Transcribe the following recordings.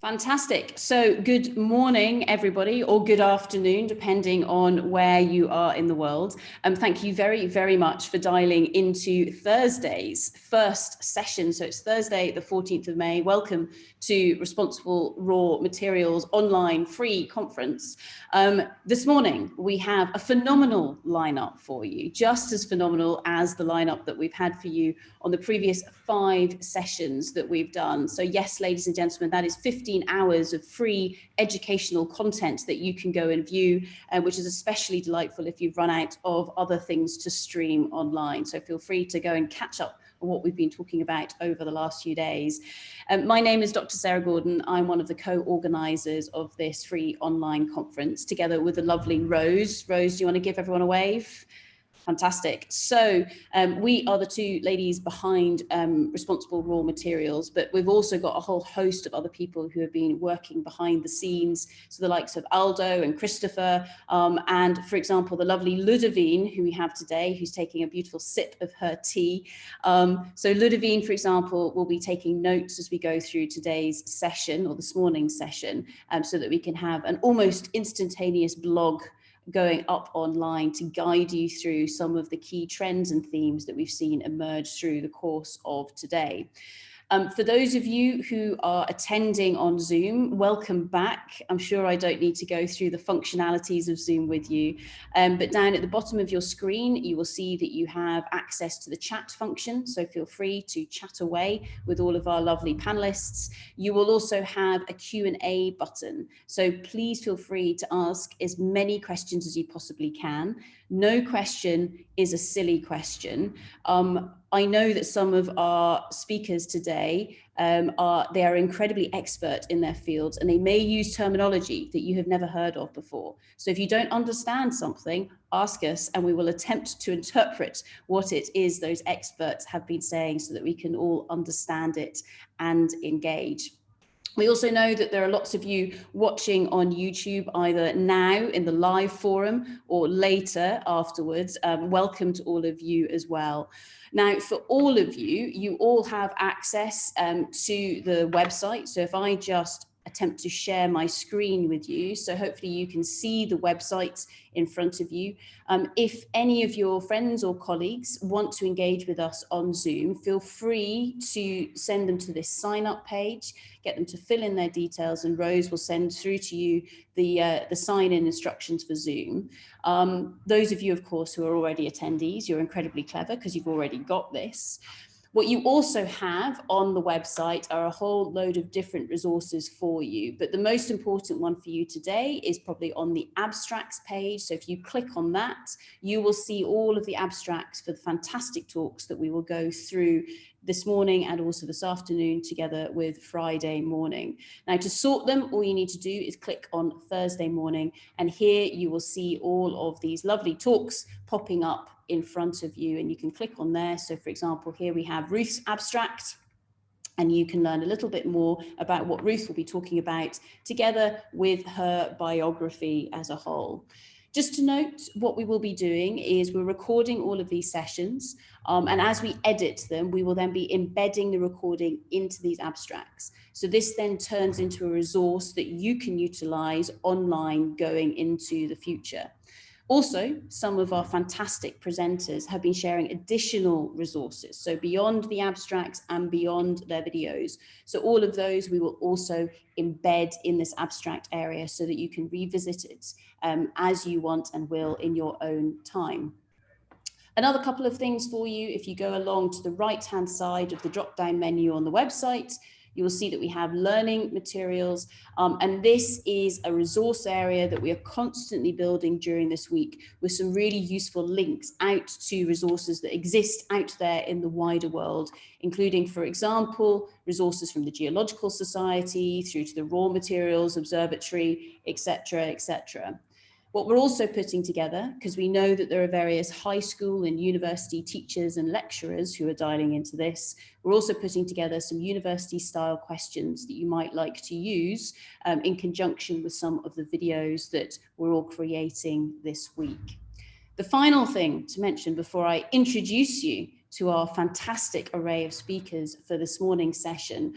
Fantastic. So good morning, everybody, or good afternoon, depending on where you are in the world. Thank you very, very much for dialing into Thursday's first session. So it's Thursday, the 14th of May. Welcome to Responsible Raw Materials online free conference. This morning, we have a phenomenal lineup for you, just as phenomenal as the lineup that we've had for you on the previous 5 sessions that we've done. So yes, ladies and gentlemen, that is 15 hours of free educational content that you can go and view, which is especially delightful if you've run out of other things to stream online. So feel free to go and catch up on what we've been talking about over the last few days. My name is Dr. Sarah Gordon. I'm one of the co-organisers of this free online conference, together with the lovely Rose. Rose, do you want to give everyone a wave? Fantastic. So we are the 2 ladies behind Responsible Raw Materials, but we've also got a whole host of other people who have been working behind the scenes. So the likes of Aldo and Christopher, and for example, the lovely Ludovine, who we have today, who's taking a beautiful sip of her tea. So Ludovine, for example, will be taking notes as we go through today's session, or this morning's session, so that we can have an almost instantaneous blog going up online to guide you through some of the key trends and themes that we've seen emerge through the course of today. For those of you who are attending on Zoom, welcome back. I'm sure I don't need to go through the functionalities of Zoom with you, but down at the bottom of your screen, you will see that you have access to the chat function. So feel free to chat away with all of our lovely panelists. You will also have a Q&A button. So please feel free to ask as many questions as you possibly can. No question is a silly question. I know that some of our speakers today they are incredibly expert in their fields, and they may use terminology that you have never heard of before. So if you don't understand something, ask us and we will attempt to interpret what it is those experts have been saying so that we can all understand it and engage. We also know that there are lots of you watching on YouTube, either now in the live forum or later afterwards. Welcome to all of you as well. Now, for all of you, you all have access to the website. So if I just attempt to share my screen with you, so hopefully you can see the websites in front of you. If any of your friends or colleagues want to engage with us on Zoom, feel free to send them to this sign up page, get them to fill in their details, and Rose will send through to you the sign in instructions for Zoom. Those of you, of course, who are already attendees, you're incredibly clever because you've already got this. What you also have on the website are a whole load of different resources for you, but the most important one for you today is probably on the abstracts page. So if you click on that, you will see all of the abstracts for the fantastic talks that we will go through this morning and also this afternoon together with Friday morning. Now, to sort them, all you need to do is click on Thursday morning, and here you will see all of these lovely talks popping up in front of you, and you can click on there. So for example, here we have Ruth's abstract, and you can learn a little bit more about what Ruth will be talking about together with her biography as a whole. Just to note, what we will be doing is we're recording all of these sessions, and as we edit them, we will then be embedding the recording into these abstracts. So this then turns into a resource that you can utilize online going into the future. Also, some of our fantastic presenters have been sharing additional resources, so beyond the abstracts and beyond their videos. So all of those we will also embed in this abstract area so that you can revisit it as you want and will in your own time. Another couple of things for you, if you go along to the right-hand side of the drop-down menu on the website, you will see that we have learning materials, and this is a resource area that we are constantly building during this week with some really useful links out to resources that exist out there in the wider world, including, for example, resources from the Geological Society through to the Raw Materials Observatory, etc., etc. What we're also putting together, because we know that there are various high school and university teachers and lecturers who are dialing into this, we're also putting together some university style questions that you might like to use in conjunction with some of the videos that we're all creating this week. The final thing to mention before I introduce you to our fantastic array of speakers for this morning's session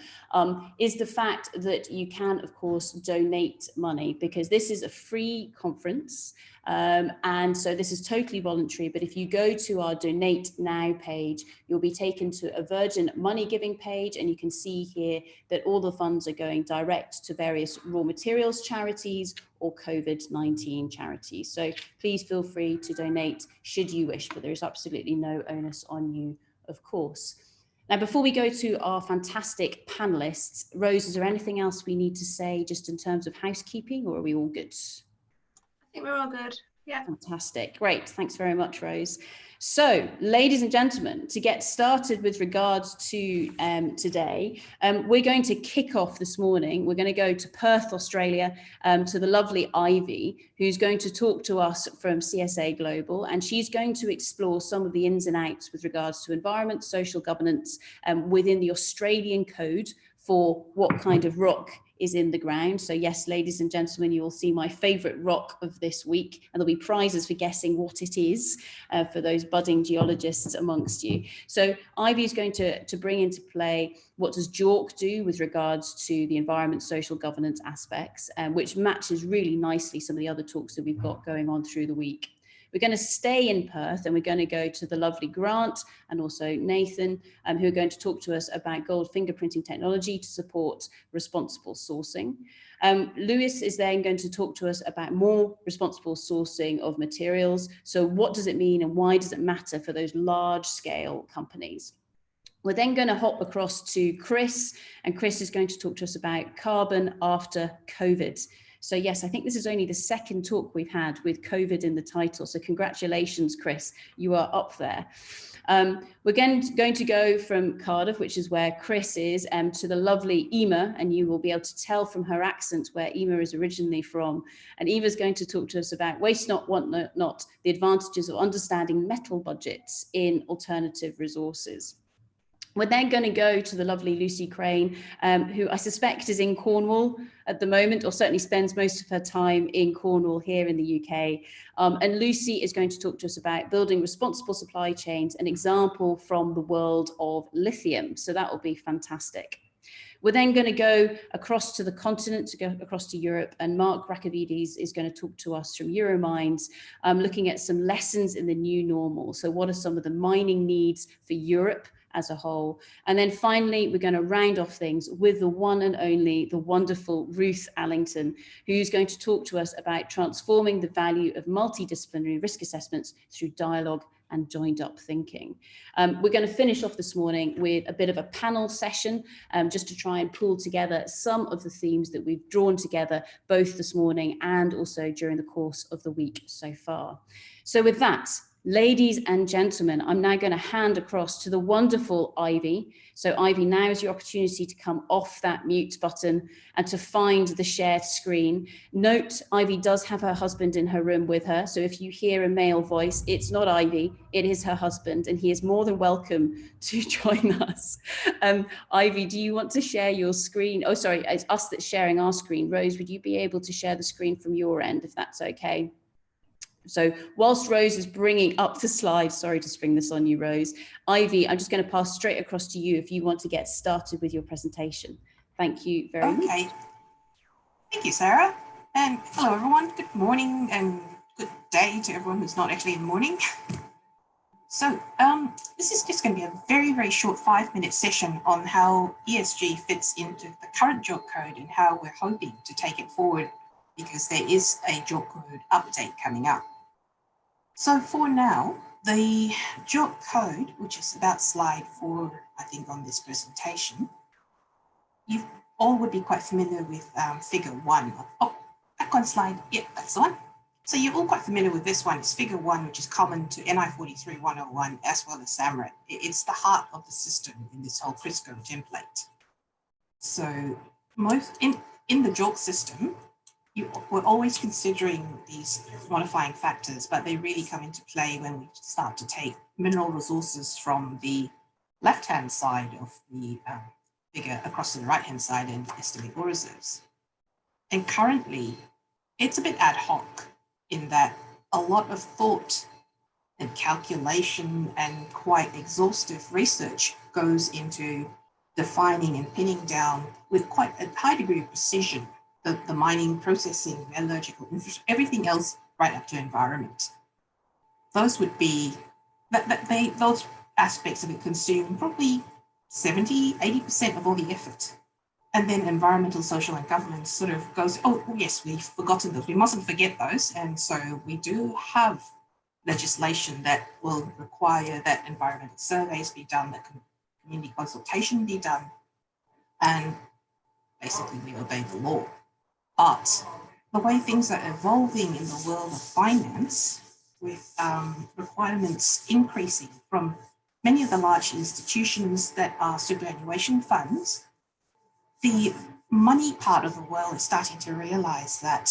is the fact that you can, of course, donate money, because this is a free conference. And so this is totally voluntary, but if you go to our Donate Now page, you'll be taken to a Virgin Money Giving page, and you can see here that all the funds are going direct to various raw materials charities or COVID-19 charities. So please feel free to donate should you wish, but there is absolutely no onus on you, of course. Now, before we go to our fantastic panelists, Rose, is there anything else we need to say just in terms of housekeeping, or are we all good? I think we're all good. Yeah. Fantastic. Great. Thanks very much, Rose. So, ladies and gentlemen, to get started with regards to today, we're going to kick off this morning. We're going to go to Perth, Australia, to the lovely Ivy, who's going to talk to us from CSA Global, and she's going to explore some of the ins and outs with regards to environment, social governance within the Australian code for what kind of rock is in the ground. So yes, ladies and gentlemen, you will see my favorite rock of this week, and there'll be prizes for guessing what it is for those budding geologists amongst you. So Ivy is going to bring into play what does JORC do with regards to the environment, social governance aspects, which matches really nicely some of the other talks that we've got going on through the week. We're going to stay in Perth, and we're going to go to the lovely Grant and also Nathan, who are going to talk to us about gold fingerprinting technology to support responsible sourcing. Lewis is then going to talk to us about more responsible sourcing of materials. So what does it mean and why does it matter for those large scale companies? We're then going to hop across to Chris, and Chris is going to talk to us about carbon after COVID. So yes, I think this is only the second talk we've had with COVID in the title. So congratulations, Chris, you are up there. We're going to go from Cardiff, which is where Chris is, to the lovely Ema, and you will be able to tell from her accent where Ema is originally from. And Ema's going to talk to us about waste not, want not, the advantages of understanding metal budgets in alternative resources. We're then going to go to the lovely Lucy Crane, who I suspect is in Cornwall at the moment, or certainly spends most of her time in Cornwall here in the UK. And Lucy is going to talk to us about building responsible supply chains, an example from the world of lithium. So that will be fantastic. We're then going to go across to the continent, to go across to Europe, and Mark Rakovides is going to talk to us from Euromines, looking at some lessons in the new normal. So what are some of the mining needs for Europe as a whole? And then finally, we're going to round off things with the one and only, the wonderful Ruth Allington, who's going to talk to us about transforming the value of multidisciplinary risk assessments through dialogue and joined up thinking. We're going to finish off this morning with a bit of a panel session, just to try and pull together some of the themes that we've drawn together both this morning and also during the course of the week so far. So with that, ladies and gentlemen, I'm now going to hand across to the wonderful Ivy. So Ivy, now is your opportunity to come off that mute button and to find the shared screen. Note, Ivy does have her husband in her room with her. So if you hear a male voice, it's not Ivy, it is her husband, and he is more than welcome to join us. Ivy, do you want to share your screen? Oh, sorry, it's us that's sharing our screen. Rose, would you be able to share the screen from your end, if that's okay? So whilst Rose is bringing up the slides, sorry to spring this on you, Rose, Ivy, I'm just going to pass straight across to you if you want to get started with your presentation. Thank you very much. Okay. Thank you, Sarah. And hello, everyone. Good morning and good day to everyone who's not actually in the morning. So this is just going to be a very, very short 5-minute session on how ESG fits into the current JORC code and how we're hoping to take it forward, because there is a JORC code update coming up. So for now, the JORC code, which is about slide 4, I think, on this presentation, you all would be quite familiar with figure 1. Oh, back on slide, yeah, that's the one. So you're all quite familiar with this one. It's figure 1, which is common to NI 43-101 as well as SAMRED. It's the heart of the system in this whole CRISCO template. So most in the JORC system, we're always considering these modifying factors, but they really come into play when we start to take mineral resources from the left-hand side of the figure across to the right-hand side and estimate ore reserves. And currently, it's a bit ad hoc in that a lot of thought and calculation and quite exhaustive research goes into defining and pinning down with quite a high degree of precision the mining, processing, metallurgical, everything else right up to environment. Those would be, those aspects of it consume probably 70, 80% of all the effort. And then environmental, social, and governance sort of goes, oh, yes, we've forgotten those. We mustn't forget those. And so we do have legislation that will require that environmental surveys be done, that community consultation be done, and basically we obey the law. But the way things are evolving in the world of finance, with requirements increasing from many of the large institutions that are superannuation funds, the money part of the world is starting to realize that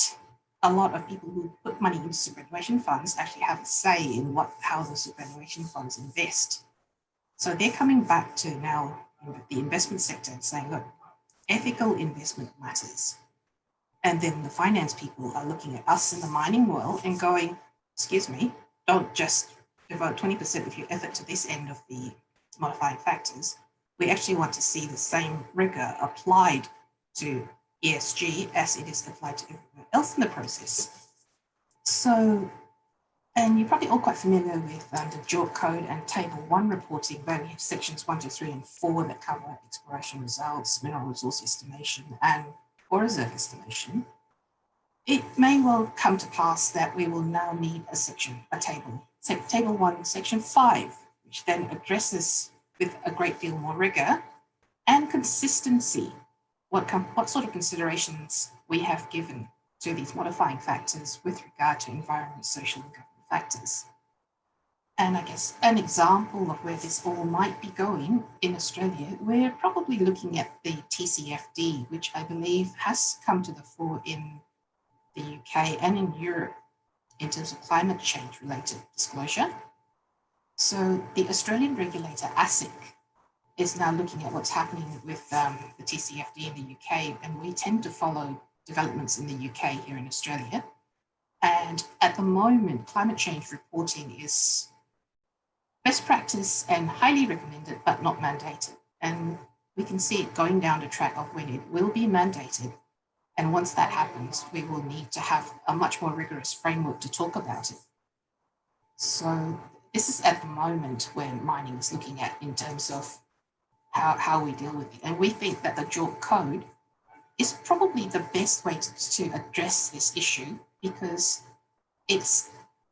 a lot of people who put money into superannuation funds actually have a say in how the superannuation funds invest. So they're coming back to now the investment sector and saying, look, ethical investment matters. And then the finance people are looking at us in the mining world and going, excuse me, don't just devote 20% of your effort to this end of the modifying factors. We actually want to see the same rigor applied to ESG as it is applied to everyone else in the process. So, and you're probably all quite familiar with the JORC code and table 1 reporting, where we have sections 1 to 3 and 4 that cover exploration results, mineral resource estimation, and ore reserve estimation. It may well come to pass that we will now need a table, table 1, section 5, which then addresses with a great deal more rigor and consistency what sort of considerations we have given to these modifying factors with regard to environment, social, and government factors. And I guess an example of where this all might be going in Australia, we're probably looking at the TCFD, which I believe has come to the fore in the UK and in Europe in terms of climate change related disclosure. So the Australian regulator, ASIC, is now looking at what's happening with the TCFD in the UK, and we tend to follow developments in the UK here in Australia. And at the moment, climate change reporting is best practice and highly recommended, but not mandated. And we can see it going down the track of when it will be mandated. And once that happens, we will need to have a much more rigorous framework to talk about it. So this is at the moment where mining is looking at in terms of how we deal with it. And we think that the JORC code is probably the best way to address this issue, because it's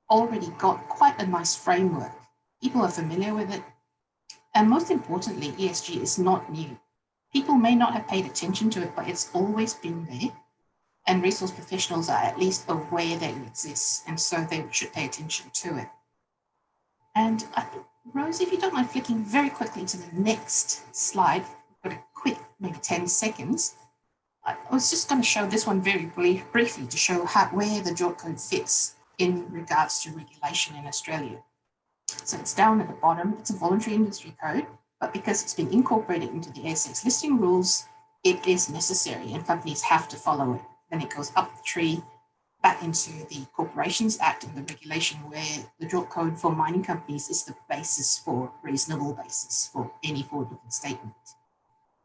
already got quite a nice framework. People are familiar with it. And most importantly, ESG is not new. People may not have paid attention to it, but it's always been there. And resource professionals are at least aware that it exists, and so they should pay attention to it. And I think, Rose, if you don't mind flicking very quickly to the next slide, got a quick, maybe 10 seconds. I was just going to show this one very briefly to show where the JORC code fits in regards to regulation in Australia. So it's down at the bottom. It's a voluntary industry code, but because it's been incorporated into the ASX listing rules, it is necessary and companies have to follow it. Then it goes up the tree, back into the Corporations Act and the regulation, where the JORC code for mining companies is the basis for reasonable basis for any forward-looking statement.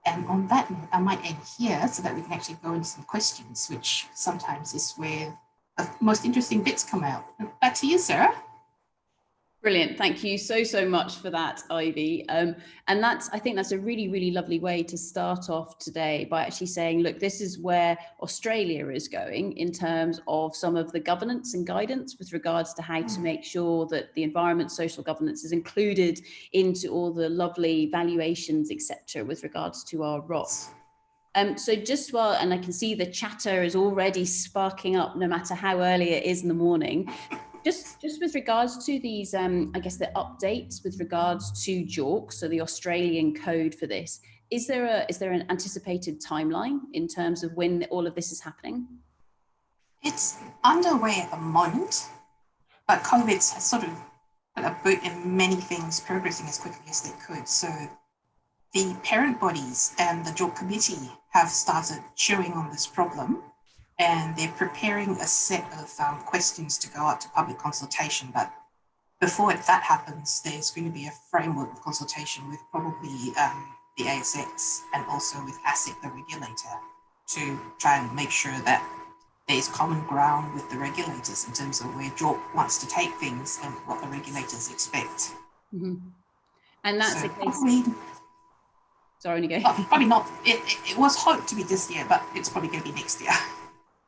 And on that note, I might end here so that we can actually go into some questions, which sometimes is where the most interesting bits come out. Back to you, Sarah. Brilliant. Thank you so much for that, Ivy. And I think that's a really, really lovely way to start off today, by actually saying, look, this is where Australia is going in terms of some of the governance and guidance with regards to how to make sure that the environment, social governance is included into all the lovely valuations, etc., with regards to our rock. So just while, and I can see the chatter is already sparking up no matter how early it is in the morning. Just with regards to these, I guess the updates with regards to JORC, so the Australian code for this, is there an anticipated timeline in terms of when all of this is happening? It's underway at the moment, but COVID's sort of put a boot in many things progressing as quickly as they could. So the parent bodies and the JORC committee have started chewing on this problem, and they're preparing a set of questions to go out to public consultation, but before that happens, there's going to be a framework of consultation with probably the ASX and also with ASIC, the regulator, to try and make sure that there's common ground with the regulators in terms of where JORC wants to take things and what the regulators expect. Mm-hmm. And that's So a case. Sorry, Nico. Probably not. It was hoped to be this year, but it's probably going to be next year.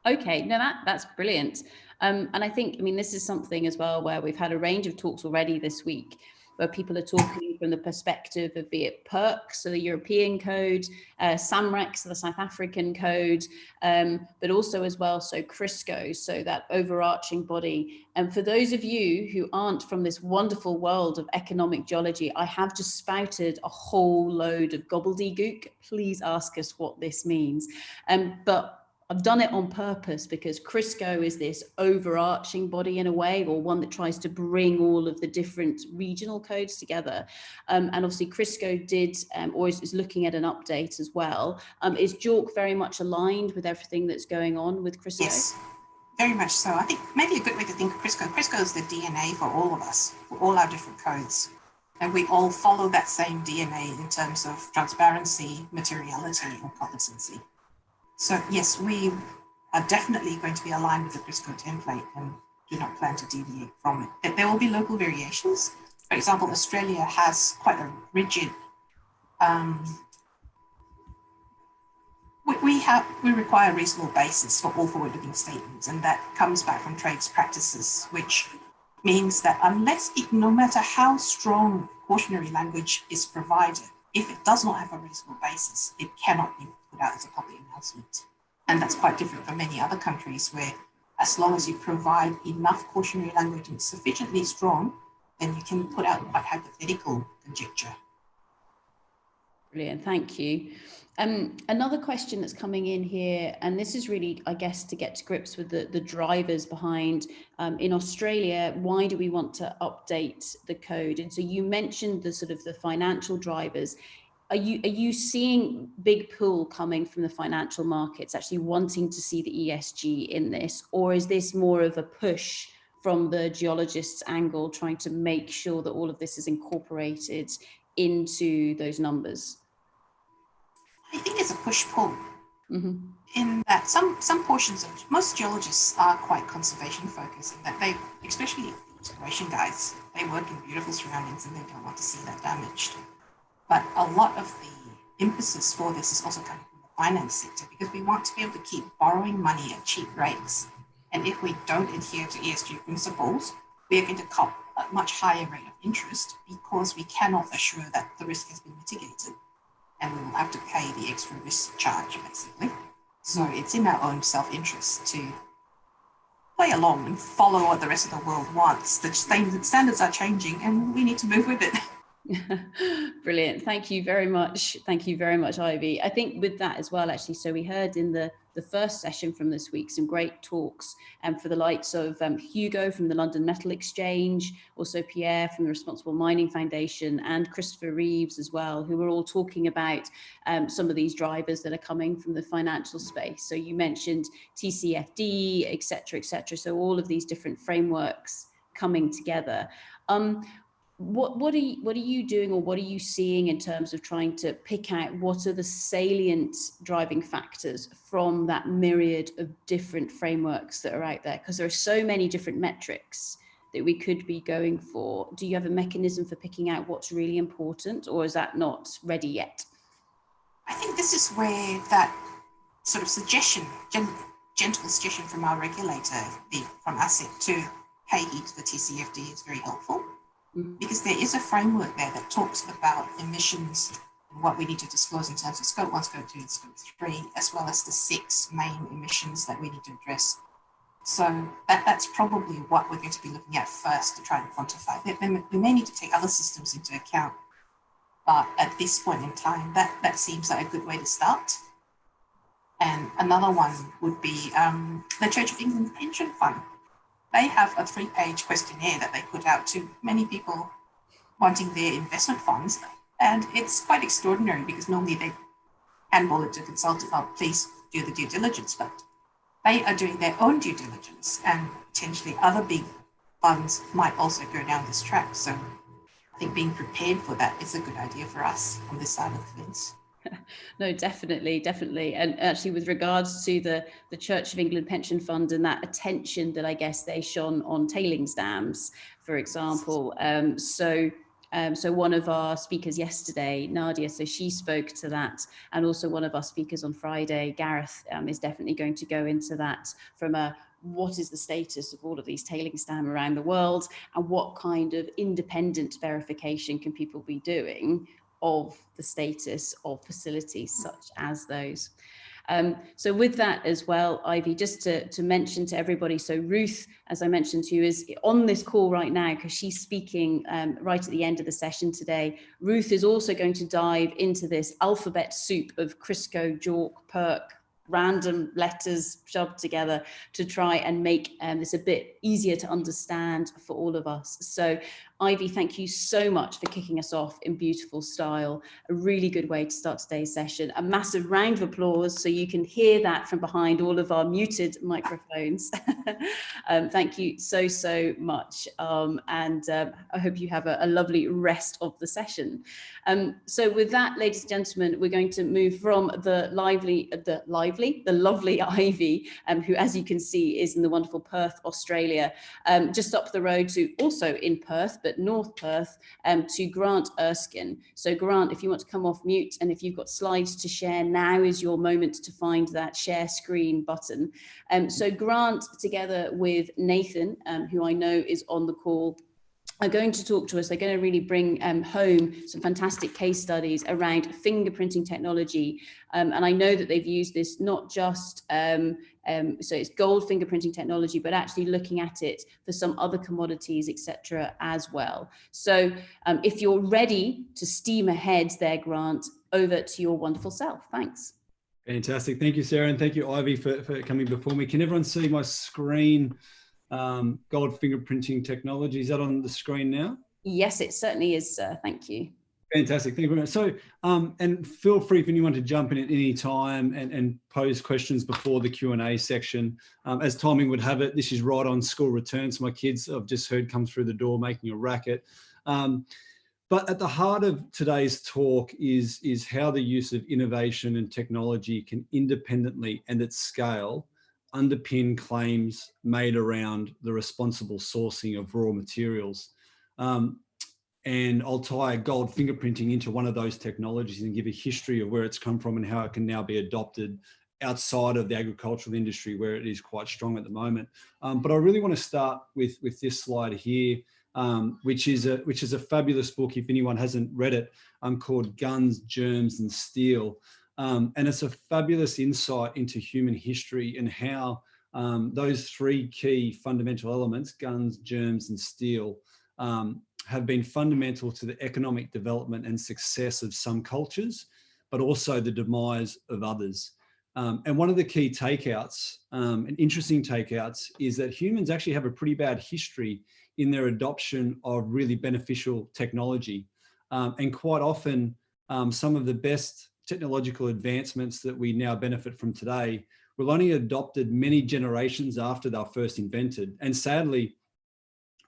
Okay, no, that's brilliant. And I think, I mean, this is something as well where we've had a range of talks already this week where people are talking from the perspective of be it PERC, so the European code, SAMREC, so the South African code, but also as well, so CRISCO, so that overarching body. And for those of you who aren't from this wonderful world of economic geology, I have just spouted a whole load of gobbledygook. Please ask us what this means. But I've done it on purpose because CRISCO is this overarching body in a way, or one that tries to bring all of the different regional codes together. And obviously CRISCO did, or is looking at an update as well. Is JORC very much aligned with everything that's going on with CRISCO? Yes, very much so. I think maybe a good way to think of CRISCO. CRISCO is the DNA for all of us, for all our different codes. And we all follow that same DNA in terms of transparency, materiality, and competency. So yes, we are definitely going to be aligned with the CRISCO template and do not plan to deviate from it. There will be local variations. For example, Australia has quite a rigid, we require a reasonable basis for all forward-looking statements, and that comes back from trades practices, which means that no matter how strong cautionary language is provided, if it does not have a reasonable basis, it cannot be put out as a public announcement. And that's quite different from many other countries where as long as you provide enough cautionary language and it's sufficiently strong, then you can put out a hypothetical conjecture. Brilliant, thank you. Another question that's coming in here, and this is really, I guess, to get to grips with the drivers behind, in Australia, why do we want to update the code? And so you mentioned the sort of the financial drivers. Are you seeing big pull coming from the financial markets actually wanting to see the ESG in this, or is this more of a push from the geologists' angle trying to make sure that all of this is incorporated into those numbers? I think it's a push-pull. Mm-hmm. In that some portions of, most geologists are quite conservation focused, in that they, especially exploration guys, they work in beautiful surroundings and they don't want to see that damaged. But a lot of the impetus for this is also coming from the finance sector, because we want to be able to keep borrowing money at cheap rates. And if we don't adhere to ESG principles, we are going to cop a much higher rate of interest because we cannot assure that the risk has been mitigated. And we will have to pay the extra risk charge, basically. So it's in our own self-interest to play along and follow what the rest of the world wants. The standards are changing and we need to move with it. Brilliant. Thank you very much. Thank you very much, Ivy. I think with that as well, actually, so we heard in the first session from this week some great talks for the likes of Hugo from the London Metal Exchange, also Pierre from the Responsible Mining Foundation, and Christopher Reeves as well, who were all talking about some of these drivers that are coming from the financial space. So you mentioned TCFD, et cetera, et cetera. So all of these different frameworks coming together. What are you doing, or what are you seeing in terms of trying to pick out what are the salient driving factors from that myriad of different frameworks that are out there? Because there are so many different metrics that we could be going for. Do you have a mechanism for picking out what's really important, or is that not ready yet? I think this is where that sort of suggestion, gentle suggestion from our regulator, from ASIC, to pay heed to the TCFD is very helpful. Because there is a framework there that talks about emissions and what we need to disclose in terms of Scope 1, Scope 2, and Scope 3, as well as the 6 main emissions that we need to address. So that's probably what we're going to be looking at first to try and quantify. We may need to take other systems into account, but at this point in time, that seems like a good way to start. And another one would be the Church of England Pension Fund. They have a 3-page questionnaire that they put out to many people wanting their investment funds. And it's quite extraordinary because normally they handball it to consultant, oh, please do the due diligence, but they are doing their own due diligence, and potentially other big funds might also go down this track. So I think being prepared for that is a good idea for us on this side of the fence. No, definitely, definitely. And actually, with regards to the Church of England Pension Fund and that attention that I guess they shone on tailings dams, for example. So one of our speakers yesterday, Nadia, so she spoke to that. And also one of our speakers on Friday, Gareth, is definitely going to go into that from what is the status of all of these tailings dams around the world, and what kind of independent verification can people be doing of the status of facilities such as those. So with that as well, Ivy, just to mention to everybody, so Ruth, as I mentioned to you, is on this call right now because she's speaking right at the end of the session today. Ruth is also going to dive into this alphabet soup of Crisco, JORC, PERC, random letters shoved together to try and make this a bit easier to understand for all of us. So Ivy, thank you so much for kicking us off in beautiful style. A really good way to start today's session. A massive round of applause so you can hear that from behind all of our muted microphones. Thank you so much. I hope you have a lovely rest of the session. So with that, ladies and gentlemen, we're going to move from the lovely Ivy, who, as you can see, is in the wonderful Perth, Australia, just up the road to also in Perth, but North Perth, to Grant Erskine. So Grant, if you want to come off mute, and if you've got slides to share, now is your moment to find that share screen button. So Grant, together with Nathan, who I know is on the call, are going to talk to us. They're going to really bring home some fantastic case studies around fingerprinting technology. And I know that they've used this not just, so it's gold fingerprinting technology, but actually looking at it for some other commodities, etc. as well. So if you're ready to steam ahead there, Grant, over to your wonderful self. Thanks. Fantastic. Thank you, Sarah. And thank you, Ivy, for coming before me. Can everyone see my screen? Gold fingerprinting technology. Is that on the screen now? Yes, it certainly is, sir. Thank you. Fantastic. Thank you very much. So, and feel free if anyone to jump in at any time and pose questions before the Q&A section. As timing would have it, this is right on school return. So my kids, I've just heard, come through the door making a racket. But at the heart of today's talk is how the use of innovation and technology can independently and at scale underpin claims made around the responsible sourcing of raw materials. And I'll tie gold fingerprinting into one of those technologies and give a history of where it's come from and how it can now be adopted outside of the agricultural industry, where it is quite strong at the moment. But I really want to start with this slide here, which is a fabulous book, if anyone hasn't read it, called Guns, Germs and Steel. And it's a fabulous insight into human history and how those three key fundamental elements, guns, germs and steel, have been fundamental to the economic development and success of some cultures, but also the demise of others. And one of the key takeouts, and interesting takeouts, is that humans actually have a pretty bad history in their adoption of really beneficial technology. And quite often, some of the best technological advancements that we now benefit from today were only adopted many generations after they were first invented. And sadly,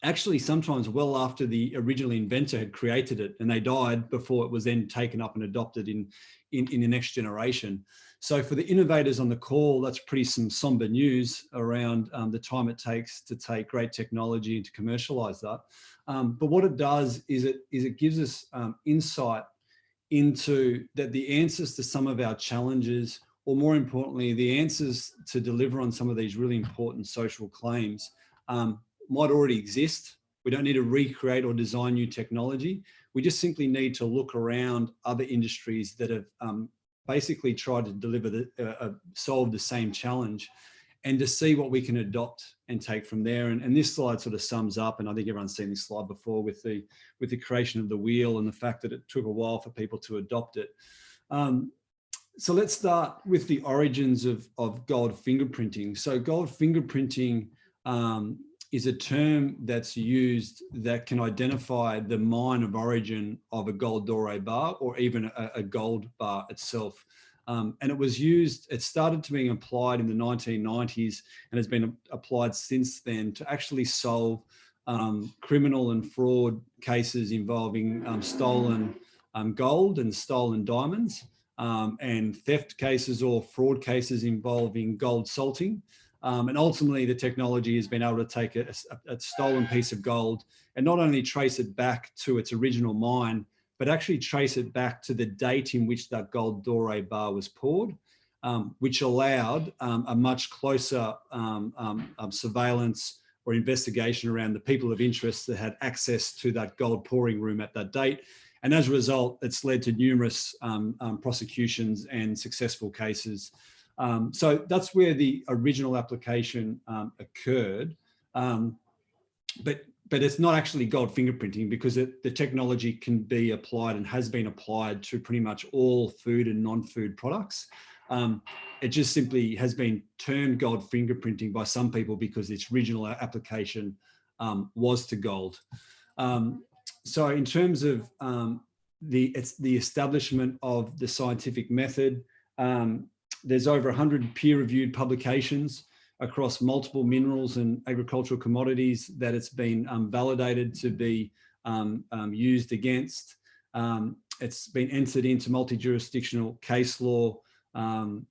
actually sometimes well after the original inventor had created it and they died before it was then taken up and adopted in the next generation. So for the innovators on the call, that's pretty some somber news around the time it takes to take great technology and to commercialize that. But what it does is it gives us insight into that the answers to some of our challenges, or more importantly, the answers to deliver on some of these really important social claims might already exist. We don't need to recreate or design new technology. We just simply need to look around other industries that have basically tried to deliver solve the same challenge, and to see what we can adopt and take from there. And this slide sort of sums up, and I think everyone's seen this slide before, with the creation of the wheel and the fact that it took a while for people to adopt it. So let's start with the origins of gold fingerprinting. So gold fingerprinting is a term that's used that can identify the mine of origin of a gold doré bar, or even a gold bar itself. And it started to being applied in the 1990s and has been applied since then to actually solve criminal and fraud cases involving stolen gold and stolen diamonds, and theft cases or fraud cases involving gold salting. And ultimately, the technology has been able to take a stolen piece of gold and not only trace it back to its original mine, but actually trace it back to the date in which that gold doré bar was poured, which allowed a much closer surveillance or investigation around the people of interest that had access to that gold pouring room at that date. And as a result, it's led to numerous prosecutions and successful cases. So that's where the original application occurred. But it's not actually gold fingerprinting, because the technology can be applied and has been applied to pretty much all food and non-food products. It just simply has been termed gold fingerprinting by some people because its original application was to gold. So in terms of the establishment of the scientific method, there's over 100 peer-reviewed publications across multiple minerals and agricultural commodities that it's been validated to be used against. It's been entered into multi-jurisdictional case law.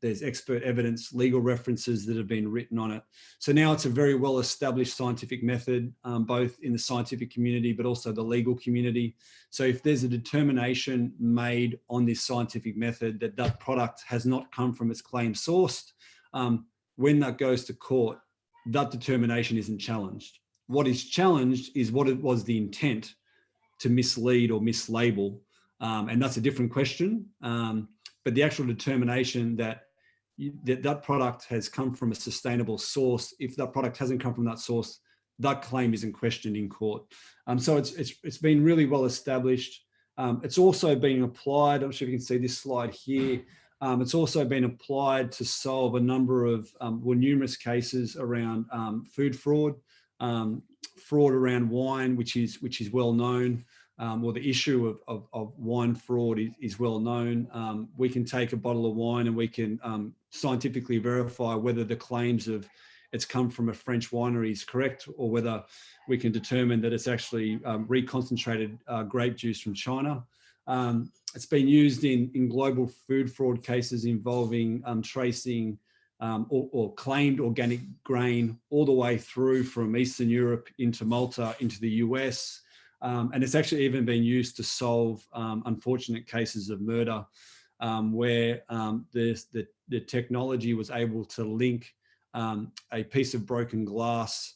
There's expert evidence, legal references that have been written on it. So now it's a very well-established scientific method, both in the scientific community, but also the legal community. So if there's a determination made on this scientific method that that product has not come from its claimed source, when that goes to court, that determination isn't challenged. What is challenged is what it was the intent to mislead or mislabel. And that's a different question. But the actual determination that that product has come from a sustainable source, if that product hasn't come from that source, that claim isn't questioned in court. So it's been really well established. It's also been applied, I'm not sure if you can see this slide here. It's also been applied to solve a number of, numerous cases around food fraud, fraud around wine, which is well known. Or the issue of wine fraud is well known. We can take a bottle of wine and we can scientifically verify whether the claims of it's come from a French winery is correct, or whether we can determine that it's actually reconcentrated grape juice from China. It's been used in global food fraud cases involving tracing or claimed organic grain all the way through from Eastern Europe into Malta, into the US. And it's actually even been used to solve unfortunate cases of murder, where the technology was able to link a piece of broken glass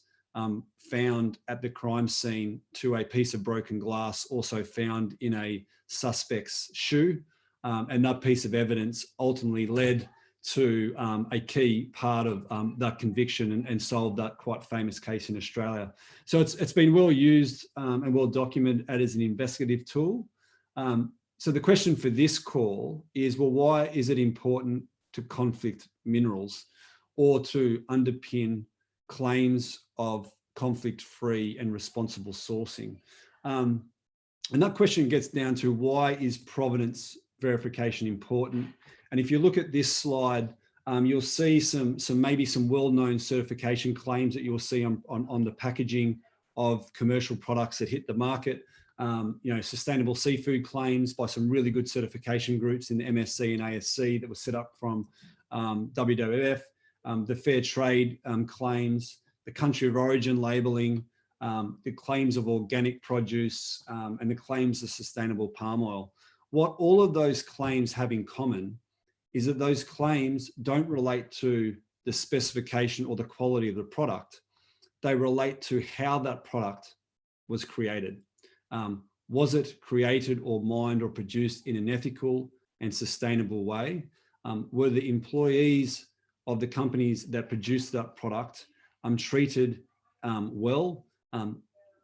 found at the crime scene to a piece of broken glass also found in a suspect's shoe. And that piece of evidence ultimately led to a key part of that conviction and solved that quite famous case in Australia. So it's been well used and well documented as an investigative tool. So the question for this call is, well, why is it important to conflict minerals or to underpin claims of conflict-free and responsible sourcing? And that question gets down to, why is provenance verification important? And if you look at this slide, you'll see maybe some well-known certification claims that you'll see on the packaging of commercial products that hit the market. Sustainable seafood claims by some really good certification groups in the MSC and ASC that were set up from WWF, the fair trade claims, the country of origin labelling, the claims of organic produce, and the claims of sustainable palm oil. What all of those claims have in common is that those claims don't relate to the specification or the quality of the product. They relate to how that product was created. Was it created or mined or produced in an ethical and sustainable way? Were the employees of the companies that produced that product treated well?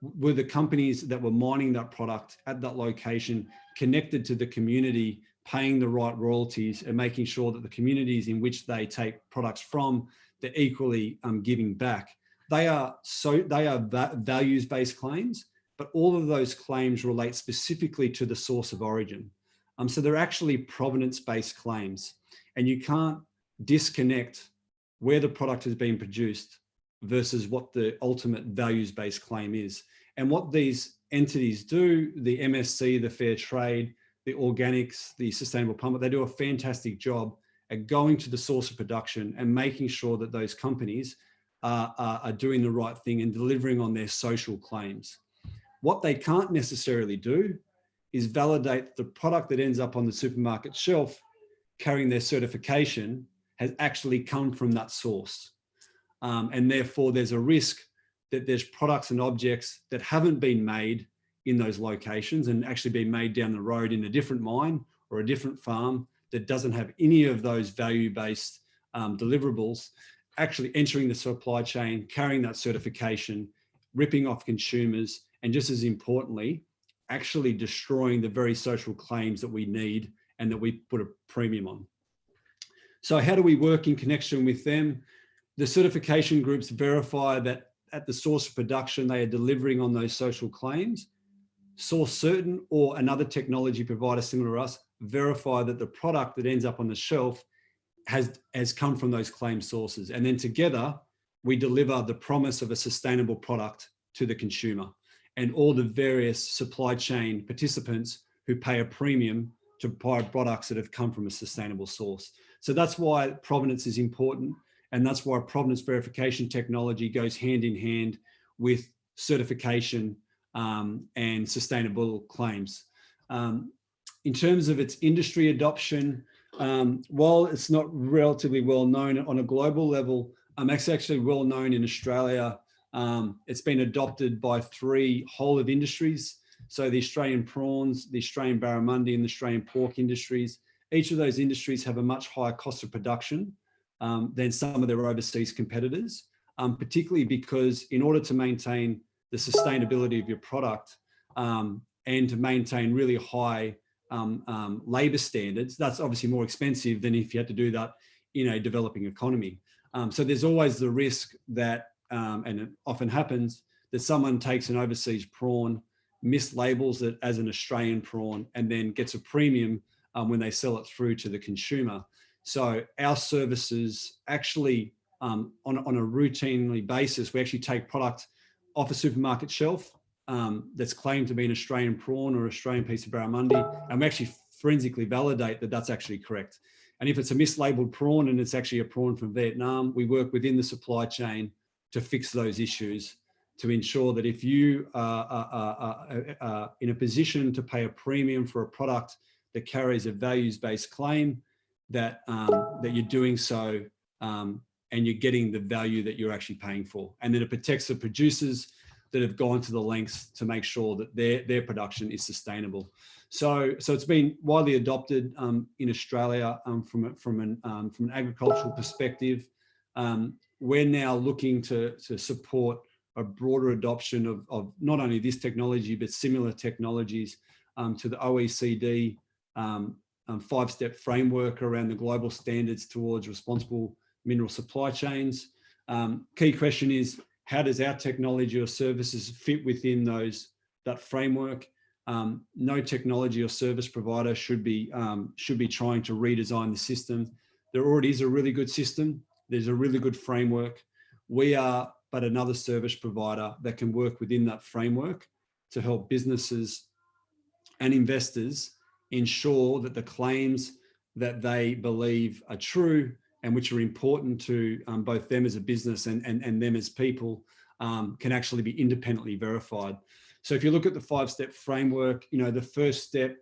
Were the companies that were mining that product at that location connected to the community, paying the right royalties and making sure that the communities in which they take products from, they're equally giving back? They are values-based claims, but all of those claims relate specifically to the source of origin. So they're actually provenance-based claims, and you can't disconnect where the product has been produced versus what the ultimate values-based claim is. And what these entities do, the MSC, the Fair Trade, the organics, the sustainable palm, they do a fantastic job at going to the source of production and making sure that those companies are doing the right thing and delivering on their social claims. What they can't necessarily do is validate the product that ends up on the supermarket shelf carrying their certification has actually come from that source. And therefore there's a risk that there's products and objects that haven't been made in those locations and actually been made down the road in a different mine or a different farm that doesn't have any of those value-based deliverables, actually entering the supply chain, carrying that certification, ripping off consumers, and just as importantly, actually destroying the very social claims that we need and that we put a premium on. So how do we work in connection with them? The certification groups verify that at the source of production, they are delivering on those social claims. Source Certain or another technology provider similar to us verify that the product that ends up on the shelf has come from those claimed sources. And then together, we deliver the promise of a sustainable product to the consumer and all the various supply chain participants who pay a premium to buy products that have come from a sustainable source. So that's why provenance is important. And that's why provenance verification technology goes hand in hand with certification and sustainable claims. In terms of its industry adoption, while it's not relatively well known on a global level, it's actually well known in Australia. It's been adopted by 3 whole of industries. So the Australian prawns, the Australian barramundi and the Australian pork industries. Each of those industries have a much higher cost of production than some of their overseas competitors, particularly because in order to maintain the sustainability of your product and to maintain really high labour standards, that's obviously more expensive than if you had to do that in a developing economy. So there's always the risk that, and it often happens, that someone takes an overseas prawn, mislabels it as an Australian prawn, and then gets a premium when they sell it through to the consumer. So our services actually, on a routinely basis, we actually take product off a supermarket shelf that's claimed to be an Australian prawn or Australian piece of barramundi, and we actually forensically validate that that's actually correct. And if it's a mislabeled prawn and it's actually a prawn from Vietnam, we work within the supply chain to fix those issues, to ensure that if you are in a position to pay a premium for a product that carries a values-based claim, that you're doing so and you're getting the value that you're actually paying for. And then it protects the producers that have gone to the lengths to make sure that their production is sustainable. So it's been widely adopted in Australia from an agricultural perspective. We're now looking to support a broader adoption of not only this technology, but similar technologies to the OECD 5-step framework around the global standards towards responsible mineral supply chains. Key question is, how does our technology or services fit within that framework? No technology or service provider should be trying to redesign the system. There already is a really good system. There's a really good framework. We are but another service provider that can work within that framework to help businesses and investors ensure that the claims that they believe are true and which are important to both them as a business and them as people can actually be independently verified. So if you look at the 5-step framework, the first step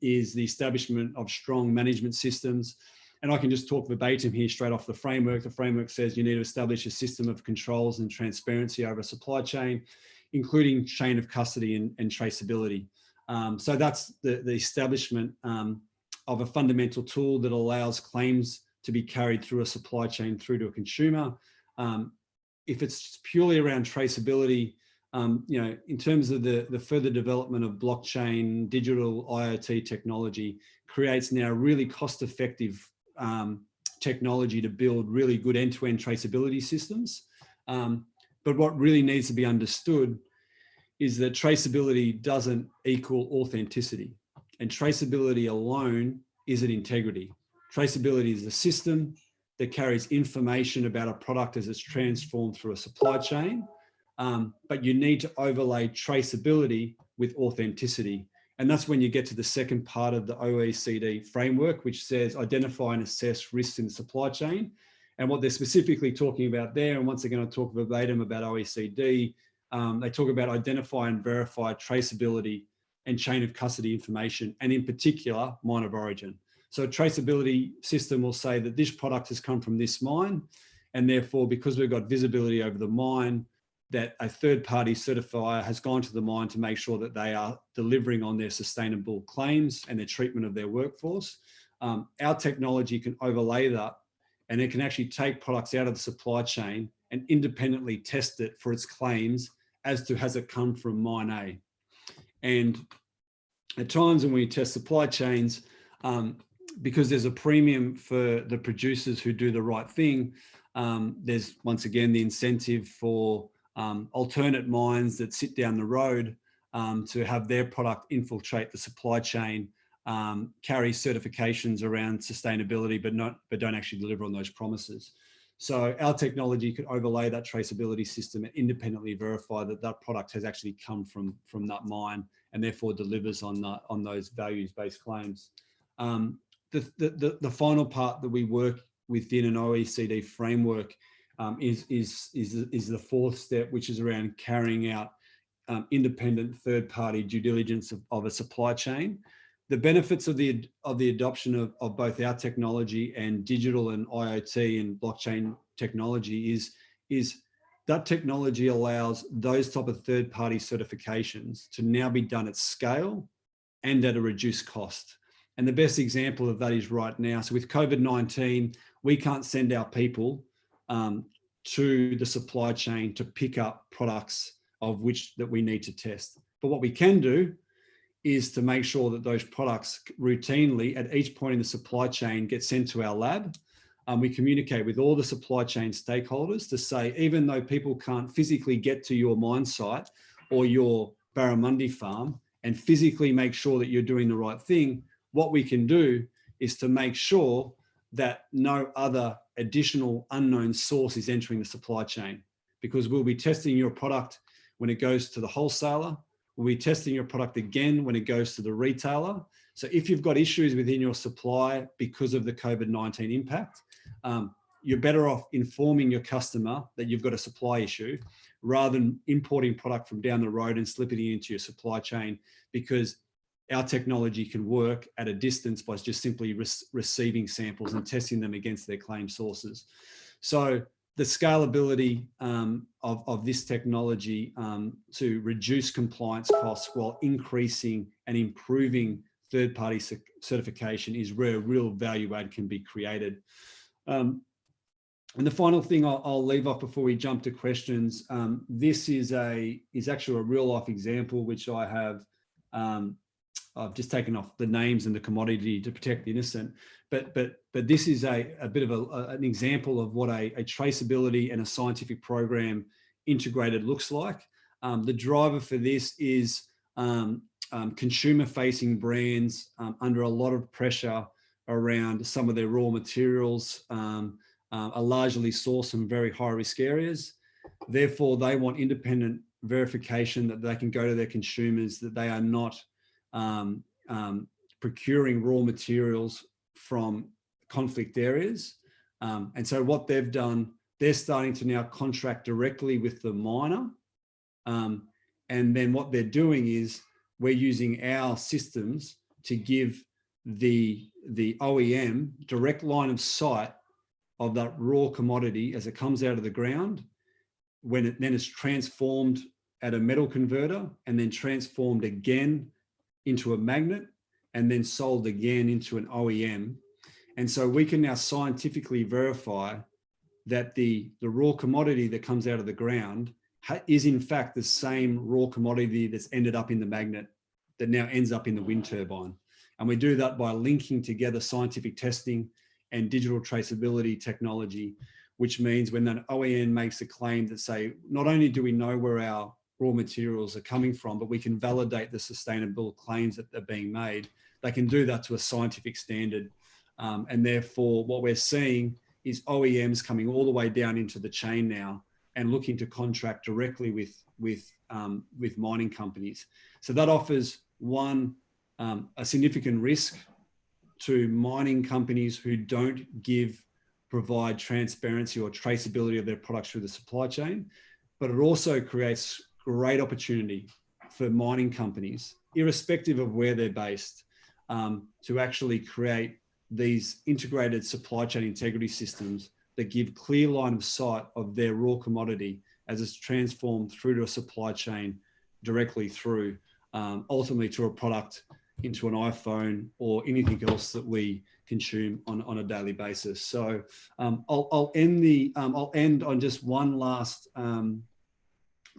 is the establishment of strong management systems. And I can just talk verbatim here straight off the framework. The framework says you need to establish a system of controls and transparency over a supply chain, including chain of custody and traceability. So that's the establishment of a fundamental tool that allows claims to be carried through a supply chain through to a consumer. If it's purely around traceability, in terms of the further development of blockchain, digital IoT technology creates now really cost-effective technology to build really good end-to-end traceability systems. But what really needs to be understood is that traceability doesn't equal authenticity, and traceability alone isn't integrity. Traceability is the system, that carries information about a product as it's transformed through a supply chain. But you need to overlay traceability with authenticity. And that's when you get to the second part of the OECD framework, which says identify and assess risks in the supply chain. And what they're specifically talking about there, and once they're going to talk verbatim about OECD, they talk about identify and verify traceability and chain of custody information, and in particular, mine of origin. So a traceability system will say that this product has come from this mine, and therefore, because we've got visibility over the mine, that a third-party certifier has gone to the mine to make sure that they are delivering on their sustainable claims and their treatment of their workforce. Our technology can overlay that, and it can actually take products out of the supply chain and independently test it for its claims as to has it come from mine A. And at times when we test supply chains, because there's a premium for the producers who do the right thing, there's once again the incentive for alternate mines that sit down the road to have their product infiltrate the supply chain, carry certifications around sustainability, but don't actually deliver on those promises. So our technology could overlay that traceability system and independently verify that that product has actually come from that mine, and therefore delivers on those values-based claims. The final part that we work within an OECD framework is the fourth step, which is around carrying out independent third-party due diligence of a supply chain. The benefits of the adoption of both our technology and digital and IoT and blockchain technology is that technology allows those type of third-party certifications to now be done at scale and at a reduced cost. And the best example of that is right now. So with COVID-19, we can't send our people to the supply chain to pick up products of which that we need to test. But what we can do is to make sure that those products routinely at each point in the supply chain get sent to our lab. We communicate with all the supply chain stakeholders to say, even though people can't physically get to your mine site or your barramundi farm and physically make sure that you're doing the right thing, what we can do is to make sure that no other additional unknown source is entering the supply chain, because we'll be testing your product when it goes to the wholesaler. We'll be testing your product again when it goes to the retailer. So if you've got issues within your supply because of the COVID-19 impact, you're better off informing your customer that you've got a supply issue rather than importing product from down the road and slipping it into your supply chain, because our technology can work at a distance by just simply receiving samples and testing them against their claim sources. So the scalability of this technology to reduce compliance costs while increasing and improving third-party certification is where real value add can be created. And the final thing I'll leave off before we jump to questions. This is actually a real life example which I have. I've just taken off the names and the commodity to protect the innocent, but this is a bit of an example of what a traceability and a scientific program integrated looks like. The driver for this is consumer-facing brands under a lot of pressure around some of their raw materials are largely sourced from very high-risk areas. Therefore, they want independent verification that they can go to their consumers that they are not procuring raw materials from conflict areas. And so what they've done, they're starting to now contract directly with the miner. And then what they're doing is we're using our systems to give the OEM direct line of sight of that raw commodity as it comes out of the ground, when it then is transformed at a metal converter and then transformed again into a magnet and then sold again into an OEM. And so we can now scientifically verify that the raw commodity that comes out of the ground is in fact the same raw commodity that's ended up in the magnet that now ends up in the wind turbine. And we do that by linking together scientific testing and digital traceability technology, which means when that OEM makes a claim that say, not only do we know where our raw materials are coming from, but we can validate the sustainable claims that are being made, they can do that to a scientific standard. And therefore what we're seeing is OEMs coming all the way down into the chain now and looking to contract directly with mining companies. So that offers one, a significant risk to mining companies who don't provide transparency or traceability of their products through the supply chain, but it also creates great opportunity for mining companies, irrespective of where they're based, to actually create these integrated supply chain integrity systems that give clear line of sight of their raw commodity as it's transformed through to a supply chain directly through, ultimately to a product into an iPhone or anything else that we consume on a daily basis. So I'll end on just one last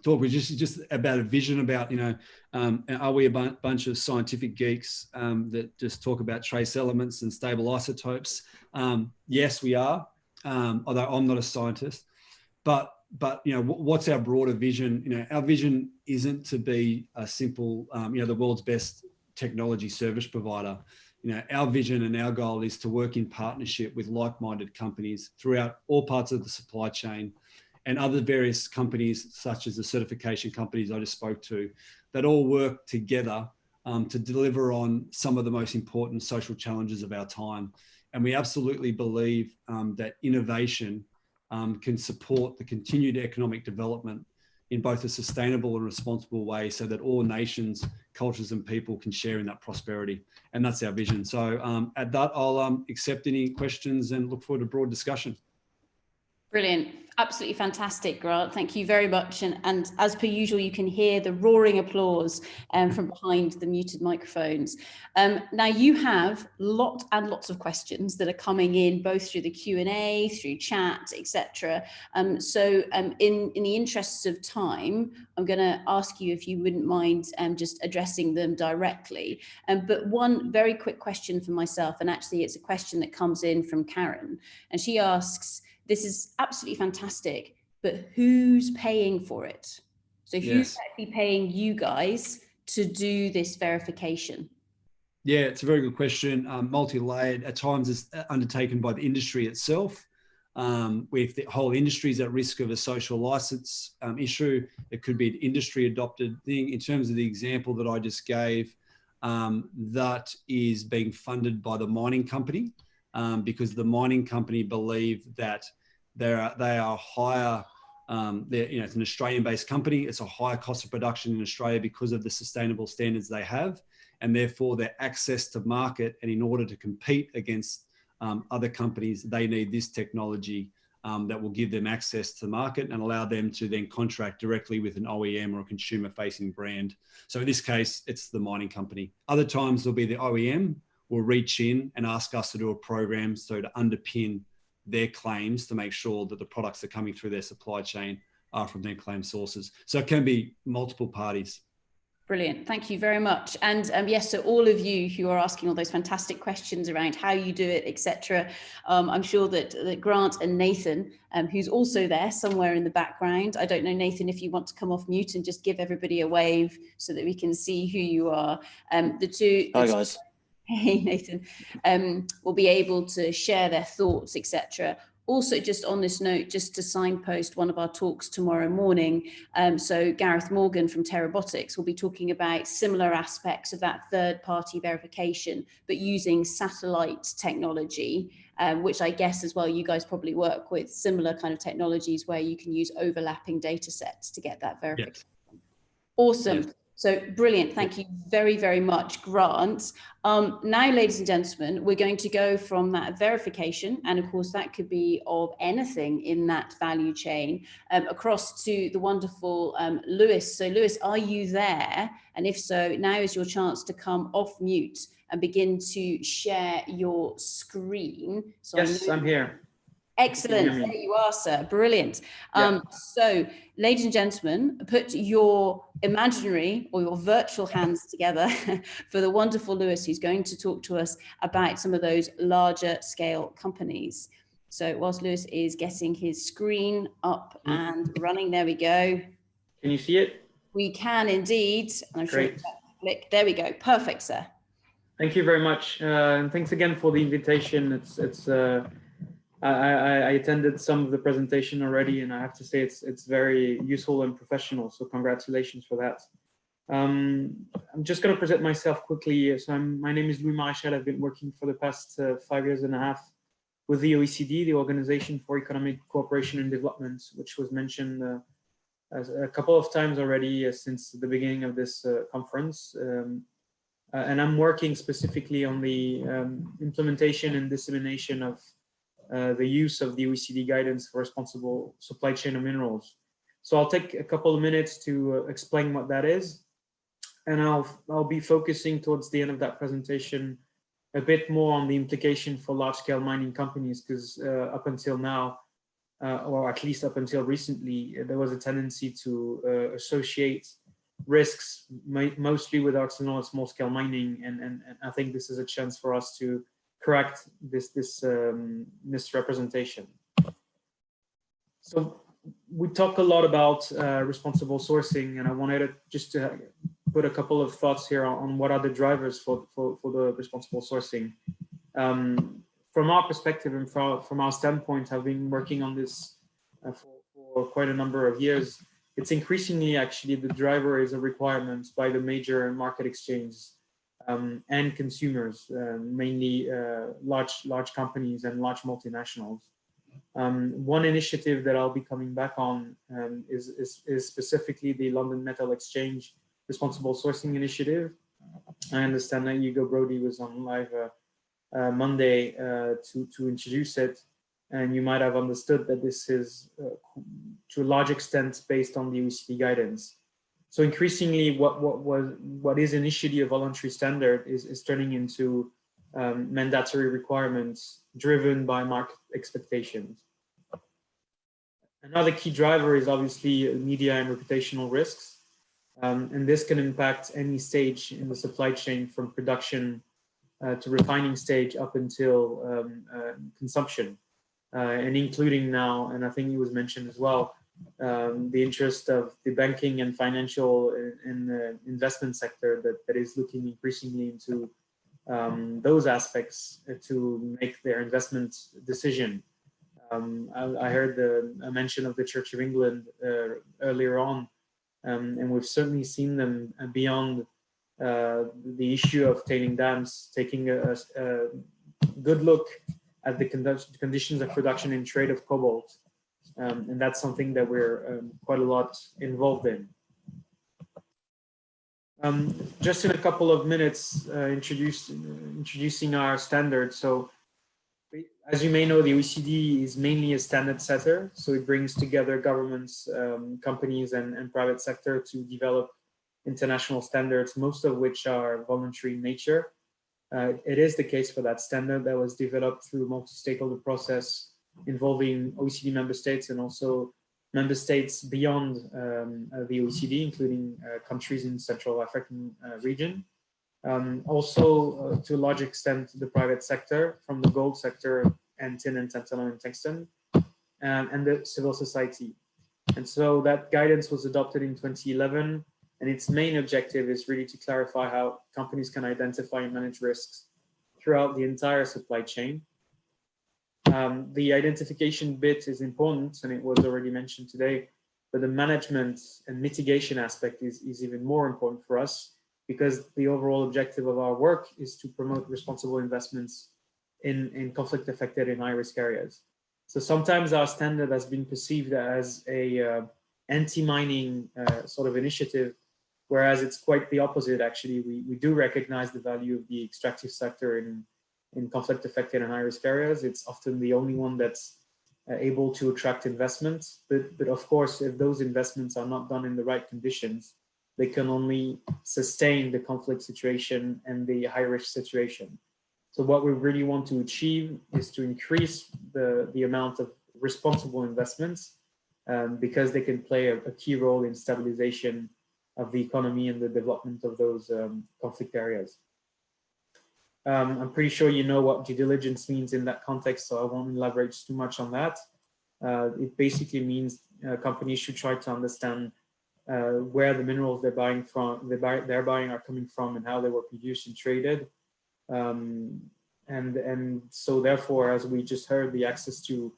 talk, which is just about a vision about, are we a bunch of scientific geeks that just talk about trace elements and stable isotopes? Yes, we are, although I'm not a scientist. But what's our broader vision? Our vision isn't to be a simple, the world's best technology service provider. Our vision and our goal is to work in partnership with like-minded companies throughout all parts of the supply chain, and other various companies, such as the certification companies I just spoke to, that all work together to deliver on some of the most important social challenges of our time. And we absolutely believe that innovation can support the continued economic development in both a sustainable and responsible way, so that all nations, cultures and people can share in that prosperity. And that's our vision. So at that, I'll accept any questions and look forward to broad discussion. Brilliant. Absolutely fantastic, Grant. Thank you very much. And as per usual, you can hear the roaring applause from behind the muted microphones. Now you have lots and lots of questions that are coming in, both through the Q&A, through chat, etc. So in the interests of time, I'm going to ask you if you wouldn't mind just addressing them directly. But one very quick question for myself, and actually it's a question that comes in from Karen, and she asks, this is absolutely fantastic, but who's paying for it? So who's actually paying you guys to do this verification? Yeah, it's a very good question. Multi-layered, at times it's undertaken by the industry itself. If the whole industry is at risk of a social license issue, it could be an industry adopted thing. In terms of the example that I just gave, that is being funded by the mining company, because the mining company believe that they are higher. It's an Australian-based company. It's a higher cost of production in Australia because of the sustainable standards they have, and therefore their access to market. And in order to compete against other companies, they need this technology that will give them access to market and allow them to then contract directly with an OEM or a consumer-facing brand. So in this case, it's the mining company. Other times there'll be the OEM will reach in and ask us to do a program so to underpin their claims, to make sure that the products that are coming through their supply chain are from their claim sources. So it can be multiple parties. Brilliant. Thank you very much. And yes, so all of you who are asking all those fantastic questions around how you do it, etc. I'm sure that Grant and Nathan, who's also there somewhere in the background. I don't know, Nathan, if you want to come off mute and just give everybody a wave so that we can see who you are. Hi, guys. Hey, Nathan, will be able to share their thoughts, etc. Also, just on this note, just to signpost one of our talks tomorrow morning. So Gareth Morgan from Terabotics will be talking about similar aspects of that third-party verification, but using satellite technology, which I guess as well, you guys probably work with similar kind of technologies where you can use overlapping data sets to get that verification. Yes. Awesome. Yes. So brilliant. Thank you very, very much, Grant. Now, ladies and gentlemen, we're going to go from that verification, and of course that could be of anything in that value chain, across to the wonderful Lewis. So Lewis, are you there? And if so, now is your chance to come off mute and begin to share your screen. So yes, I'm here. Excellent. There you are, sir. Brilliant. Yeah. So, ladies and gentlemen, put your imaginary or your virtual hands together for the wonderful Lewis, who's going to talk to us about some of those larger scale companies. So, whilst Lewis is getting his screen up and running, there we go. Can you see it? We can indeed. I'm sure. Click. There we go. Perfect, sir. Thank you very much. And thanks again for the invitation. I attended some of the presentation already, and I have to say it's very useful and professional. So congratulations for that. I'm just going to present myself quickly. So my name is Louis Maréchal. I've been working for the past 5 years and a half with the OECD, the Organization for Economic Cooperation and Development, which was mentioned as a couple of times already since the beginning of this conference. And I'm working specifically on the implementation and dissemination of the use of the OECD guidance for responsible supply chain of minerals. So I'll take a couple of minutes to explain what that is. And I'll be focusing towards the end of that presentation a bit more on the implication for large-scale mining companies, because up until now, or at least up until recently, there was a tendency to associate risks mostly with artisanal and small-scale mining, and I think this is a chance for us to correct this misrepresentation. So we talk a lot about responsible sourcing, and I wanted to put a couple of thoughts here on what are the drivers for the responsible sourcing. From our perspective and from our standpoint, I've been working on this for quite a number of years. It's increasingly actually the driver is a requirement by the major market exchanges and consumers, mainly large companies and large multinationals. One initiative that I'll be coming back on is specifically the London Metal Exchange Responsible Sourcing Initiative. I understand that Hugo Brody was on live Monday to introduce it, and you might have understood that this is to a large extent based on the OECD guidance. So increasingly, what is initially a voluntary standard is turning into mandatory requirements driven by market expectations. Another key driver is obviously media and reputational risks. And this can impact any stage in the supply chain, from production to refining stage up until consumption, and including now, and I think it was mentioned as well, the interest of the banking and financial and investment sector that is looking increasingly into those aspects to make their investment decision. I heard a mention of the Church of England earlier on. And we've certainly seen them beyond the issue of tailing dams, taking a good look at the conditions of production and trade of cobalt. And that's something that we're quite a lot involved in. Just in a couple of minutes, introducing our standards. So as you may know, the OECD is mainly a standard setter. So it brings together governments, companies, and private sector to develop international standards, most of which are voluntary in nature. It is the case for that standard that was developed through a multi-stakeholder process involving OECD member states and also member states beyond the OECD, including countries in the Central African region. Also, to a large extent, the private sector, from the gold sector and tin and tantalum and tungsten, and the civil society. And so that guidance was adopted in 2011, and its main objective is really to clarify how companies can identify and manage risks throughout the entire supply chain. The identification bit is important, and it was already mentioned today, but the management and mitigation aspect is even more important for us, because the overall objective of our work is to promote responsible investments in conflict-affected and high-risk areas. So sometimes our standard has been perceived as a anti-mining sort of initiative, whereas it's quite the opposite. Actually, we do recognize the value of the extractive sector in conflict-affected and high-risk areas. It's often the only one that's able to attract investments. But of course, if those investments are not done in the right conditions, they can only sustain the conflict situation and the high-risk situation. So what we really want to achieve is to increase the amount of responsible investments, because they can play a key role in stabilization of the economy and the development of those conflict areas. I'm pretty sure you know what due diligence means in that context, so I won't elaborate too much on that. It basically means companies should try to understand where the minerals they're buying are coming from, and how they were produced and traded. and so therefore, as we just heard, the access to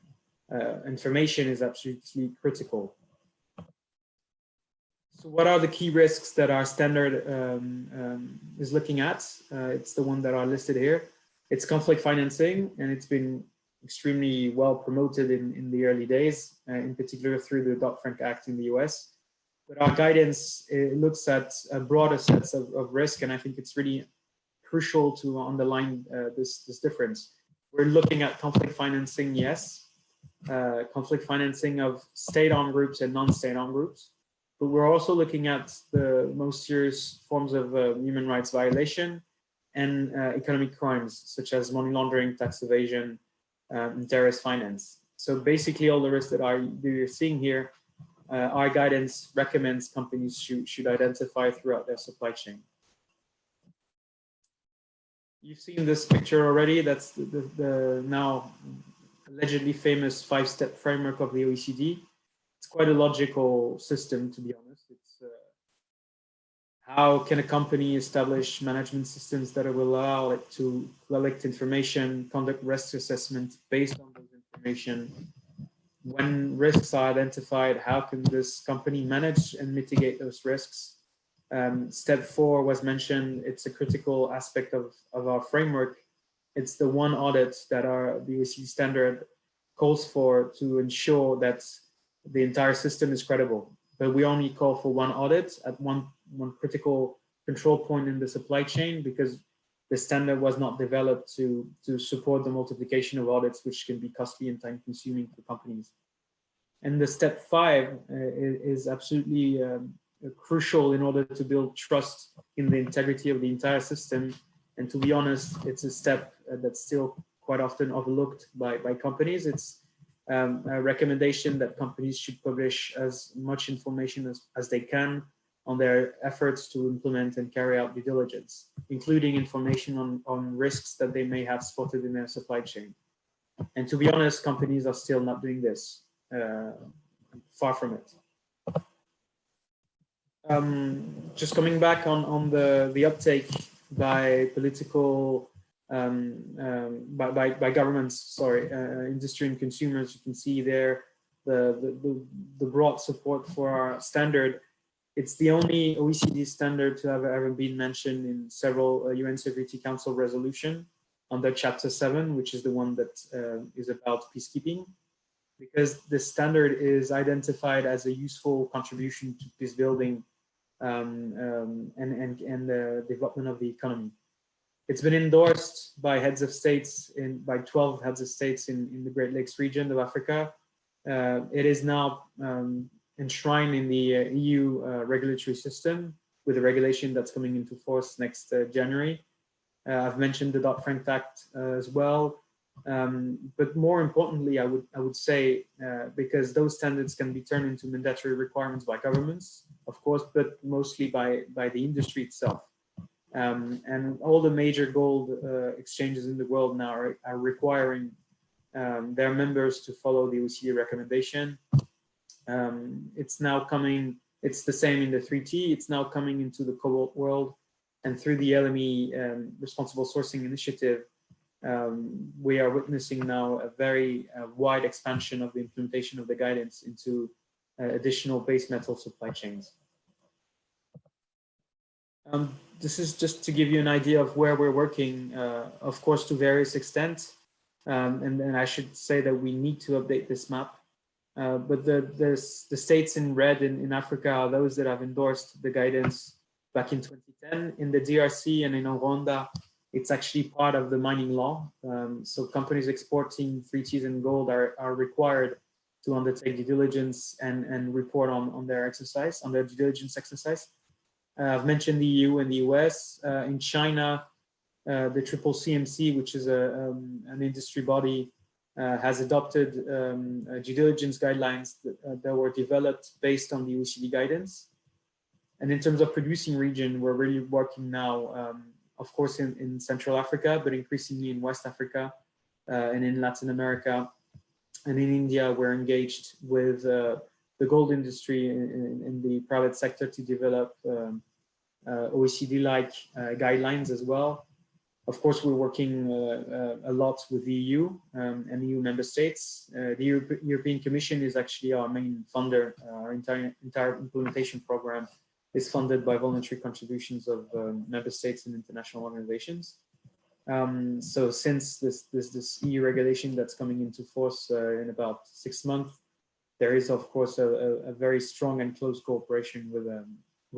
information is absolutely critical. So what are the key risks that our standard is looking at? It's the one that are listed here. It's conflict financing, and it's been extremely well promoted in the early days, in particular through the Dodd-Frank Act in the US. But our guidance looks at a broader sets of risk, and I think it's really crucial to underline this difference. We're looking at conflict financing, yes, conflict financing of state-armed groups and non-state-armed groups, but we're also looking at the most serious forms of human rights violation and economic crimes, such as money laundering, tax evasion, and terrorist finance. So basically all the risks that you're seeing here, our guidance recommends companies should identify throughout their supply chain. You've seen this picture already. That's the now allegedly famous 5-step framework of the OECD. It's quite a logical system, to be honest. It's how can a company establish management systems that will allow it to collect information, conduct risk assessment based on those information. When risks are identified, how can this company manage and mitigate those risks? Step 4 was mentioned. It's a critical aspect of our framework. It's the one audit that the OECD standard calls for to ensure that the entire system is credible. But we only call for one audit at one critical control point in the supply chain, because the standard was not developed to support the multiplication of audits, which can be costly and time consuming for companies. And the step 5 is absolutely crucial in order to build trust in the integrity of the entire system. And to be honest, it's a step that's still quite often overlooked by companies. It's a recommendation that companies should publish as much information as they can on their efforts to implement and carry out due diligence, including information on risks that they may have spotted in their supply chain. And to be honest, companies are still not doing this, far from it. Just coming back on the uptake by political, by governments, sorry, industry and consumers, you can see there the broad support for our standard. It's the only OECD standard to have ever been mentioned in several UN Security Council resolution under Chapter 7, which is the one that is about peacekeeping, because the standard is identified as a useful contribution to peace building and the development of the economy. It's been endorsed by heads of states, by 12 heads of states in the Great Lakes region of Africa. It is now enshrined in the EU regulatory system with a regulation that's coming into force next January. I've mentioned the Dodd-Frank Act as well. But more importantly, I would say, because those standards can be turned into mandatory requirements by governments, of course, but mostly by the industry itself. And all the major gold exchanges in the world now are requiring their members to follow the OECD recommendation. It's now coming, it's the same in the 3T, it's now coming into the cobalt world, and through the LME Responsible Sourcing Initiative, we are witnessing now a very wide expansion of the implementation of the guidance into additional base metal supply chains. This is just to give you an idea of where we're working, of course, to various extents. And I should say that we need to update this map. But the states in red in Africa are those that have endorsed the guidance back in 2010. In the DRC and in Rwanda, it's actually part of the mining law. So companies exporting 3Ts and gold are required to undertake due diligence and report on their exercise, on their due diligence exercise. I've mentioned the EU and the US. In China, the Triple CMC, which is an industry body, has adopted due diligence guidelines that were developed based on the OECD guidance. And in terms of producing region, we're really working now, of course, in Central Africa, but increasingly in West Africa and in Latin America. And in India, we're engaged with the gold industry in the private sector to develop OECD-like guidelines as well. Of course, we're working a lot with the EU and EU member states. The European Commission is actually our main funder. Our entire implementation program is funded by voluntary contributions of member states and international organizations. So since this EU regulation that's coming into force in about 6 months, there is of course a very strong and close cooperation with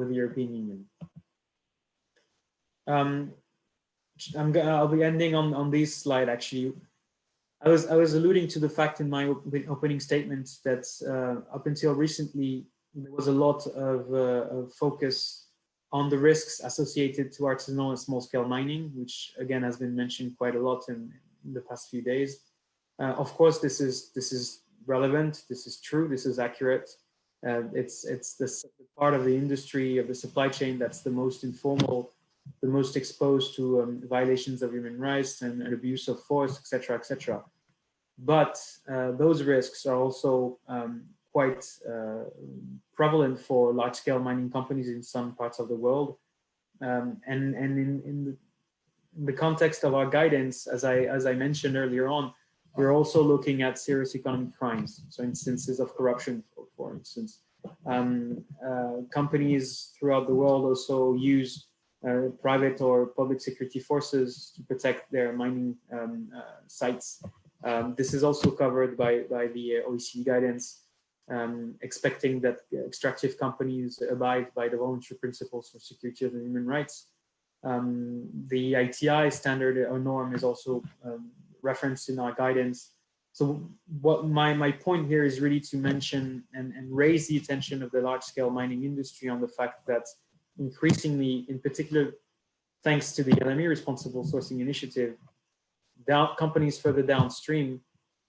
the European Union. I'll be ending on this slide. Actually, I was alluding to the fact in my opening statement that up until recently there was a lot of focus on the risks associated to artisanal and small-scale mining, which again has been mentioned quite a lot in the past few days. Of course, this is relevant. This is true. This is accurate. It's this part of the industry, of the supply chain, that's the most informal, the most exposed to violations of human rights and abuse of force, etc., etc. But those risks are also quite prevalent for large-scale mining companies in some parts of the world, and in the context of our guidance, as I mentioned earlier on, we're also looking at serious economic crimes, so instances of corruption, for instance. Companies throughout the world also use private or public security forces to protect their mining sites. This is also covered by the OECD guidance, expecting that extractive companies abide by the voluntary principles for security of human rights. The ITI standard or norm is also referenced in our guidance. So what my point here is really to mention and raise the attention of the large-scale mining industry on the fact that increasingly, in particular, thanks to the LME Responsible Sourcing Initiative, companies further downstream,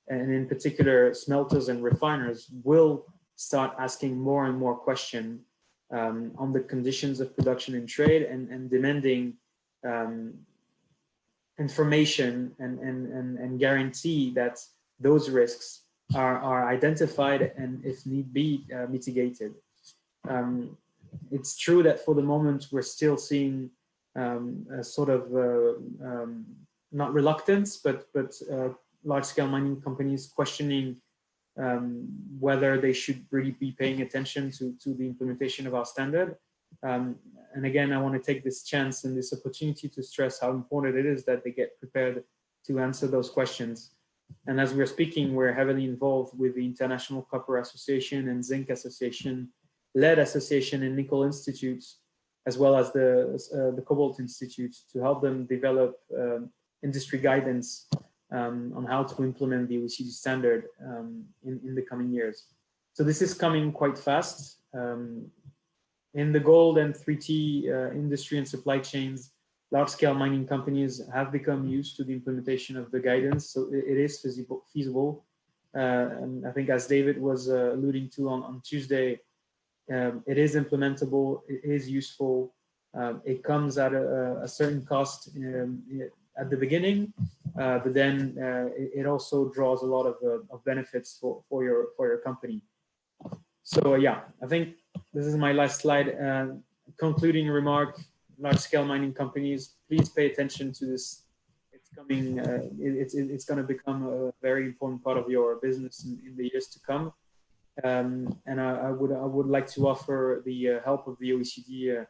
and in particular smelters and refiners, will start asking more and more questions on the conditions of production and trade, and demanding information and guarantee that those risks are identified and, if need be, mitigated. It's true that for the moment we're still seeing a sort of not reluctance, but large-scale mining companies questioning whether they should really be paying attention to the implementation of our standard. And again, I want to take this chance and this opportunity to stress how important it is that they get prepared to answer those questions. And as we're speaking, we're heavily involved with the International Copper Association and Zinc Association, Lead Association and Nickel Institutes, as well as the Cobalt Institute, to help them develop industry guidance on how to implement the OECD standard in the coming years. So this is coming quite fast. In the gold and 3T industry and supply chains, large-scale mining companies have become used to the implementation of the guidance, so it is feasible. And I think, as David was alluding to on Tuesday, it is implementable, it is useful. It comes at a certain cost at the beginning, but then it also draws a lot of benefits for your company. So yeah, I think this is my last slide. Concluding remark: large-scale mining companies, please pay attention to this. It's coming. It's going to become a very important part of your business in the years to come. And I would like to offer the help of the OECD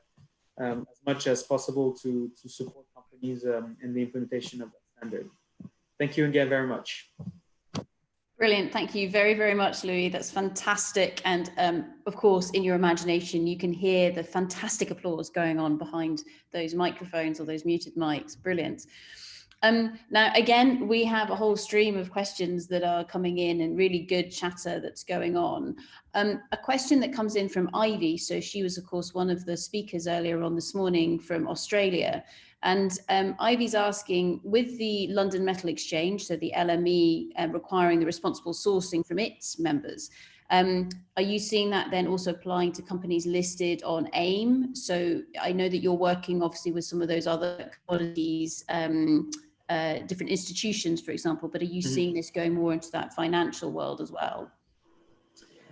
as much as possible to support companies in the implementation of that standard. Thank you again very much. Brilliant. Thank you very, very much, Louis. That's fantastic. And of course, in your imagination, you can hear the fantastic applause going on behind those microphones or those muted mics. Brilliant. Now, again, we have a whole stream of questions that are coming in and really good chatter that's going on. A question that comes in from Ivy. So she was, of course, one of the speakers earlier on this morning from Australia. And Ivy's asking, with the London Metal Exchange, so the LME requiring the responsible sourcing from its members, are you seeing that then also applying to companies listed on AIM? So I know that you're working obviously with some of those other commodities, different institutions, for example, but are you seeing this going more into that financial world as well?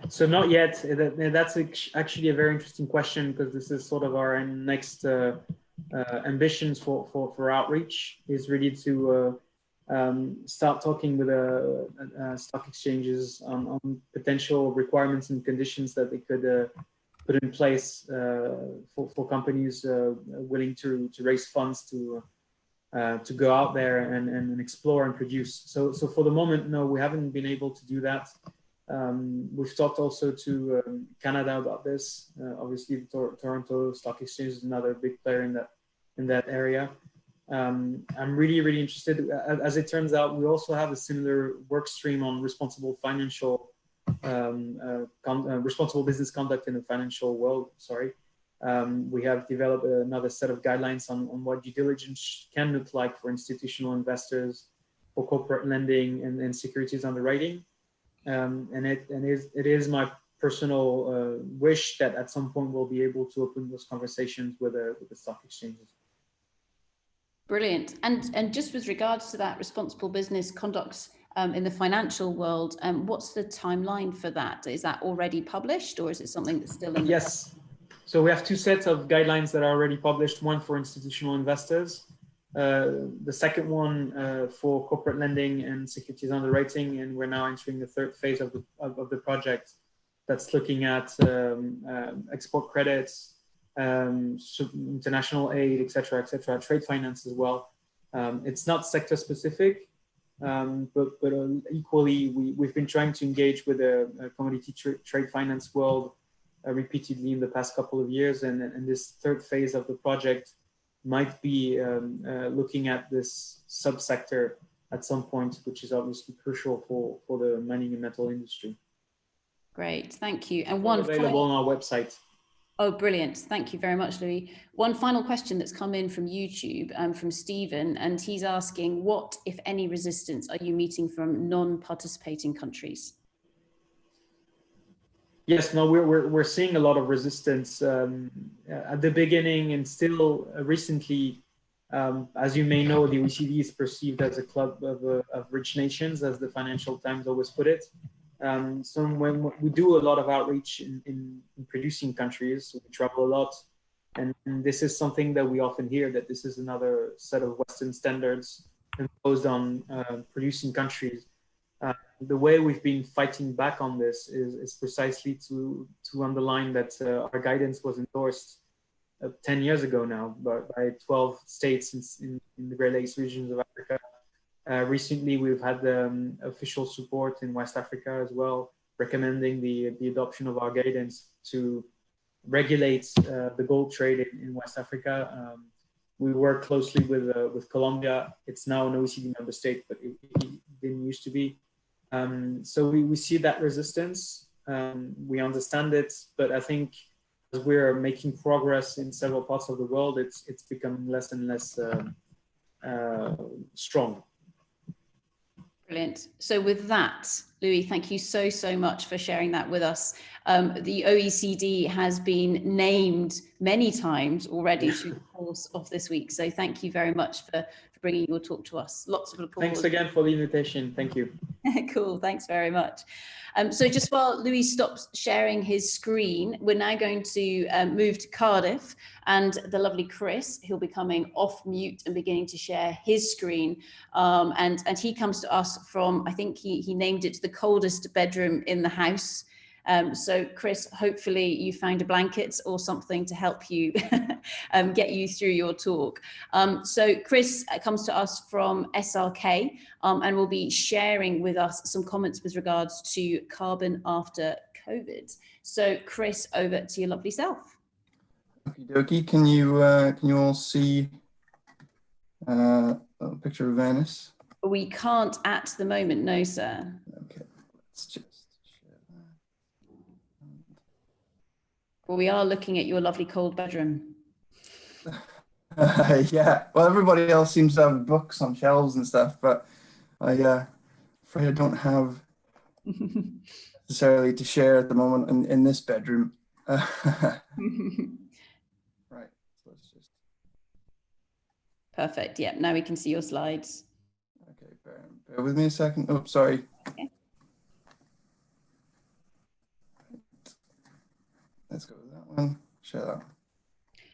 So not yet. That's actually a very interesting question, because this is sort of our next ambitions for outreach is really to start talking with stock exchanges on potential requirements and conditions that they could put in place for companies willing to raise funds to go out there and explore and produce. So for the moment, no, we haven't been able to do that. We've talked also to Canada about this. Obviously, the Toronto Stock Exchange is another big player in that area. I'm really interested. As it turns out, we also have a similar work stream on responsible financial, responsible business conduct in the financial world. Sorry. We have developed another set of guidelines on what due diligence can look like for institutional investors, for corporate lending and securities underwriting. And it is my personal wish that at some point we'll be able to open those conversations with the stock exchanges. Brilliant. And just with regards to that responsible business conduct in the financial world, what's the timeline for that? Is that already published, or is it something that's still in? Yes. So we have two sets of guidelines that are already published, one for institutional investors, the second one for corporate lending and securities underwriting, and we're now entering the third phase of the project that's looking at export credits, international aid, etc., trade finance as well. It's not sector specific, but equally we've been trying to engage with a commodity trade finance world repeatedly in the past couple of years, and this third phase of the project might be looking at this subsector at some point, which is obviously crucial for the mining and metal industry. Great, thank you. And one available on our website. Oh, brilliant. Thank you very much, Louis. One final question that's come in from YouTube, from Stephen, and he's asking, what, if any, resistance are you meeting from non-participating countries? Yes, no, we're seeing a lot of resistance at the beginning and still recently. As you may know, the OECD is perceived as a club of rich nations, as the Financial Times always put it. So when we do a lot of outreach in producing countries, we travel a lot, and this is something that we often hear, that this is another set of Western standards imposed on producing countries. The way we've been fighting back on this is precisely to underline that our guidance was endorsed 10 years ago now by 12 states in the Great Lakes regions of Africa. Recently, we've had official support in West Africa as well, recommending the adoption of our guidance to regulate the gold trade in West Africa. We work closely with Colombia. It's now an OECD member state, but it didn't used to be. So we see that resistance. We understand it, but I think as we're making progress in several parts of the world, it's becoming less and less strong. Brilliant. So with that, Louis, thank you so much for sharing that with us. The OECD has been named many times already through the course of this week. So thank you very much for bringing your talk to us. Lots of applause. Thanks again for the invitation. Thank you. Cool. Thanks very much. So just while Louis stops sharing his screen, we're now going to move to Cardiff, and the lovely Chris, he'll be coming off mute and beginning to share his screen. And he comes to us from, I think he named it the coldest bedroom in the house. So Chris, hopefully you found a blanket or something to help you get you through your talk. So Chris comes to us from SRK and will be sharing with us some comments with regards to carbon after COVID. So Chris, over to your lovely self. Okie dokie. Can you all see a picture of Venice? We can't at the moment, no, sir. Okay, let's just share Well, we are looking at your lovely cold bedroom. that. Yeah, well, everybody else seems to have books on shelves and stuff, but afraid I don't have necessarily to share at the moment in this bedroom. Right, so let's just. Perfect. Yeah, now we can see your slides. Okay, bear with me a second. Oh, sorry. Okay. Let's go with that one. Share that one.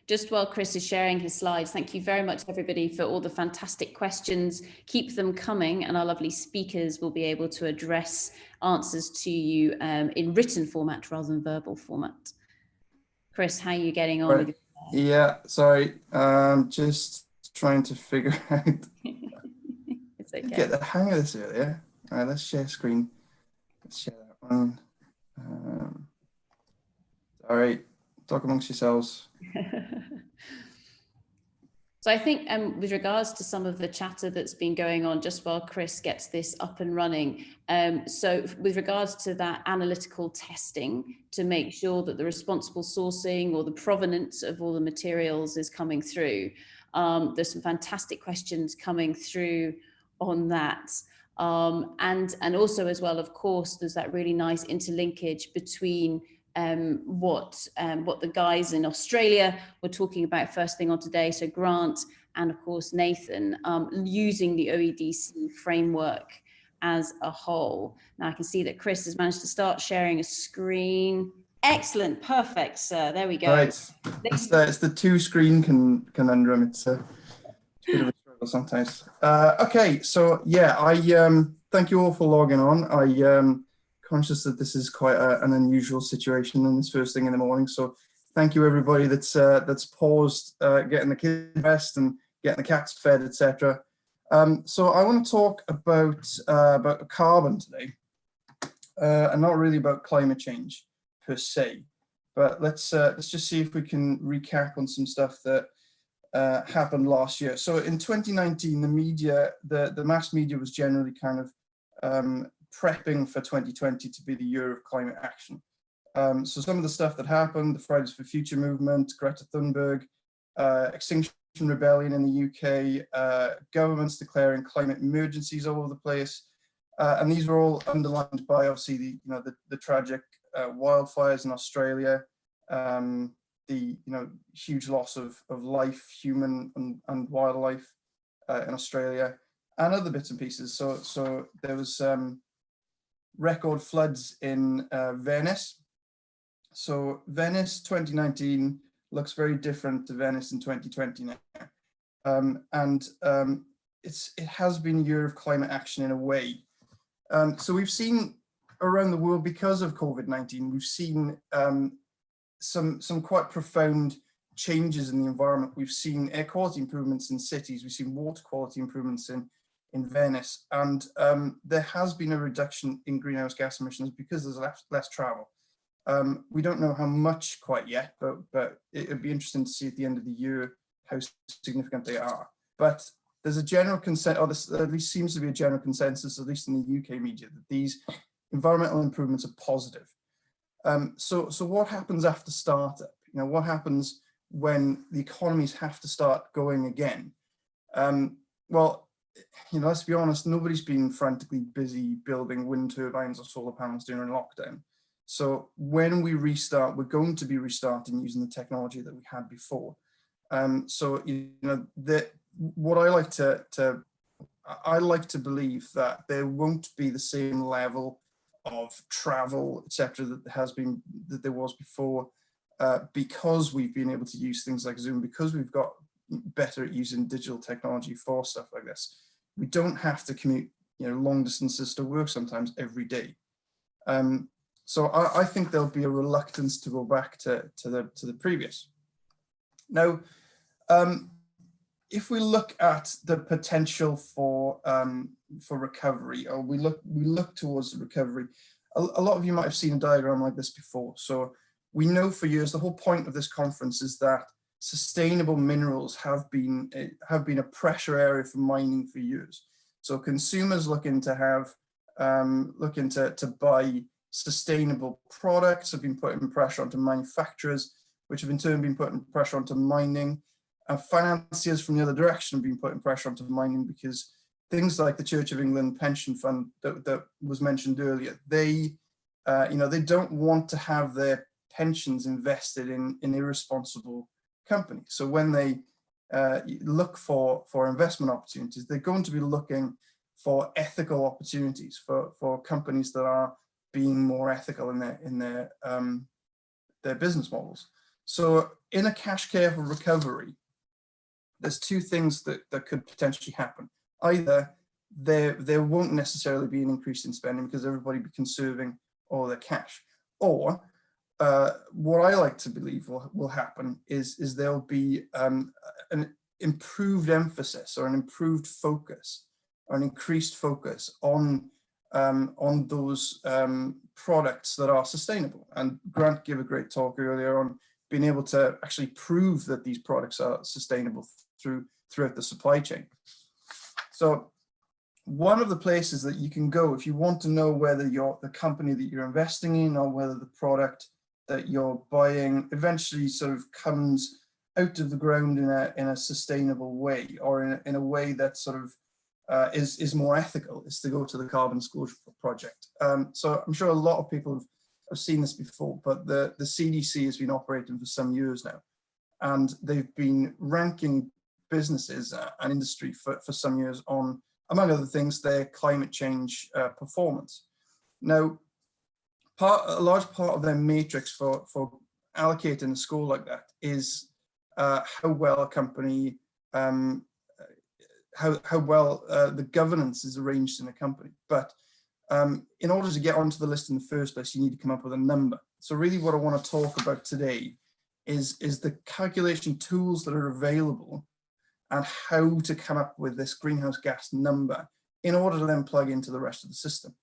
just while Chris is sharing his slides, thank you very much, everybody, for all the fantastic questions. Keep them coming, and our lovely speakers will be able to address answers to you in written format rather than verbal format. Chris, how are you getting on? Right. Yeah, sorry. Just trying to figure out. It's okay. Get the hang of this earlier. All right, let's share screen. Let's share that one. All right, talk amongst yourselves. So I think with regards to some of the chatter that's been going on, just while Chris gets this up and running, so with regards to that analytical testing to make sure that the responsible sourcing or the provenance of all the materials is coming through, there's some fantastic questions coming through on that. And also as well, of course, there's that really nice interlinkage between what the guys in Australia were talking about first thing on today. So Grant and of course Nathan using the OEDC framework as a whole. Now I can see that Chris has managed to start sharing a screen. Excellent, perfect, sir. There we go. Right, it's the two screen conundrum. It's a bit of a struggle sometimes. Okay, so yeah, I thank you all for logging on. Conscious that this is quite an unusual situation and it's first thing in the morning. So thank you everybody that's paused getting the kids dressed and getting the cats fed, etc. So I want to talk about carbon today, and not really about climate change per se, but let's just see if we can recap on some stuff that happened last year. So in 2019, the media, the mass media was generally kind of prepping for 2020 to be the year of climate action. So some of the stuff that happened, the Fridays for Future movement, Greta Thunberg, Extinction Rebellion in the UK, governments declaring climate emergencies all over the place. And these were all underlined by obviously the tragic wildfires in Australia, the huge loss of life, human and wildlife in Australia, and other bits and pieces. So there was record floods in Venice. So Venice 2019 looks very different to Venice in 2020 now. It has been a year of climate action in a way. So we've seen around the world, because of COVID-19, we've seen some quite profound changes in the environment. We've seen air quality improvements in cities. We've seen water quality improvements in Venice, and there has been a reduction in greenhouse gas emissions because there's less travel. We don't know how much quite yet, but it would be interesting to see at the end of the year how significant they are. But there's a general consent, or this at least seems to be a general consensus, at least in the UK media, that these environmental improvements are positive. So what happens after startup? What happens when the economies have to start going again? Well, let's be honest, nobody's been frantically busy building wind turbines or solar panels during lockdown. So when we restart, we're going to be restarting using the technology that we had before. What I like to believe that there won't be the same level of travel, etc., that there was before, because we've been able to use things like Zoom, because we've got better at using digital technology for stuff like this. We don't have to commute, long distances to work sometimes every day. So I think there'll be a reluctance to go back to the previous. Now, if we look at the potential for recovery, or we look towards the recovery, a lot of you might have seen a diagram like this before. So we know for years, the whole point of this conference is that sustainable minerals have been a pressure area for mining for years. So consumers looking to buy sustainable products have been putting pressure onto manufacturers, which have in turn been putting pressure onto mining. And financiers from the other direction have been putting pressure onto mining, because things like the Church of England pension fund that was mentioned earlier, they don't want to have their pensions invested in irresponsible companies. So when they look for investment opportunities, they're going to be looking for ethical opportunities for companies that are being more ethical in their business models. So in a cash careful recovery, there's two things that could potentially happen. Either there won't necessarily be an increase in spending because everybody be conserving all their cash, or what I like to believe will happen is there'll be an improved emphasis or an improved focus or an increased focus on those products that are sustainable. And Grant gave a great talk earlier on being able to actually prove that these products are sustainable throughout the supply chain. So one of the places that you can go if you want to know whether the company that you're investing in or whether the product that you're buying eventually sort of comes out of the ground in a sustainable way, or in a way that sort of is more ethical, is to go to the Carbon Disclosure Project. So I'm sure a lot of people have seen this before, but the CDC has been operating for some years now, and they've been ranking businesses and industry for some years on, among other things, their climate change performance. Now, a large part of their matrix for allocating a score like that is how well a company, how well the governance is arranged in a company. But in order to get onto the list in the first place, you need to come up with a number. So really what I want to talk about today is the calculation tools that are available and how to come up with this greenhouse gas number in order to then plug into the rest of the system.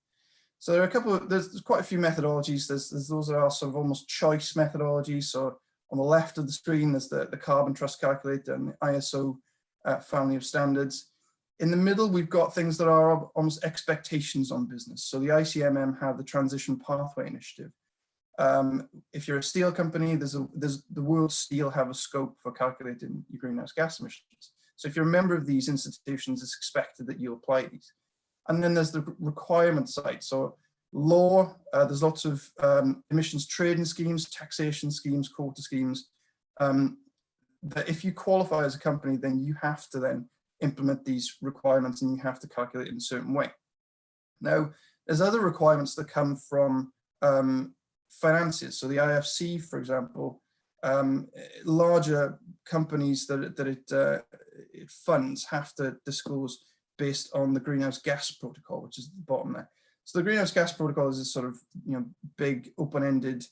So there are there's quite a few methodologies. There's those that are sort of almost choice methodologies. So on the left of the screen, there's the Carbon Trust Calculator and the ISO family of standards. In the middle, we've got things that are almost expectations on business. So the ICMM have the Transition Pathway Initiative. If you're a steel company, the World Steel have a scope for calculating your greenhouse gas emissions. So if you're a member of these institutions, it's expected that you apply these. And then there's the requirement side. So law, there's lots of emissions trading schemes, taxation schemes, quota schemes. That if you qualify as a company, then you have to then implement these requirements and you have to calculate in a certain way. Now, there's other requirements that come from finances. So the IFC, for example, larger companies that it funds have to disclose based on the Greenhouse Gas Protocol, which is at the bottom there. So the Greenhouse Gas Protocol is a sort of big open-ended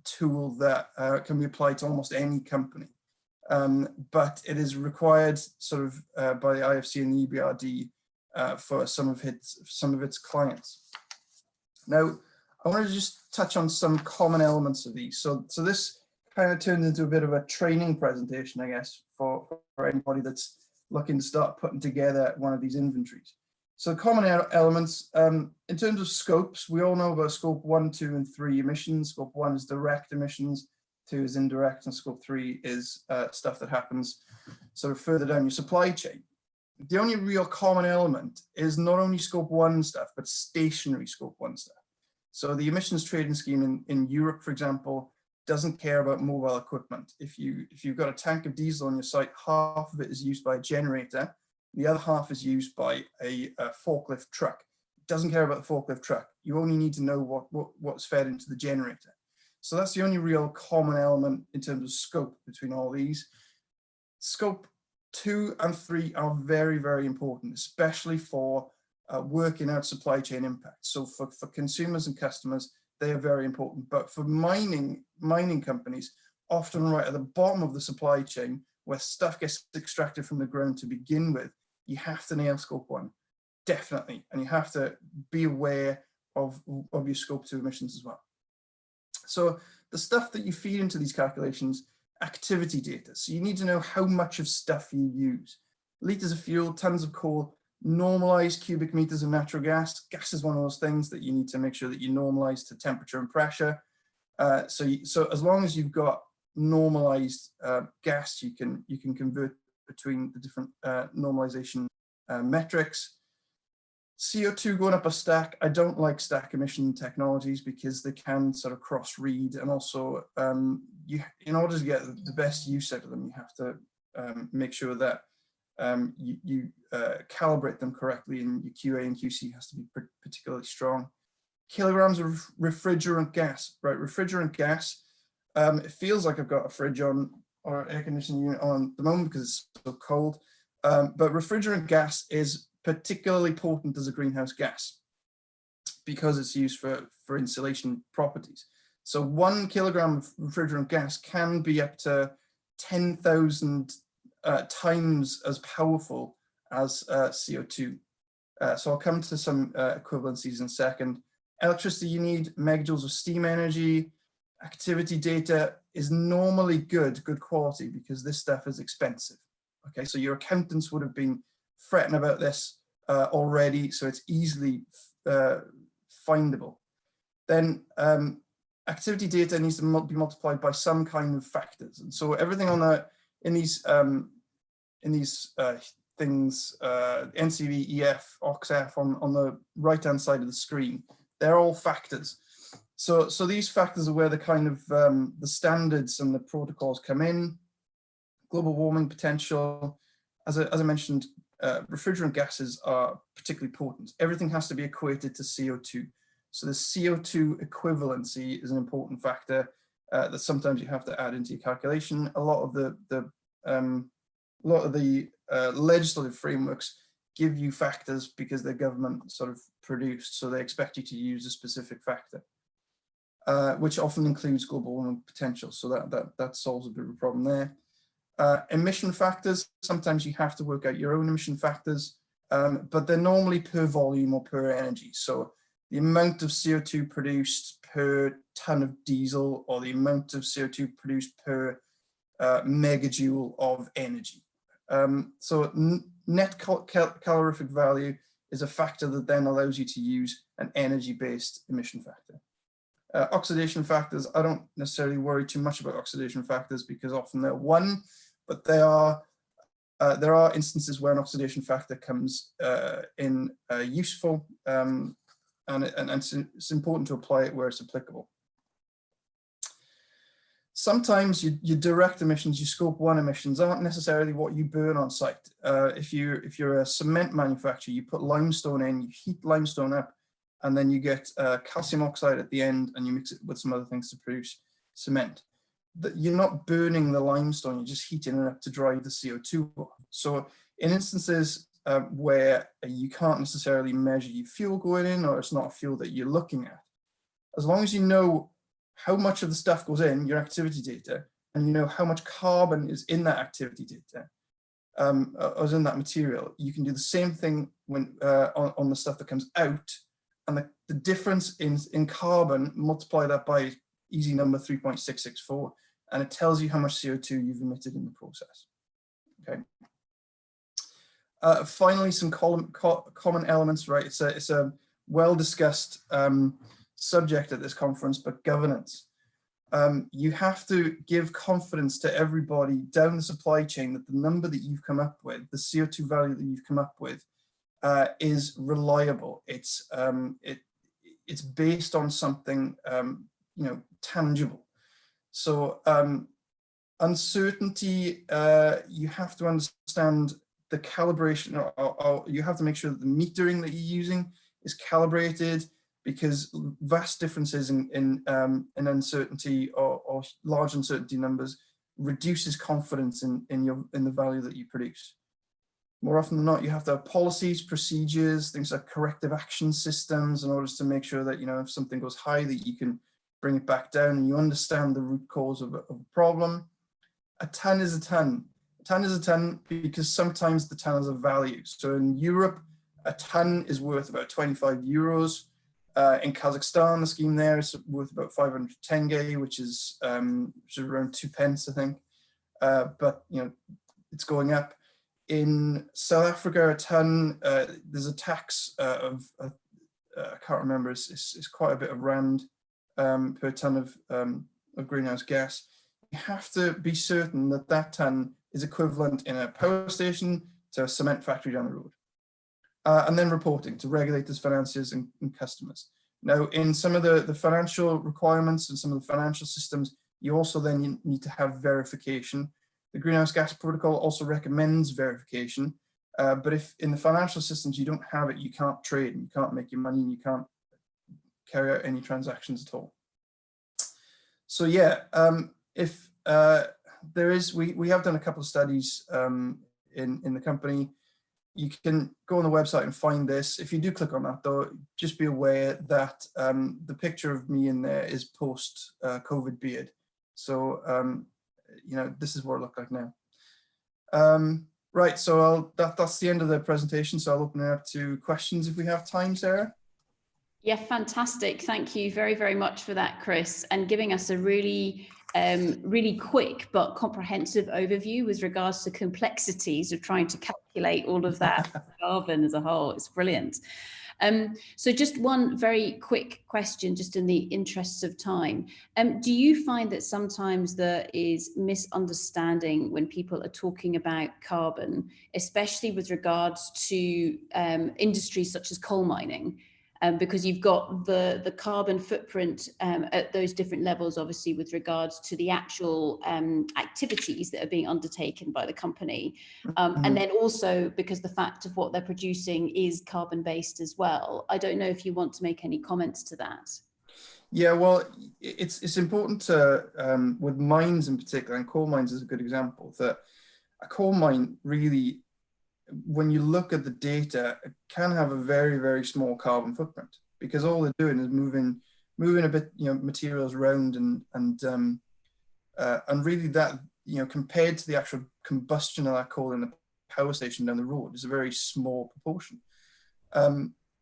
tool that can be applied to almost any company, but it is required sort of by the IFC and the EBRD for some of its clients. Now, I want to just touch on some common elements of these. So this kind of turns into a bit of a training presentation, I guess, for anybody that's looking to start putting together one of these inventories. So common elements, in terms of scopes, we all know about scope 1, 2, and 3 emissions. Scope 1 is direct emissions, 2 is indirect, and scope 3 is stuff that happens sort of further down your supply chain. The only real common element is not only scope 1 stuff, but stationary scope 1 stuff. So the emissions trading scheme in Europe, for example, doesn't care about mobile equipment. If you've got a tank of diesel on your site, half of it is used by a generator, the other half is used by a forklift truck. It doesn't care about the forklift truck. You only need to know what's fed into the generator. So that's the only real common element in terms of scope between all these. Scope 2 and 3 are very, very important, especially for working out supply chain impact. So for consumers and customers, they are very important. But for mining companies, often right at the bottom of the supply chain, where stuff gets extracted from the ground to begin with, you have to nail scope 1, definitely. And you have to be aware of your scope 2 emissions as well. So the stuff that you feed into these calculations, activity data. So you need to know how much of stuff you use. Liters of fuel, tons of coal, normalized cubic meters of natural gas. Gas is one of those things that you need to make sure that you normalize to temperature and pressure. So as long as you've got normalized gas, you can convert between the different normalization metrics. CO2 going up a stack. I don't like stack emission technologies because they can sort of cross-read, and also in order to get the best use out of them, you have to make sure that you calibrate them correctly, and your QA and QC has to be particularly strong. Kilograms of refrigerant gas, right? Refrigerant gas It feels like I've got a fridge on or air conditioning unit on at the moment because it's so cold. But refrigerant gas is particularly potent as a greenhouse gas because it's used for insulation properties. So 1 kilogram of refrigerant gas can be up to 10,000 times as powerful as CO2. So I'll come to some equivalencies in a second. Electricity, you need megajoules of steam energy. Activity data is normally good quality because this stuff is expensive. Okay, so your accountants would have been fretting about this already, so it's easily findable. Then activity data needs to be multiplied by some kind of factors, and so everything on in these things, NCV, EF, OXF on the right-hand side of the screen, they're all factors. So these factors are where the kind of the standards and the protocols come in. Global warming potential, as I mentioned, refrigerant gases are particularly potent. Everything has to be equated to CO2. So the CO2 equivalency is an important factor that sometimes you have to add into your calculation. A lot of the legislative frameworks give you factors because they're government sort of produced, so they expect you to use a specific factor, which often includes global warming potential. So that solves a bit of a problem there. Emission factors, sometimes you have to work out your own emission factors, but they're normally per volume or per energy. So the amount of CO2 produced per ton of diesel or the amount of CO2 produced per megajoule of energy. So net calorific value is a factor that then allows you to use an energy-based emission factor. Oxidation factors, I don't necessarily worry too much about oxidation factors because often they're one, but there are instances where an oxidation factor comes in useful, and it's important to apply it where it's applicable. Sometimes your direct emissions, your scope 1 emissions, aren't necessarily what you burn on site. If you're a cement manufacturer, you put limestone in, you heat limestone up, and then you get calcium oxide at the end, and you mix it with some other things to produce cement. You're not burning the limestone, you're just heating it up to drive the CO2 off. So in instances where you can't necessarily measure your fuel going in, or it's not a fuel that you're looking at, as long as you know how much of the stuff goes in your activity data, and you know how much carbon is in that activity data, or is in that material, you can do the same thing when on the stuff that comes out, and the difference in carbon, multiply that by easy number 3.664, and it tells you how much CO2 you've emitted in the process. Okay. Finally, some common elements, right? It's a well-discussed subject at this conference, but governance. You have to give confidence to everybody down the supply chain that the number that you've come up with, the CO2 value that you've come up with, is reliable. It's based on something tangible. So uncertainty, you have to understand the calibration, or you have to make sure that the metering that you're using is calibrated, because vast differences in uncertainty or large uncertainty numbers reduces confidence in the value that you produce. More often than not, you have to have policies, procedures, things like corrective action systems in order to make sure that, if something goes high, that you can bring it back down and you understand the root cause of a problem. A ton is a ton. A ton is a ton because sometimes the ton has a value. So in Europe, a ton is worth about 25 euros. In Kazakhstan, the scheme there is worth about 500 tenge, which is around 2 pence, I think. But it's going up. In South Africa, a ton, there's a tax of I can't remember. It's quite a bit of rand per ton of greenhouse gas. You have to be certain that that ton is equivalent in a power station to a cement factory down the road. And then reporting to regulators, financiers, and customers. Now, in some of the financial requirements and some of the financial systems, you also then need to have verification. The Greenhouse Gas Protocol also recommends verification, but if in the financial systems you don't have it, you can't trade, and you can't make your money, and you can't carry out any transactions at all. So yeah, if there is, we have done a couple of studies in the company. You can go on the website and find this. If you do click on that though, just be aware that the picture of me in there is post COVID beard. So, you know, this is what I look like now. Right, so that's the end of the presentation. So I'll open it up to questions if we have time, Sarah. Yeah, fantastic. Thank you very, very much for that, Chris, and giving us a really, really quick but comprehensive overview with regards to complexities of trying to calculate all of that carbon as a whole. It's brilliant. So just one very quick question, just in the interests of time. Do you find that sometimes there is misunderstanding when people are talking about carbon, especially with regards to industries such as coal mining? Because you've got the carbon footprint at those different levels, obviously, with regards to the actual activities that are being undertaken by the company. And then also because the fact of what they're producing is carbon based as well. I don't know if you want to make any comments to that. Yeah, well, it's important to, with mines in particular, and coal mines is a good example, that a coal mine really, when you look at the data, it can have a very, very small carbon footprint, because all they're doing is moving a bit, you know, materials around, and really that, you know, compared to the actual combustion of that coal in the power station down the road, is a very small proportion.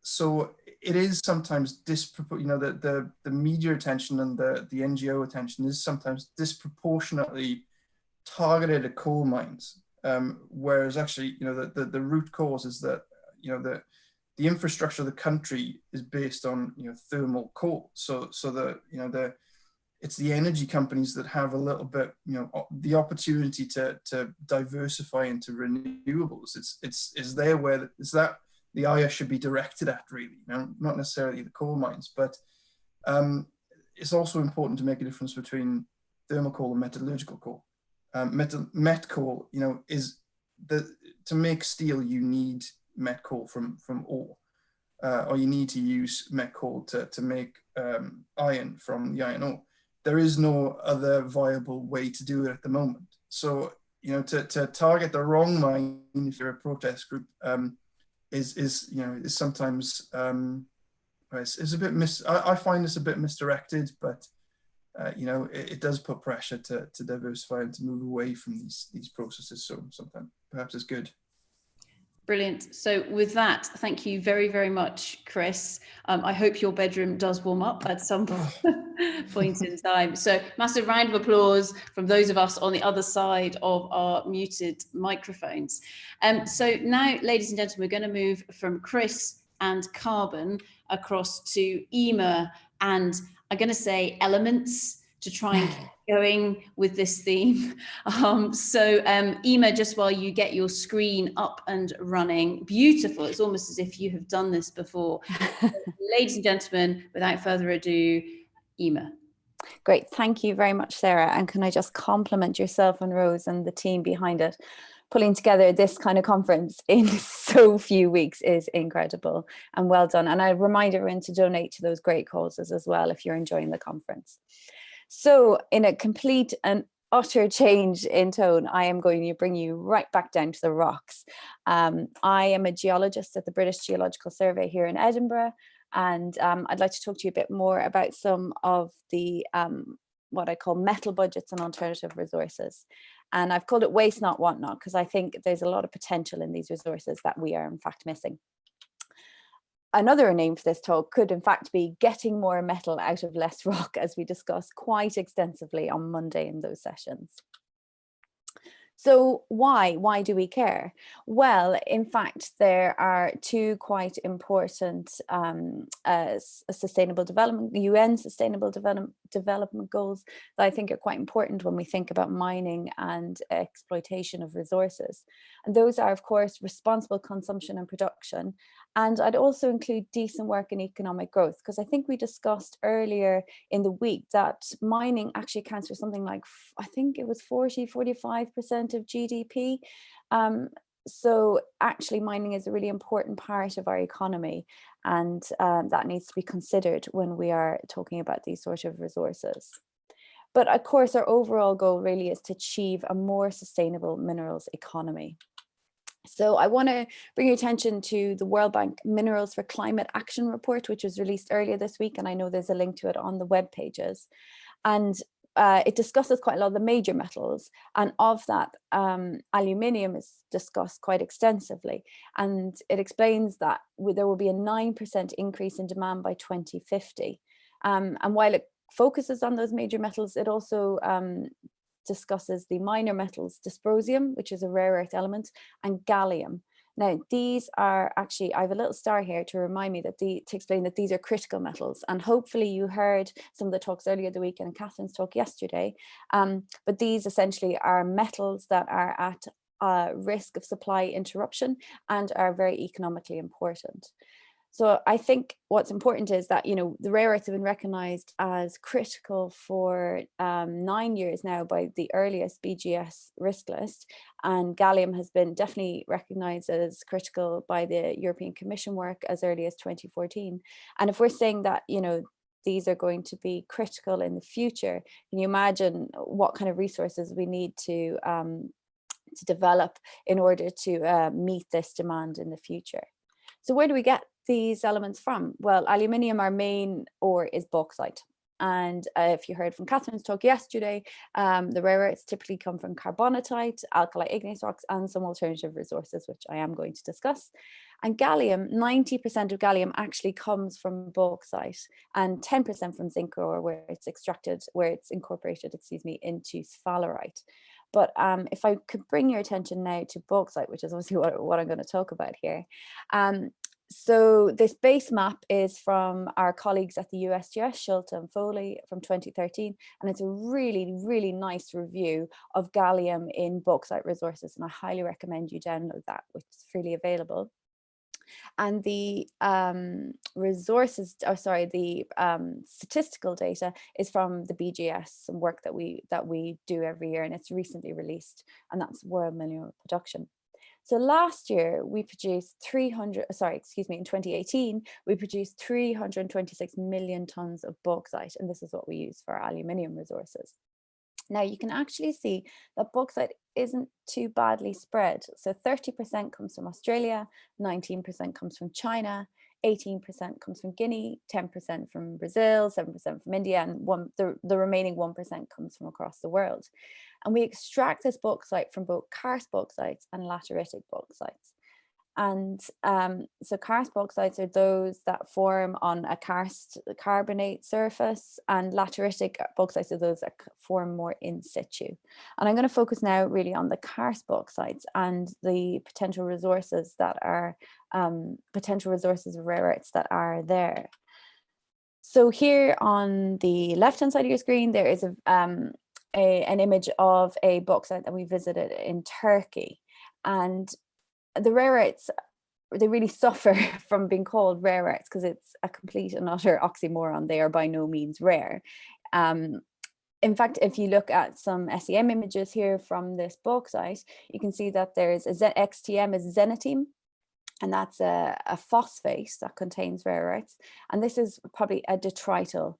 So it is sometimes disproportionate, you know, the media attention and the NGO attention is sometimes disproportionately targeted at coal mines. Whereas actually, you know, the root cause is that, you know, the infrastructure of the country is based on, you know, thermal coal. So you know, it's the energy companies that have a little bit, you know, the opportunity to diversify into renewables. It's there where is that the ire should be directed at, really, you know, not necessarily the coal mines, but it's also important to make a difference between thermal coal and metallurgical coal. Met coal, you know, is to make steel, you need met coal from ore, or you need to use met coal to make iron from the iron ore. There is no other viable way to do it at the moment. So, you know, to target the wrong mine if you're a protest group is you know, is sometimes it's a bit I find this a bit misdirected, but you know, it does put pressure to diversify and to move away from these processes. So sometimes perhaps it's good. Brilliant. So with that, thank you very, very much, Chris. I hope your bedroom does warm up at some point in time. So massive round of applause from those of us on the other side of our muted microphones. So now, ladies and gentlemen, we're going to move from Chris and carbon across to EMA and, I'm going to say, elements, to try and keep going with this theme. So Emma, just while you get your screen up and running, beautiful. It's almost as if you have done this before. Ladies and gentlemen, without further ado, Emma. Great, thank you very much, Sarah. And can I just compliment yourself and Rose and the team behind it? Pulling together this kind of conference in so few weeks is incredible, and well done. And I remind everyone to donate to those great causes as well if you're enjoying the conference. So in a complete and utter change in tone, I am going to bring you right back down to the rocks. I am a geologist at the British Geological Survey here in Edinburgh, and I'd like to talk to you a bit more about some of the what I call metal budgets and alternative resources. And I've called it waste not, want not, because I think there's a lot of potential in these resources that we are in fact missing. Another name for this talk could in fact be getting more metal out of less rock, as we discussed quite extensively on Monday in those sessions. So why do we care? Well, in fact, there are two quite important sustainable development, UN sustainable development goals that I think are quite important when we think about mining and exploitation of resources. And those are, of course, responsible consumption and production. And I'd also include decent work and economic growth, because I think we discussed earlier in the week that mining actually accounts for something like, I think it was 45% of GDP. So actually mining is a really important part of our economy, and that needs to be considered when we are talking about these sort of resources. But of course, our overall goal really is to achieve a more sustainable minerals economy. So I want to bring your attention to the World Bank Minerals for Climate Action Report, which was released earlier this week, and I know there's a link to it on the web pages. And it discusses quite a lot of the major metals, and of that, aluminium is discussed quite extensively. And it explains that there will be a 9% increase in demand by 2050. And while it focuses on those major metals, it also discusses the minor metals, dysprosium, which is a rare earth element, and gallium. Now, these are actually, I have a little star here to remind me that to explain that these are critical metals. And hopefully you heard some of the talks earlier the week and Catherine's talk yesterday. But these essentially are metals that are at risk of supply interruption and are very economically important. So I think what's important is that, you know, the rare earths have been recognized as critical for 9 years now by the earliest BGS risk list, and gallium has been definitely recognized as critical by the European Commission work as early as 2014. And if we're saying that, you know, these are going to be critical in the future, can you imagine what kind of resources we need to develop in order to meet this demand in the future? So where do we get these elements from? Well, aluminium, our main ore, is bauxite. And if you heard from Catherine's talk yesterday, the rare earths typically come from carbonatite, alkali igneous rocks, and some alternative resources, which I am going to discuss. And gallium, 90% of gallium actually comes from bauxite, and 10% from zinc ore, where it's extracted, where it's incorporated, into sphalerite. But if I could bring your attention now to bauxite, which is obviously what I'm going to talk about here. So this base map is from our colleagues at the USGS, Schulte and Foley, from 2013. And it's a really, really nice review of gallium in bauxite resources. And I highly recommend you download that, which is freely available. And the statistical data is from the BGS, some work that we do every year, and it's recently released, and that's World Mineral Production. So last year we produced in 2018, we produced 326 million tons of bauxite, and this is what we use for our aluminium resources. Now you can actually see that bauxite isn't too badly spread. So 30% comes from Australia, 19% comes from China, 18% comes from Guinea, 10% from Brazil, 7% from India, and the remaining 1% comes from across the world. And we extract this bauxite from both karst bauxites and lateritic bauxites. And so karst bauxites are those that form on a karst carbonate surface, and lateritic bauxites are those that form more in situ. And I'm going to focus now really on the karst bauxites and the potential resources that are potential resources of rare earths that are there. So here on the left-hand side of your screen, there is an image of a bauxite that we visited in Turkey. And the rare earths, they really suffer from being called rare earths because it's a complete and utter oxymoron. They are by no means rare. In fact, if you look at some SEM images here from this bauxite, you can see that there's XTM is xenotime, and that's a phosphate that contains rare earths. And this is probably a detrital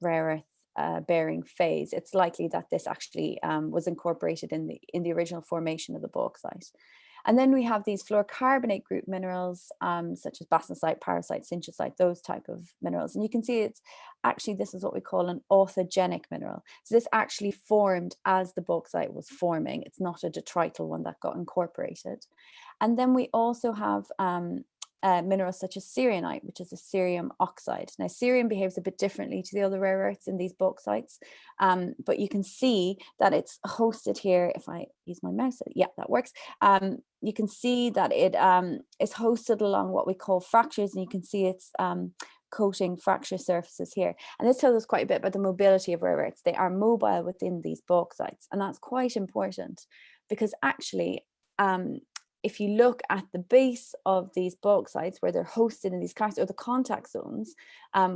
rare earth bearing phase. It's likely that this actually was incorporated in the original formation of the bauxite. And then we have these fluorocarbonate group minerals, such as bastnasite, parasite, sinchasite, those type of minerals. And you can see it's actually, this is what we call an orthogenic mineral. So this actually formed as the bauxite was forming. It's not a detrital one that got incorporated. And then we also have minerals such as cerianite, which is a cerium oxide. Now, cerium behaves a bit differently to the other rare earths in these bauxites, but you can see that it's hosted here. If I use my mouse, yeah, that works. You can see that it is hosted along what we call fractures, and you can see it's coating fracture surfaces here. And this tells us quite a bit about the mobility of rare earths. They are mobile within these bauxites, and that's quite important because actually, if you look at the base of these bauxites where they're hosted in these karsts, or the contact zones,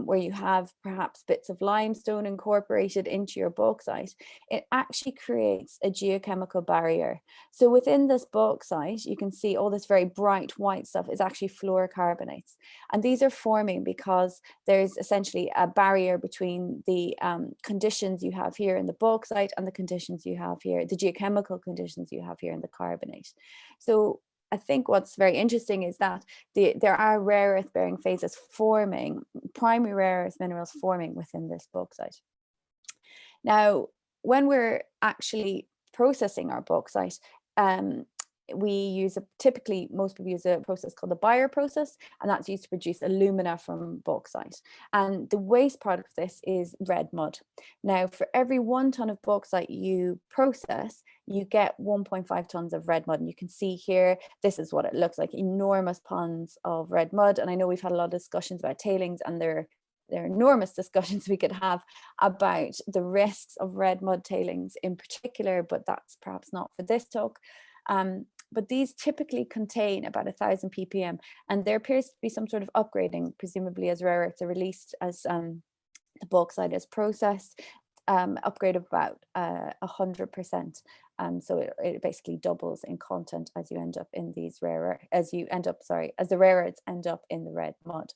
where you have perhaps bits of limestone incorporated into your bauxite, it actually creates a geochemical barrier. So within this bauxite, you can see all this very bright white stuff is actually fluorocarbonates. And these are forming because there's essentially a barrier between the conditions you have here in the bauxite and the conditions you have here, the geochemical conditions you have here in the carbonate. So I think what's very interesting is that there are rare earth bearing phases forming, primary rare earth minerals forming within this bauxite. Now, when we're actually processing our bauxite, we use typically most people use a process called the Bayer process, and that's used to produce alumina from bauxite. And the waste product of this is red mud. Now, for every 1 ton of bauxite you process, you get 1.5 tons of red mud. And you can see here, this is what it looks like, enormous ponds of red mud. And I know we've had a lot of discussions about tailings, and there are enormous discussions we could have about the risks of red mud tailings in particular, but that's perhaps not for this talk. But these typically contain about 1,000 ppm, and there appears to be some sort of upgrading, presumably as rare earths are released, as the bauxite is processed, upgrade of about 100%. So it basically doubles in content as you end up in these as the rare earths end up in the red mud.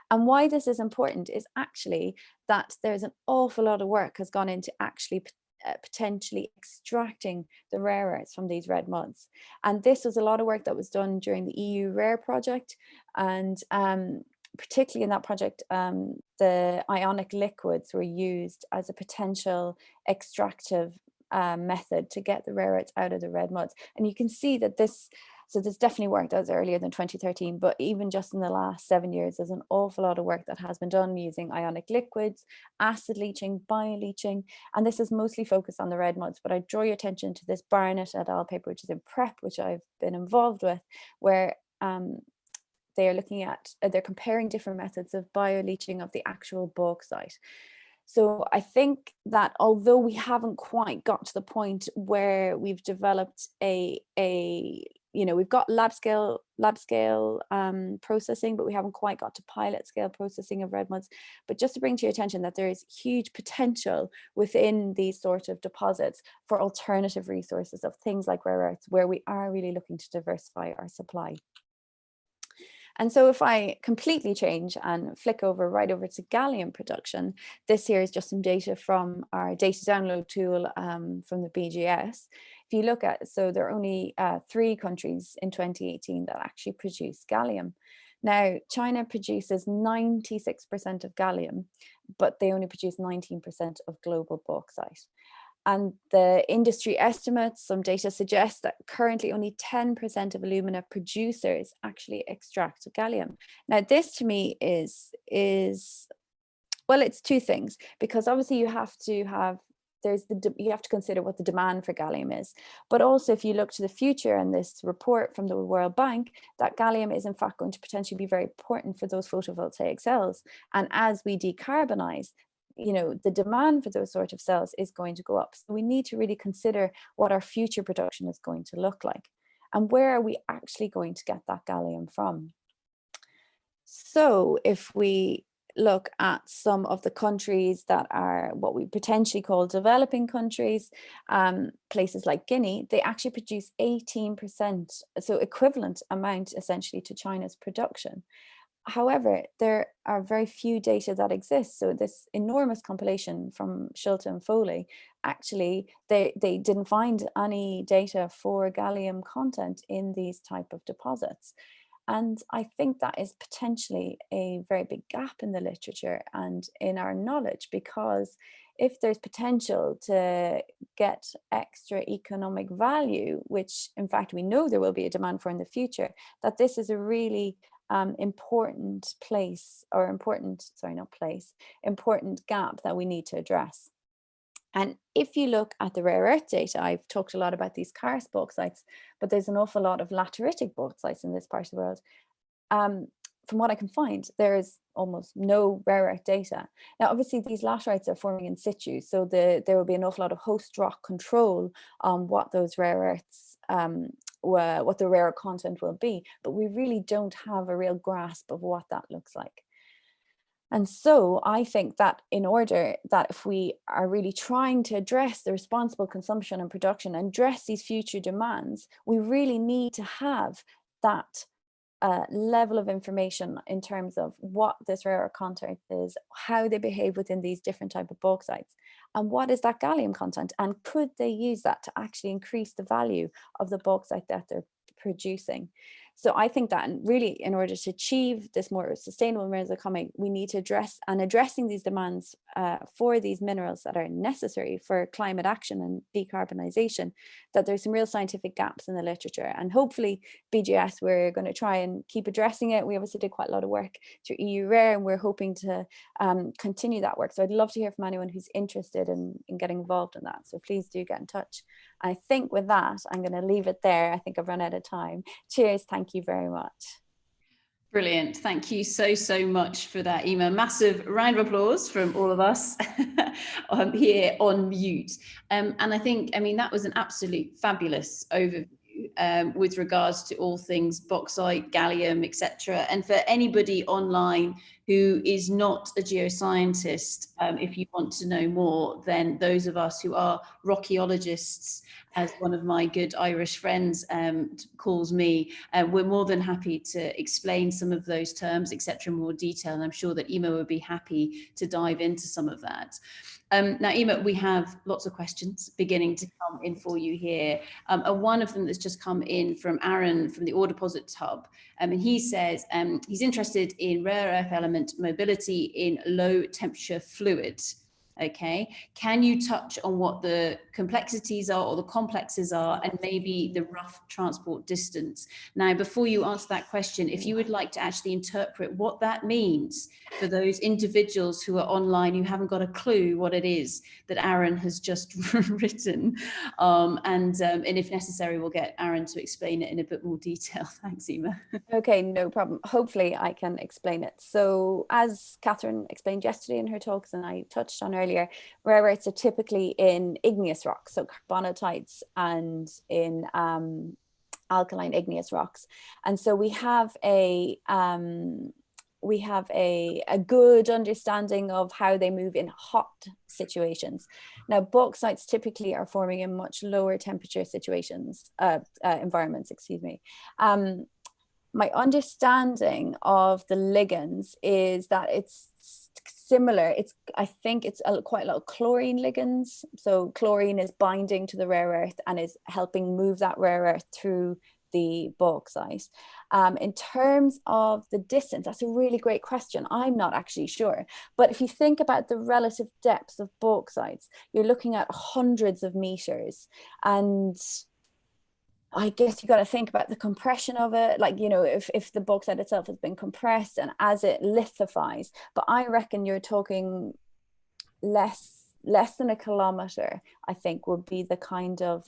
And why this is important is actually that there's an awful lot of work has gone into actually potentially extracting the rare earths from these red muds. And this was a lot of work that was done during the EU Rare project. And particularly in that project, the ionic liquids were used as a potential extractive method to get the rare earths out of the red muds. And you can see that so there's definitely work that was earlier than 2013, but even just in the last 7 years, there's an awful lot of work that has been done using ionic liquids, acid leaching, bioleaching, and this is mostly focused on the red muds. But I draw your attention to this Barnett et al. Paper, which is in PrEP, which I've been involved with, where they are looking at, they're comparing different methods of bioleaching of the actual bauxite. So I think that although we haven't quite got to the point where we've developed we've got lab scale processing, but we haven't quite got to pilot scale processing of red muds. But just to bring to your attention that there is huge potential within these sort of deposits for alternative resources of things like rare earths, where we are really looking to diversify our supply. And so if I completely change and flick right over to gallium production, this here is just some data from our data download tool from the BGS. If you look at, so there are only 3 countries in 2018 that actually produce gallium. Now, China produces 96% of gallium, but they only produce 19% of global bauxite. And the industry estimates, some data suggests that currently only 10% of alumina producers actually extract gallium. Now, this to me is well, it's 2 things, because obviously you have to consider what the demand for gallium is. But also, if you look to the future, and this report from the World Bank, that gallium is in fact going to potentially be very important for those photovoltaic cells. And as we decarbonize, the demand for those sort of cells is going to go up. So we need to really consider what our future production is going to look like, and where are we actually going to get that gallium from. So if we look at some of the countries that are what we potentially call developing countries, places like Guinea, they actually produce 18%, so equivalent amount essentially to China's production. However, there are very few data that exist. So this enormous compilation from Schulte and Foley, actually, they didn't find any data for gallium content in these type of deposits. And I think that is potentially a very big gap in the literature and in our knowledge, because if there's potential to get extra economic value, which in fact we know there will be a demand for in the future, that this is a really important gap that we need to address. And if you look at the rare earth data, I've talked a lot about these karst bauxites, but there's an awful lot of lateritic bauxites in this part of the world. From what I can find, there is almost no rare earth data. Now, obviously, these laterites are forming in situ, so there will be an awful lot of host rock control on what those rare earths what the rare content will be, but we really don't have a real grasp of what that looks like. And so I think that in order that if we are really trying to address the responsible consumption and production and address these future demands, we really need to have that level of information in terms of what this rare content is, how they behave within these different type of bauxites, and what is that gallium content, and could they use that to actually increase the value of the bauxite that they're producing. So I think that really, in order to achieve this more sustainable minerals economy, we need to addressing these demands for these minerals that are necessary for climate action and decarbonization, that there's some real scientific gaps in the literature. And hopefully BGS, we're going to try and keep addressing it. We obviously did quite a lot of work through EU Rare, and we're hoping to continue that work. So I'd love to hear from anyone who's interested in getting involved in that. So please do get in touch. I think with that, I'm going to leave it there. I think I've run out of time. Cheers. Thank you very much. Brilliant. Thank you so much for that, Emma. Massive round of applause from all of us here on mute. And I think, I mean, that was an absolute fabulous overview with regards to all things bauxite, gallium, etc. And for anybody online who is not a geoscientist, if you want to know more, then those of us who are rockyologists, as one of my good Irish friends calls me, we're more than happy to explain some of those terms, etc., in more detail. And I'm sure that Emma would be happy to dive into some of that. Now, Emma, we have lots of questions beginning to come in for you here. And one of them that's just come in from Aaron from the Ore Deposits Hub. And he says he's interested in rare earth element mobility in low temperature fluids. Okay, can you touch on what the complexities are or the complexes are, and maybe the rough transport distance? Now, before you answer that question, if you would like to actually interpret what that means for those individuals who are online who haven't got a clue what it is that Aaron has just written, and if necessary, we'll get Aaron to explain it in a bit more detail. Thanks, Emma. Okay, no problem. Hopefully I can explain it. So as Catherine explained yesterday in her talks, and I touched on earlier, rare earths are typically in igneous rocks, so carbonatites, and in alkaline igneous rocks. And so we have a good understanding of how they move in hot situations. Now, bauxites typically are forming in much lower temperature situations, environments, excuse me. My understanding of the ligands is that it's similar. I think it's quite a lot of chlorine ligands. So chlorine is binding to the rare earth and is helping move that rare earth through the bauxite. In terms of the distance, that's a really great question. I'm not actually sure. But if you think about the relative depths of bauxites, you're looking at hundreds of meters. And I guess you got to think about the compression of it, like, you know, if the bauxite itself has been compressed and as it lithifies. But I reckon you're talking less than a kilometer, I think, would be the kind of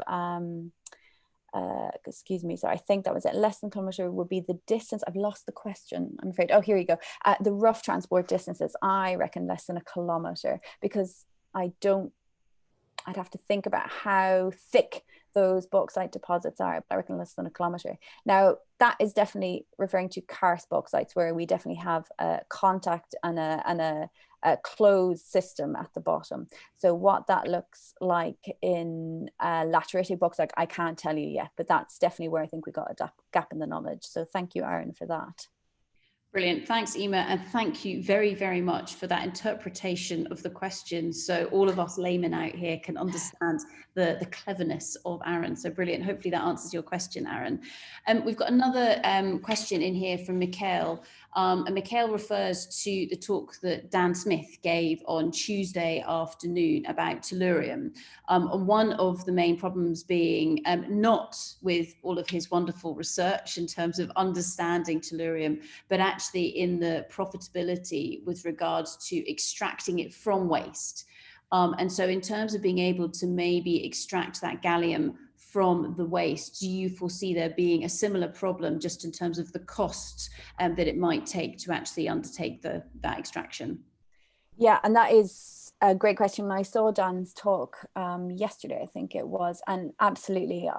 excuse me, sorry, I think that was it. Less than a kilometer would be the distance. I've lost the question, I'm afraid. Oh, here you go. The rough transport distances, I reckon less than a kilometer, because I'd have to think about how thick those bauxite deposits are, but I reckon less than a kilometer. Now, that is definitely referring to karst bauxites, where we definitely have a contact and a closed system at the bottom. So what that looks like in lateritic bauxite, I can't tell you yet, but that's definitely where I think we got a gap in the knowledge. So thank you, Aaron, for that. Brilliant. Thanks, Emma. And thank you very, very much for that interpretation of the questions. So all of us laymen out here can understand the cleverness of Aaron. So brilliant. Hopefully that answers your question, Aaron. We've got another question in here from Mikhail. And Mikhail refers to the talk that Dan Smith gave on Tuesday afternoon about tellurium. And one of the main problems being not with all of his wonderful research in terms of understanding tellurium, but actually in the profitability with regards to extracting it from waste. And so in terms of being able to maybe extract that gallium from the waste, do you foresee there being a similar problem just in terms of the cost that it might take to actually undertake that extraction? Yeah, and that is a great question. I saw Dan's talk yesterday, I think it was, and absolutely,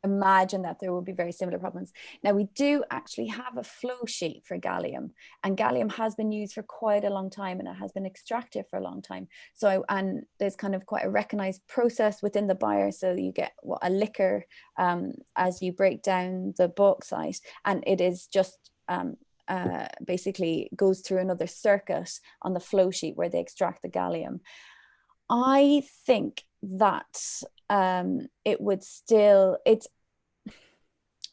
imagine that there will be very similar problems. Now, we do actually have a flow sheet for gallium, and gallium has been used for quite a long time, and it has been extracted for a long time. So, and there's kind of quite a recognized process within the Bayer. So you get a liquor as you break down the bauxite, and it is just basically goes through another circuit on the flow sheet where they extract the gallium. I think that it would still,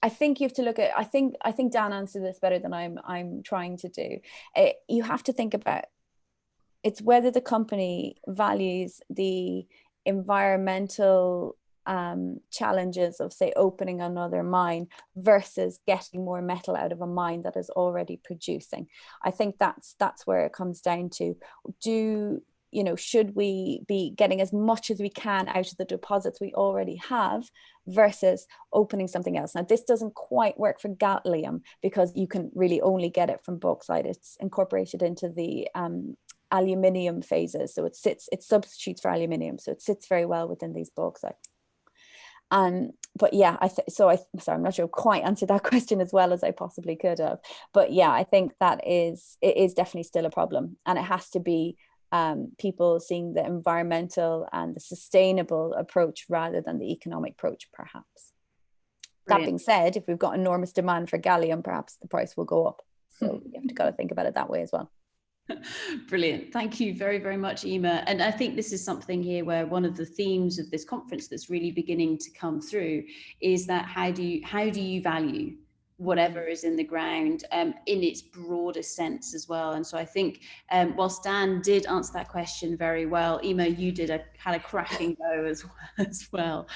I think you have to look at, I think Dan answered this better than I'm trying to do. You have to think about, it's whether the company values the environmental challenges of, say, opening another mine versus getting more metal out of a mine that is already producing. I think that's where it comes down to. Should we be getting as much as we can out of the deposits we already have versus opening something else? Now, this doesn't quite work for gallium because you can really only get it from bauxite. It's incorporated into the aluminium phases. So it substitutes for aluminium. So it sits very well within these bauxite. But yeah, sorry, I'm not sure I quite answered that question as well as I possibly could have. But yeah, I think it is definitely still a problem, and it has to be people seeing the environmental and the sustainable approach rather than the economic approach, perhaps. Brilliant. That being said, if we've got enormous demand for gallium, perhaps the price will go up. So you have to think about it that way as well. Brilliant. Thank you very, very much, Emma. And I think this is something here where one of the themes of this conference that's really beginning to come through is that how do you value whatever is in the ground in its broader sense as well. And so I think whilst Dan did answer that question very well, Emma, you had a cracking go as well.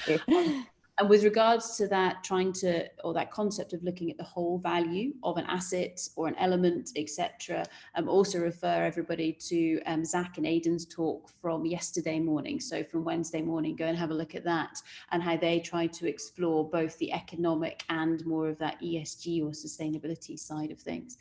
And with regards to that, that concept of looking at the whole value of an asset or an element, etc., also refer everybody to Zach and Aidan's talk from yesterday morning. So from Wednesday morning, go and have a look at that and how they try to explore both the economic and more of that ESG or sustainability side of things.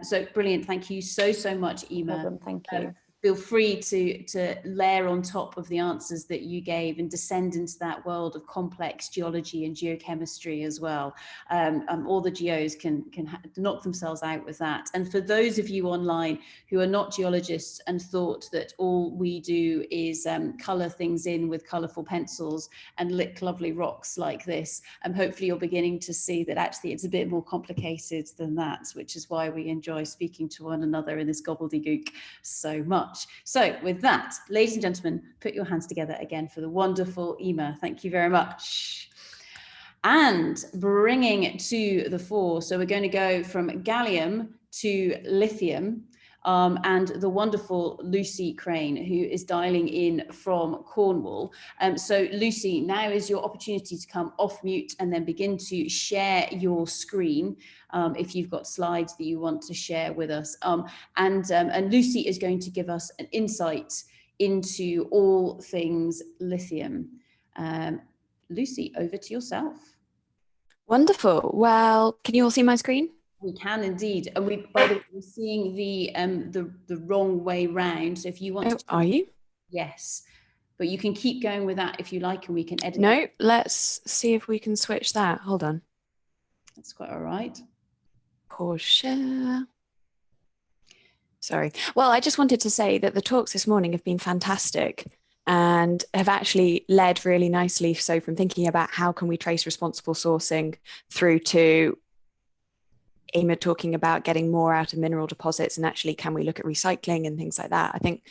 So brilliant. Thank you so much, Emma. No problem. Thank you. Feel free to layer on top of the answers that you gave and descend into that world of complex geology and geochemistry as well. All the geos can knock themselves out with that. And for those of you online who are not geologists and thought that all we do is colour things in with colourful pencils and lick lovely rocks like this, hopefully you're beginning to see that actually it's a bit more complicated than that, which is why we enjoy speaking to one another in this gobbledygook so much. So with that, ladies and gentlemen, put your hands together again for the wonderful Emma. Thank you very much. And bringing it to the fore, so we're going to go from gallium to lithium, and the wonderful Lucy Crane, who is dialing in from Cornwall. So Lucy, now is your opportunity to come off mute and then begin to share your screen if you've got slides that you want to share with us. And Lucy is going to give us an insight into all things lithium. Lucy, over to yourself. Wonderful. Well, can you all see my screen? We can indeed, and by the way, we're seeing the wrong way round. So if you want to, are you? Yes, but you can keep going with that if you like, and we can edit. No, let's see if we can switch that. Hold on. That's quite all right. Pause share. Sorry. Well, I just wanted to say that the talks this morning have been fantastic and have actually led really nicely. So from thinking about how can we trace responsible sourcing through to Emma talking about getting more out of mineral deposits and actually can we look at recycling and things like that. I think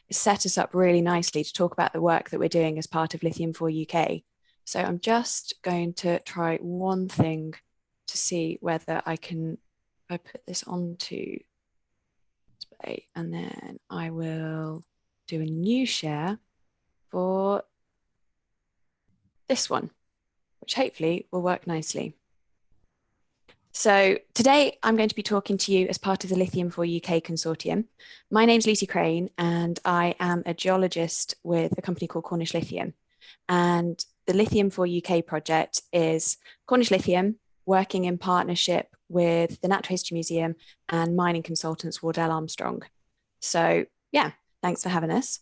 it set us up really nicely to talk about the work that we're doing as part of Lithium for UK. So I'm just going to try one thing to see whether I can, if I put this onto display, and then I will do a new share for this one, which hopefully will work nicely. So today I'm going to be talking to you as part of the Lithium for UK consortium. My name's Lucy Crane and I am a geologist with a company called Cornish Lithium. And the Lithium for UK project is Cornish Lithium working in partnership with the Natural History Museum and mining consultants Wardell Armstrong. So yeah, thanks for having us.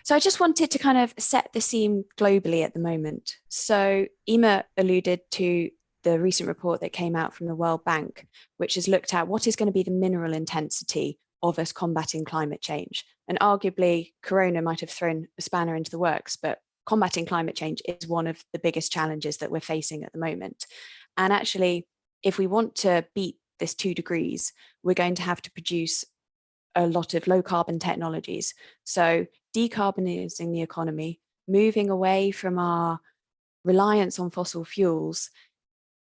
So I just wanted to kind of set the scene globally at the moment. So Emma alluded to the recent report that came out from the World Bank, which has looked at what is going to be the mineral intensity of us combating climate change. And arguably, Corona might have thrown a spanner into the works, but combating climate change is one of the biggest challenges that we're facing at the moment. And actually, if we want to beat this 2 degrees, we're going to have to produce a lot of low carbon technologies. So decarbonizing the economy, moving away from our reliance on fossil fuels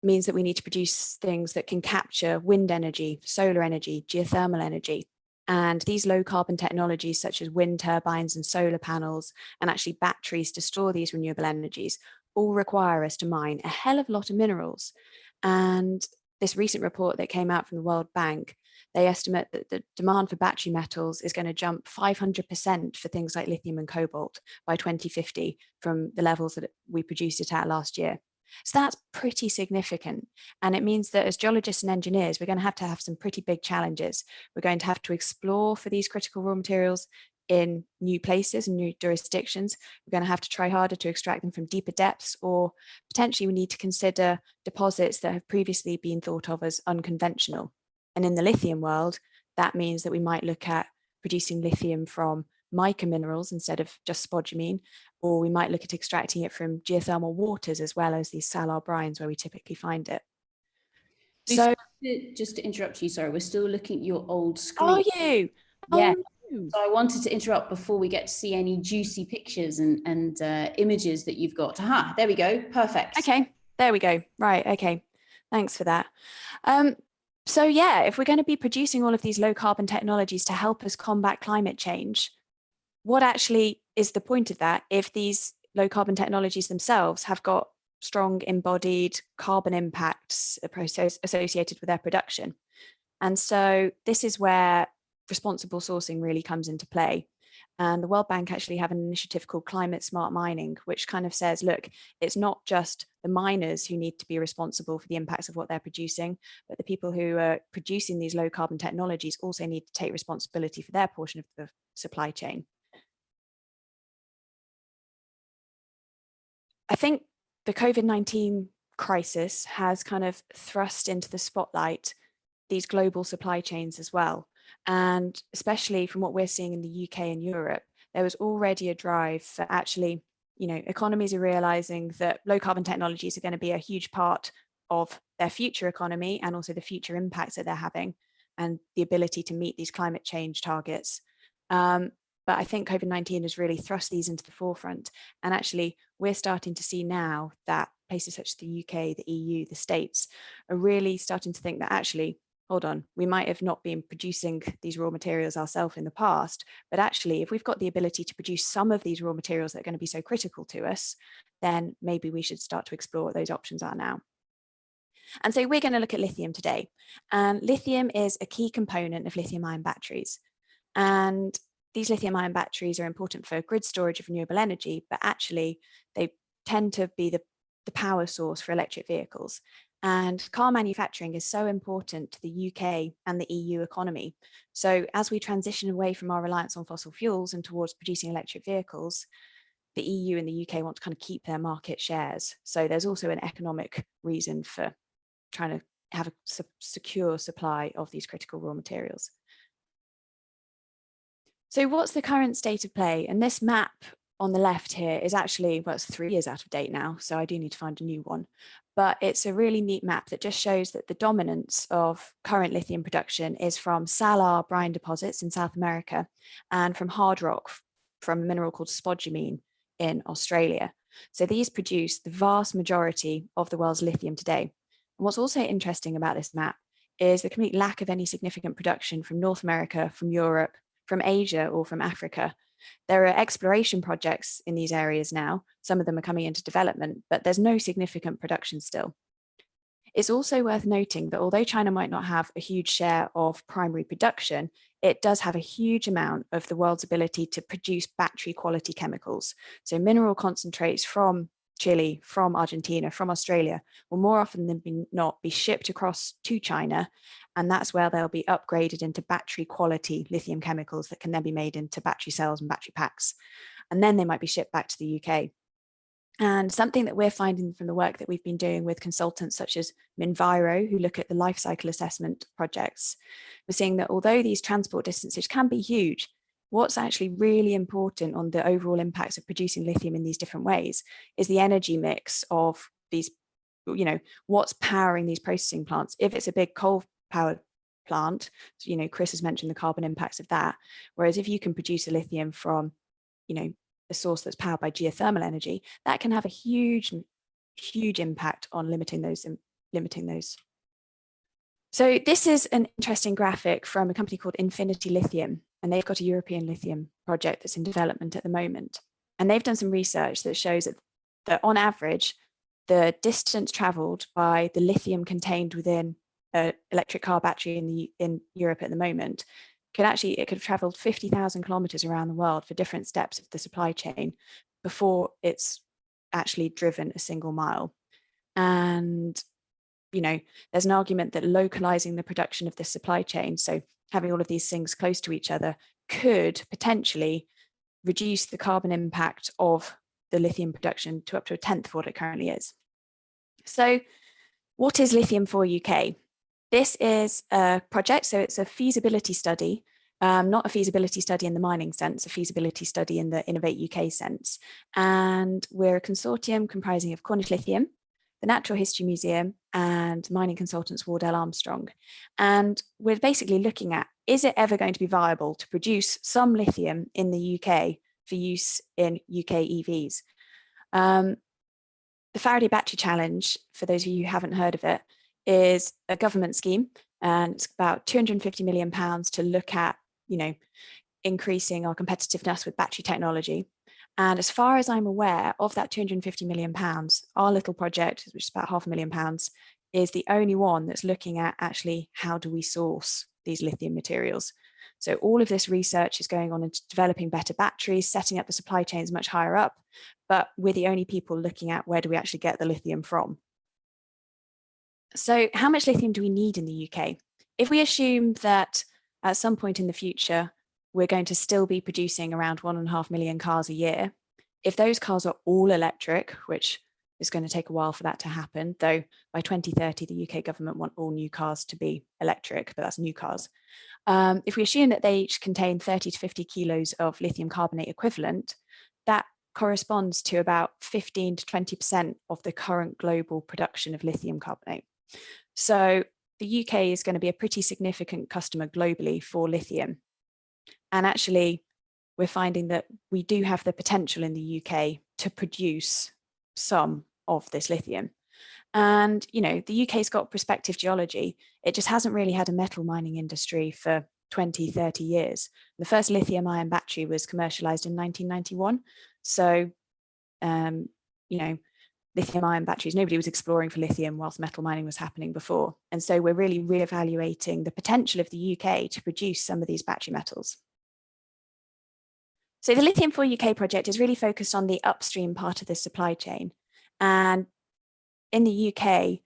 means that we need to produce things that can capture wind energy, solar energy, geothermal energy. And these low carbon technologies such as wind turbines and solar panels and actually batteries to store these renewable energies all require us to mine a hell of a lot of minerals. And this recent report that came out from the World Bank, they estimate that the demand for battery metals is going to jump 500% for things like lithium and cobalt by 2050 from the levels that we produced it at last year. So that's pretty significant. And it means that as geologists and engineers, we're going to have some pretty big challenges. We're going to have to explore for these critical raw materials in new places and new jurisdictions. We're going to have to try harder to extract them from deeper depths, or potentially we need to consider deposits that have previously been thought of as unconventional. And in the lithium world, that means that we might look at producing lithium from mica minerals instead of just spodumene, or we might look at extracting it from geothermal waters as well as these salar brines where we typically find it. So just to interrupt you, sorry, we're still looking at your old screen. Are you? Yeah. Oh. So I wanted to interrupt before we get to see any juicy pictures and images that you've got. Aha, there we go. Perfect. Okay, there we go. Right, okay. Thanks for that. So yeah, if we're going to be producing all of these low carbon technologies to help us combat climate change, what actually is the point of that if these low carbon technologies themselves have got strong embodied carbon impacts associated with their production? And so this is where responsible sourcing really comes into play. And the World Bank actually have an initiative called Climate Smart Mining, which kind of says, look, it's not just the miners who need to be responsible for the impacts of what they're producing, but the people who are producing these low carbon technologies also need to take responsibility for their portion of the supply chain. I think the COVID-19 crisis has kind of thrust into the spotlight these global supply chains as well. And especially from what we're seeing in the UK and Europe, there was already a drive for actually, economies are realizing that low carbon technologies are going to be a huge part of their future economy and also the future impacts that they're having and the ability to meet these climate change targets. But I think COVID-19 has really thrust these into the forefront. And actually, we're starting to see now that places such as the UK, the EU, the States are really starting to think that actually, hold on, we might have not been producing these raw materials ourselves in the past, but actually, if we've got the ability to produce some of these raw materials that are going to be so critical to us, then maybe we should start to explore what those options are now. And so we're going to look at lithium today. And lithium is a key component of lithium-ion batteries. And these lithium-ion batteries are important for grid storage of renewable energy, but actually they tend to be the power source for electric vehicles. And car manufacturing is so important to the UK and the EU economy. So as we transition away from our reliance on fossil fuels and towards producing electric vehicles, the EU and the UK want to kind of keep their market shares. So there's also an economic reason for trying to have a secure supply of these critical raw materials. So what's the current state of play? And this map on the left here is actually, well, it's 3 years out of date now, so I do need to find a new one. But it's a really neat map that just shows that the dominance of current lithium production is from salar brine deposits in South America and from hard rock from a mineral called spodumene in Australia. So these produce the vast majority of the world's lithium today. And what's also interesting about this map is the complete lack of any significant production from North America, from Europe, from Asia, or from Africa. There are exploration projects in these areas now. Some of them are coming into development, but there's no significant production still. It's also worth noting that although China might not have a huge share of primary production, it does have a huge amount of the world's ability to produce battery quality chemicals. So mineral concentrates from Chile, from Argentina, from Australia will more often than not be shipped across to China. And that's where they'll be upgraded into battery quality lithium chemicals that can then be made into battery cells and battery packs. and then they might be shipped back to the UK. And something that we're finding from the work that we've been doing with consultants such as Minviro, who look at the life cycle assessment projects, we're seeing that although these transport distances can be huge, what's actually really important on the overall impacts of producing lithium in these different ways is the energy mix of these, you know, what's powering these processing plants. If it's a big coal-powered plant, you know, Chris has mentioned the carbon impacts of that. Whereas if you can produce a lithium from, you know, a source that's powered by geothermal energy, that can have a huge impact on limiting those. So this is an interesting graphic from a company called Infinity Lithium, and they've got a European lithium project that's in development at the moment. And they've done some research that shows that on average, the distance traveled by the lithium contained within an electric car battery in Europe at the moment it could have traveled 50,000 kilometers around the world for different steps of the supply chain before it's actually driven a single mile. And, you know, there's an argument that localizing the production of the supply chain, so having all of these things close to each other, could potentially reduce the carbon impact of the lithium production to up to 1/10 of what it currently is. So what is Lithium for UK? This is a project, so it's a feasibility study, not a feasibility study in the mining sense, a feasibility study in the Innovate UK sense. And we're a consortium comprising of Cornish Lithium, the Natural History Museum, and mining consultants Wardell Armstrong. And we're basically looking at, is it ever going to be viable to produce some lithium in the UK for use in UK EVs? The Faraday Battery Challenge, for those of you who haven't heard of it, is a government scheme, and it's about £250 million to look at, you know, increasing our competitiveness with battery technology. And as far as I'm aware, of that £250 million, our little project, which is about £500,000, is the only one that's looking at actually how do we source these lithium materials. So all of this research is going on into developing better batteries, setting up the supply chains much higher up, but we're the only people looking at where do we actually get the lithium from. So how much lithium do we need in the UK? If we assume that at some point in the future, we're going to still be producing around 1.5 million cars a year, if those cars are all electric, which is going to take a while for that to happen, though by 2030, the UK government want all new cars to be electric, but that's new cars. If we assume that they each contain 30 to 50 kilos of lithium carbonate equivalent, that corresponds to about 15 to 20% of the current global production of lithium carbonate. So the UK is going to be a pretty significant customer globally for lithium. And actually, we're finding that we do have the potential in the UK to produce some of this lithium. And, you know, the UK's got prospective geology. It just hasn't really had a metal mining industry for 20, 30 years. The first lithium ion battery was commercialized in 1991. So, you know, lithium ion batteries, nobody was exploring for lithium whilst metal mining was happening before. And so we're really reevaluating the potential of the UK to produce some of these battery metals. So the Lithium for UK project is really focused on the upstream part of the supply chain. And in the UK,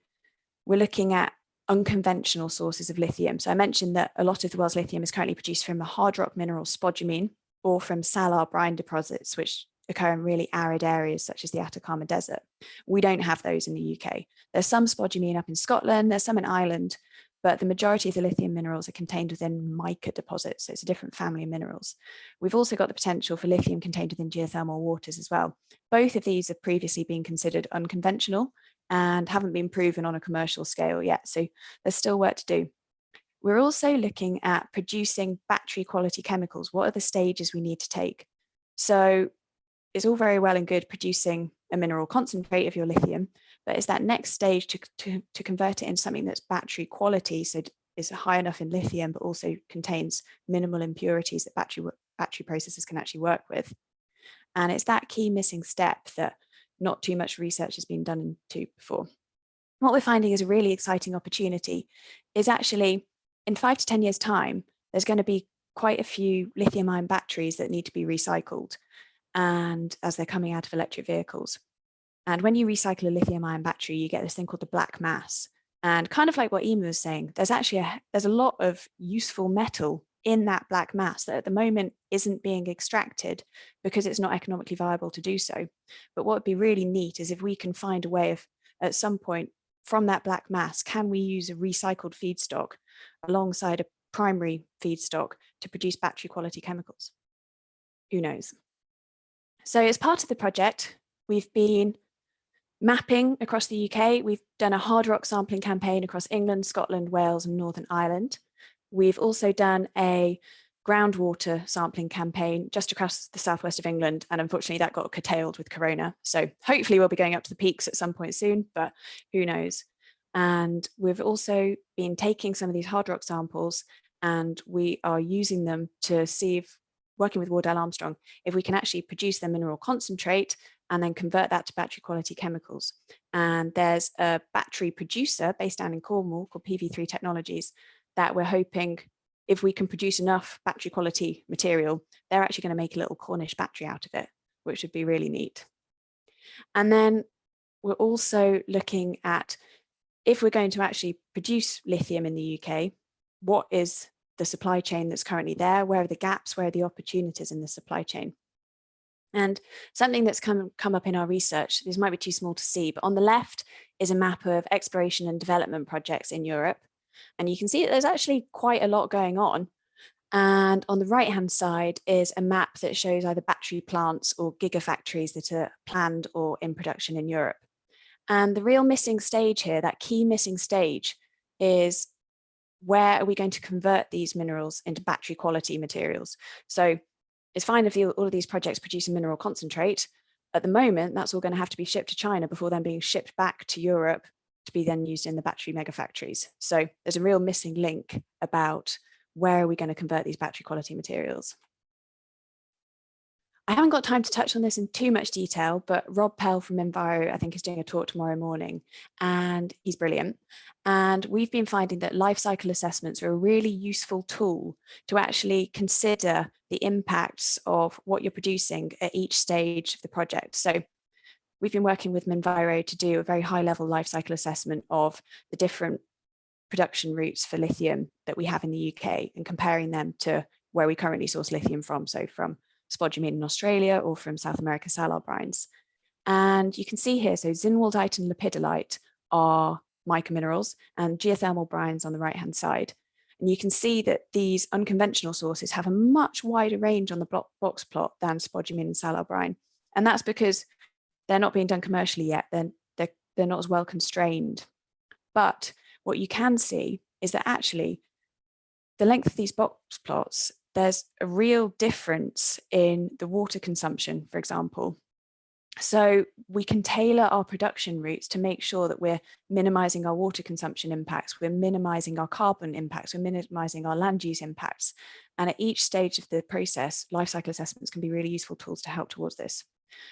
we're looking at unconventional sources of lithium. So I mentioned that a lot of the world's lithium is currently produced from the hard rock mineral spodumene or from salar brine deposits, which occur in really arid areas such as the Atacama Desert. We don't have those in the UK. There's some spodumene up in Scotland, there's some in Ireland, but the majority of the lithium minerals are contained within mica deposits, so it's a different family of minerals. We've also got the potential for lithium contained within geothermal waters as well. Both of these have previously been considered unconventional and haven't been proven on a commercial scale yet, so there's still work to do. We're also looking at producing battery quality chemicals. What are the stages we need to take? So it's all very well and good producing a mineral concentrate of your lithium, but it's that next stage to convert it into something that's battery quality, so is high enough in lithium, but also contains minimal impurities that battery processors can actually work with. And it's that key missing step that not too much research has been done into before. What we're finding is a really exciting opportunity is actually in 5 to 10 years' time, there's going to be quite a few lithium ion batteries that need to be recycled, and as they're coming out of electric vehicles. And when you recycle a lithium ion battery, you get this thing called the black mass. And kind of like what Ema was saying, there's a lot of useful metal in that black mass that at the moment isn't being extracted because it's not economically viable to do so. But what would be really neat is if we can find a way of, at some point from that black mass, can we use a recycled feedstock alongside a primary feedstock to produce battery quality chemicals? Who knows? So as part of the project, we've been mapping across the UK. We've done a hard rock sampling campaign across England, Scotland, Wales, and Northern Ireland. We've also done a groundwater sampling campaign just across the southwest of England, and unfortunately that got curtailed with Corona. So hopefully we'll be going up to the peaks at some point soon, but who knows? And we've also been taking some of these hard rock samples and we are using them to see if, working with Wardell Armstrong, if we can actually produce their mineral concentrate and then convert that to battery quality chemicals. And there's a battery producer based down in Cornwall called PV3 Technologies that we're hoping, if we can produce enough battery quality material, they're actually going to make a little Cornish battery out of it, which would be really neat. And then we're also looking at, if we're going to actually produce lithium in the UK, what is the supply chain that's currently there? Where are the gaps? Where are the opportunities in the supply chain? And something that's come up in our research, these might be too small to see, but on the left is a map of exploration and development projects in Europe. And you can see that there's actually quite a lot going on. And on the right-hand side is a map that shows either battery plants or gigafactories that are planned or in production in Europe. And the real missing stage here, that key missing stage, is where are we going to convert these minerals into battery quality materials? So it's fine if all of these projects produce a mineral concentrate. At the moment, that's all going to have to be shipped to China before then being shipped back to Europe to be then used in the battery megafactories. So there's a real missing link about where are we going to convert these battery quality materials. I haven't got time to touch on this in too much detail, but Rob Pell from Enviro, I think, is doing a talk tomorrow morning, and he's brilliant. And we've been finding that life cycle assessments are a really useful tool to actually consider the impacts of what you're producing at each stage of the project. So we've been working with Enviro to do a very high level life cycle assessment of the different production routes for lithium that we have in the UK and comparing them to where we currently source lithium from. So from spodumene in Australia or from South America salar brines. And you can see here, so zinnwaldite and lepidolite are mica minerals and geothermal brines on the right-hand side. And you can see that these unconventional sources have a much wider range on the box plot than spodumene and salar brine. And that's because they're not being done commercially yet. They're not as well constrained. But what you can see is that actually the length of these box plots, there's a real difference in the water consumption, for example. So we can tailor our production routes to make sure that we're minimizing our water consumption impacts, we're minimizing our carbon impacts, we're minimizing our land use impacts. And at each stage of the process, life cycle assessments can be really useful tools to help towards this.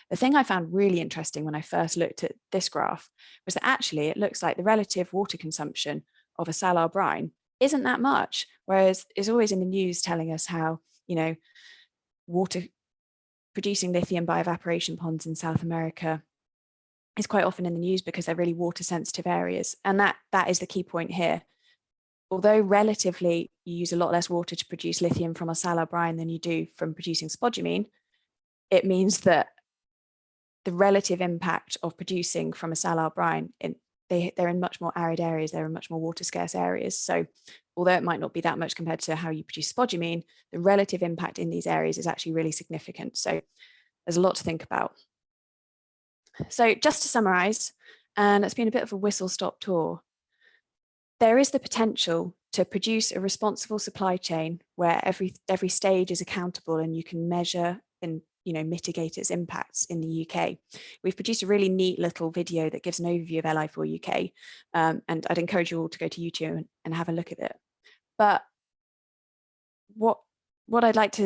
The thing I found really interesting when I first looked at this graph was that actually it looks like the relative water consumption of a salar brine isn't that much, whereas it's always in the news telling us how, you know, water producing lithium by evaporation ponds in South America is quite often in the news because they're really water sensitive areas. And that is the key point here. Although relatively you use a lot less water to produce lithium from a salar brine than you do from producing spodumene, it means that the relative impact of producing from a salar brine, they're in much more arid areas, they're in much more water scarce areas. So although it might not be that much compared to how you produce spodumene, the relative impact in these areas is actually really significant. So there's a lot to think about. So just to summarize, and it's been a bit of a whistle-stop tour, there is the potential to produce a responsible supply chain where every stage is accountable and you can measure and mitigate its impacts in the UK. We've produced a really neat little video that gives an overview of Li4 UK, and I'd encourage you all to go to YouTube and have a look at it. But what I'd like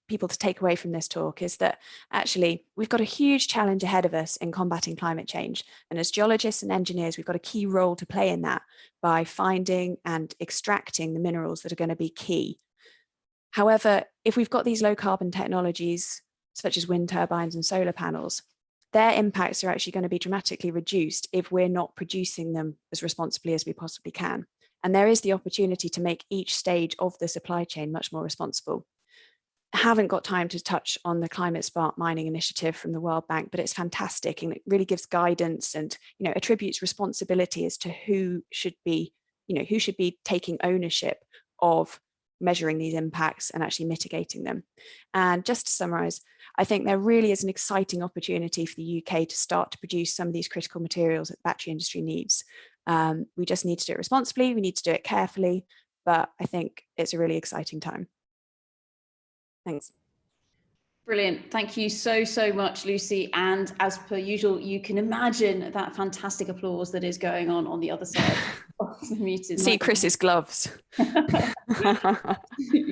people to take away from this talk is that actually we've got a huge challenge ahead of us in combating climate change. And as geologists and engineers, we've got a key role to play in that by finding and extracting the minerals that are going to be key. However, if we've got these low carbon technologies, such as wind turbines and solar panels, their impacts are actually going to be dramatically reduced if we're not producing them as responsibly as we possibly can. And there is the opportunity to make each stage of the supply chain much more responsible. I haven't got time to touch on the Climate Smart Mining Initiative from the World Bank, but it's fantastic, and it really gives guidance and, you know, attributes responsibility as to who should be taking ownership of measuring these impacts and actually mitigating them. And just to summarize, I think there really is an exciting opportunity for the UK to start to produce some of these critical materials that the battery industry needs. We just need to do it responsibly, we need to do it carefully, but I think it's a really exciting time. Thanks. Brilliant. Thank you so much, Lucy. And as per usual, you can imagine that fantastic applause that is going on the other side of the muted. See Chris's gloves.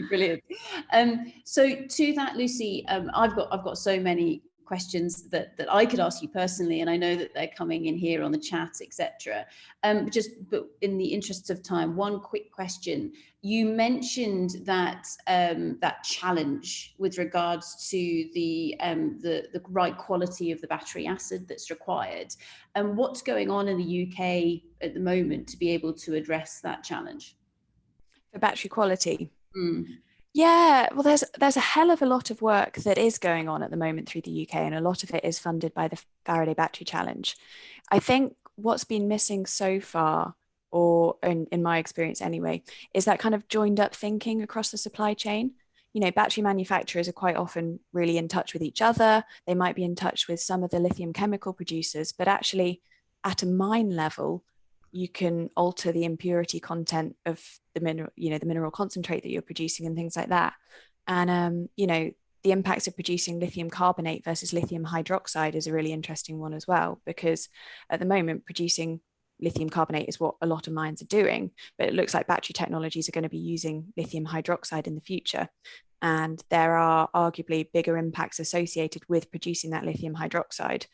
Brilliant. So to that, Lucy, I've got so many questions that I could ask you personally, and I know that they're coming in here on the chat, etc. But in the interest of time, one quick question. You mentioned that that challenge with regards to the right quality of the battery acid that's required. And what's going on in the UK at the moment to be able to address that challenge? For battery quality. Yeah, well, there's a hell of a lot of work that is going on at the moment through the UK, and a lot of it is funded by the Faraday Battery Challenge. I think what's been missing so far, or in my experience anyway, is that kind of joined up thinking across the supply chain. You know, battery manufacturers are quite often really in touch with each other. They might be in touch with some of the lithium chemical producers, but actually at a mine level, you can alter the impurity content of the mineral, you know, the mineral concentrate that you're producing and things like that. And, you know, the impacts of producing lithium carbonate versus lithium hydroxide is a really interesting one as well, because at the moment producing lithium carbonate is what a lot of mines are doing, but it looks like battery technologies are going to be using lithium hydroxide in the future. And there are arguably bigger impacts associated with producing that lithium hydroxide.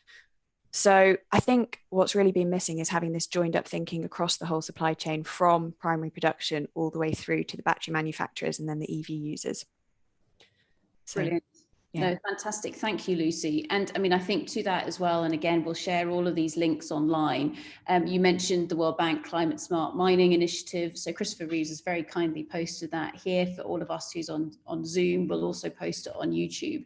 So I think what's really been missing is having this joined up thinking across the whole supply chain, from primary production all the way through to the battery manufacturers and then the EV users. So, brilliant. Yeah. No, fantastic. Thank you, Lucy. And I mean, I think to that as well, and again, we'll share all of these links online. You mentioned the World Bank Climate Smart Mining Initiative. So Christopher Reeves has very kindly posted that here for all of us who's on Zoom. We'll also post it on YouTube.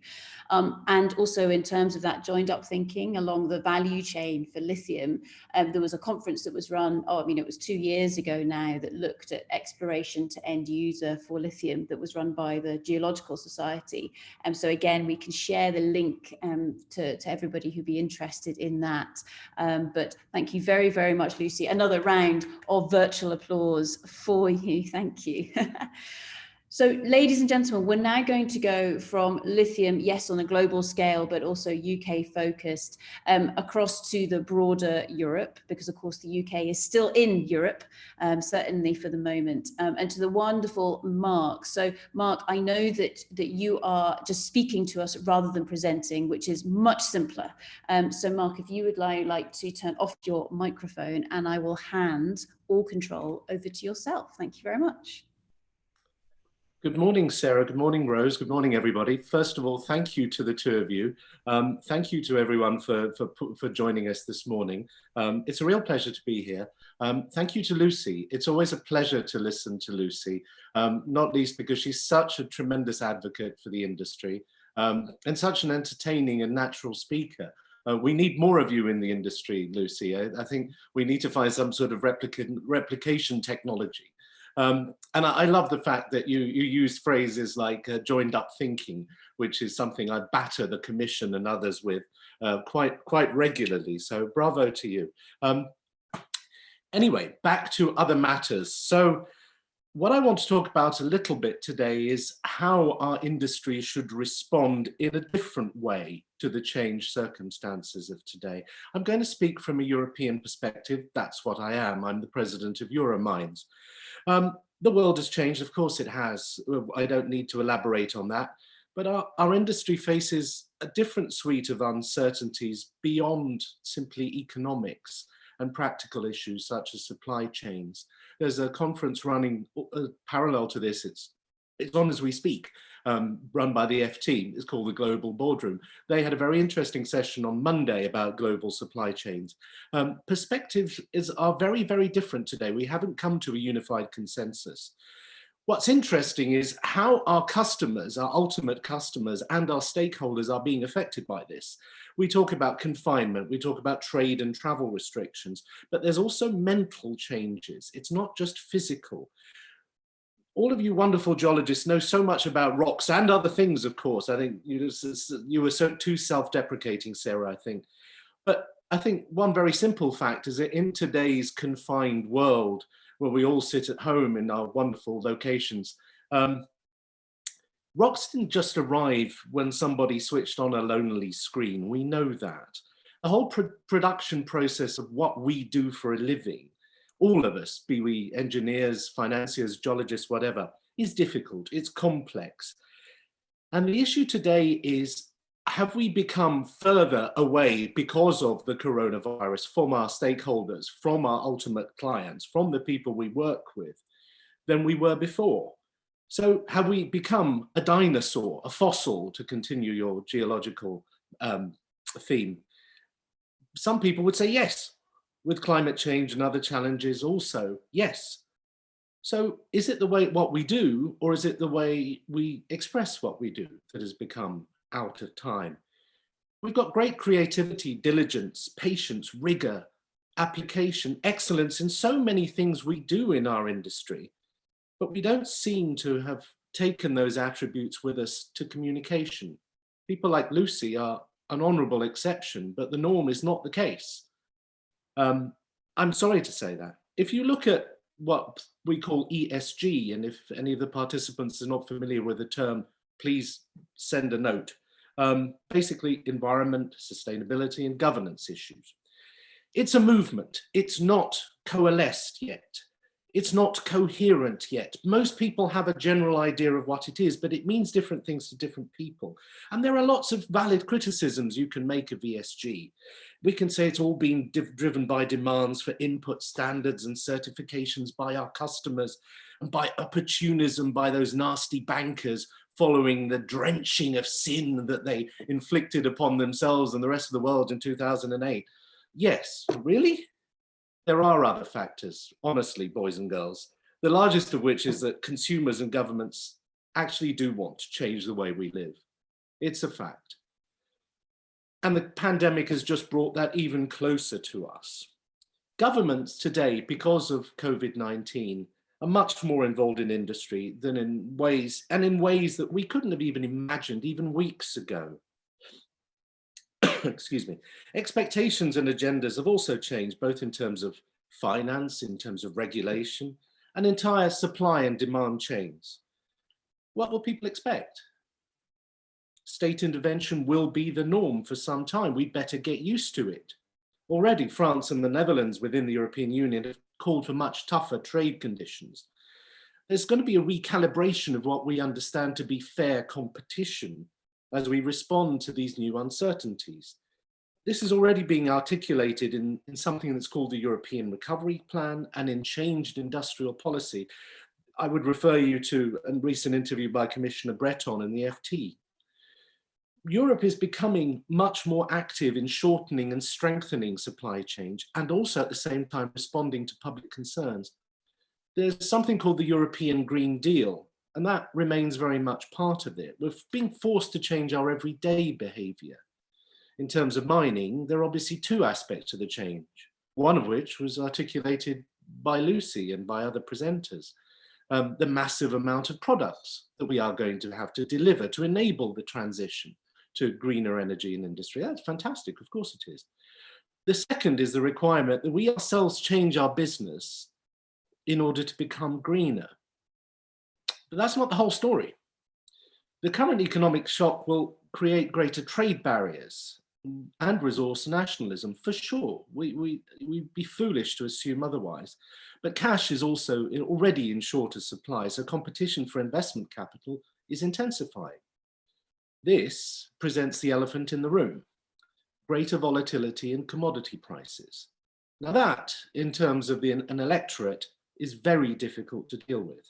And also in terms of that joined up thinking along the value chain for lithium, there was a conference that was run, it was 2 years ago now, that looked at exploration to end user for lithium, that was run by the Geological Society. So again, we can share the link to everybody who'd be interested in that. But thank you very, very much, Lucy. Another round of virtual applause for you. Thank you. So, ladies and gentlemen, we're now going to go from lithium, yes, on a global scale, but also UK focused, across to the broader Europe, because of course the UK is still in Europe, certainly for the moment, and to the wonderful Mark. So, Mark, I know that you are just speaking to us rather than presenting, which is much simpler. So, Mark, if you would like to turn off your microphone, and I will hand all control over to yourself. Thank you very much. Good morning, Sarah. Good morning, Rose. Good morning, everybody. First of all, thank you to the two of you. Thank you to everyone for joining us this morning. It's a real pleasure to be here. Thank you to Lucy. It's always a pleasure to listen to Lucy, not least because she's such a tremendous advocate for the industry, and such an entertaining and natural speaker. We need more of you in the industry, Lucy. I think we need to find some sort of replication technology. And I love the fact that you use phrases like joined up thinking, which is something I batter the Commission and others with quite regularly. So bravo to you. Anyway, back to other matters. So what I want to talk about a little bit today is how our industry should respond in a different way to the changed circumstances of today. I'm going to speak from a European perspective. That's what I am. I'm the president of Euromines. The world has changed, of course it has. I don't need to elaborate on that, but our industry faces a different suite of uncertainties beyond simply economics and practical issues such as supply chains. There's a conference running parallel to this, it's on as we speak, run by the FT. It's called the Global Boardroom. They had a very interesting session on Monday about global supply chains. Perspectives are very, very different today. We haven't come to a unified consensus. What's interesting is how our customers, our ultimate customers and our stakeholders are being affected by this. We talk about confinement, we talk about trade and travel restrictions, but there's also mental changes. It's not just physical. All of you wonderful geologists know so much about rocks and other things, of course. I think you were too self-deprecating, Sarah, I think. But I think one very simple fact is that in today's confined world, where we all sit at home in our wonderful locations, rocks didn't just arrive when somebody switched on a lonely screen. We know that. The whole production process of what we do for a living, all of us, be we engineers, financiers, geologists, whatever, is difficult, it's complex. And the issue today is, have we become further away because of the coronavirus from our stakeholders, from our ultimate clients, from the people we work with than we were before? So have we become a dinosaur, a fossil, to continue your geological theme? Some people would say yes, with climate change and other challenges also, yes. So is it the way what we do, or is it the way we express what we do that has become out of time? We've got great creativity, diligence, patience, rigor, application, excellence in so many things we do in our industry, but we don't seem to have taken those attributes with us to communication. People like Lucy are an honorable exception, but the norm is not the case. I'm sorry to say that. If you look at what we call ESG, and if any of the participants are not familiar with the term, please send a note. Basically, environment, sustainability, and governance issues. It's a movement. It's not coalesced yet. It's not coherent yet. Most people have a general idea of what it is, but it means different things to different people. And there are lots of valid criticisms you can make of ESG. We can say it's all been driven by demands for input standards and certifications by our customers, and by opportunism by those nasty bankers following the drenching of sin that they inflicted upon themselves and the rest of the world in 2008. Yes, really? There are other factors, honestly, boys and girls, the largest of which is that consumers and governments actually do want to change the way we live. It's a fact. And the pandemic has just brought that even closer to us. Governments today, because of COVID-19, are much more involved in industry than in ways that we couldn't have even imagined even weeks ago. Excuse me. Expectations and agendas have also changed, both in terms of finance, in terms of regulation, and entire supply and demand chains. What will people expect? State intervention will be the norm for some time. We'd better get used to it. Already, France and the Netherlands within the European Union have called for much tougher trade conditions. There's going to be a recalibration of what we understand to be fair competition as we respond to these new uncertainties. This is already being articulated in something that's called the European Recovery Plan and in changed industrial policy. I would refer you to a recent interview by Commissioner Breton in the FT. Europe is becoming much more active in shortening and strengthening supply chains, and also at the same time responding to public concerns. There's something called the European Green Deal, and that remains very much part of it. We're being forced to change our everyday behavior. In terms of mining, there are obviously two aspects to the change, one of which was articulated by Lucy and by other presenters. The massive amount of products that we are going to have to deliver to enable the transition to greener energy and industry. That's fantastic, of course it is. The second is the requirement that we ourselves change our business in order to become greener. But that's not the whole story. The current economic shock will create greater trade barriers and resource nationalism, for sure. We'd be foolish to assume otherwise. But cash is also already in shorter supply, so competition for investment capital is intensifying. This presents the elephant in the room: greater volatility in commodity prices. Now that, in terms of an electorate, is very difficult to deal with.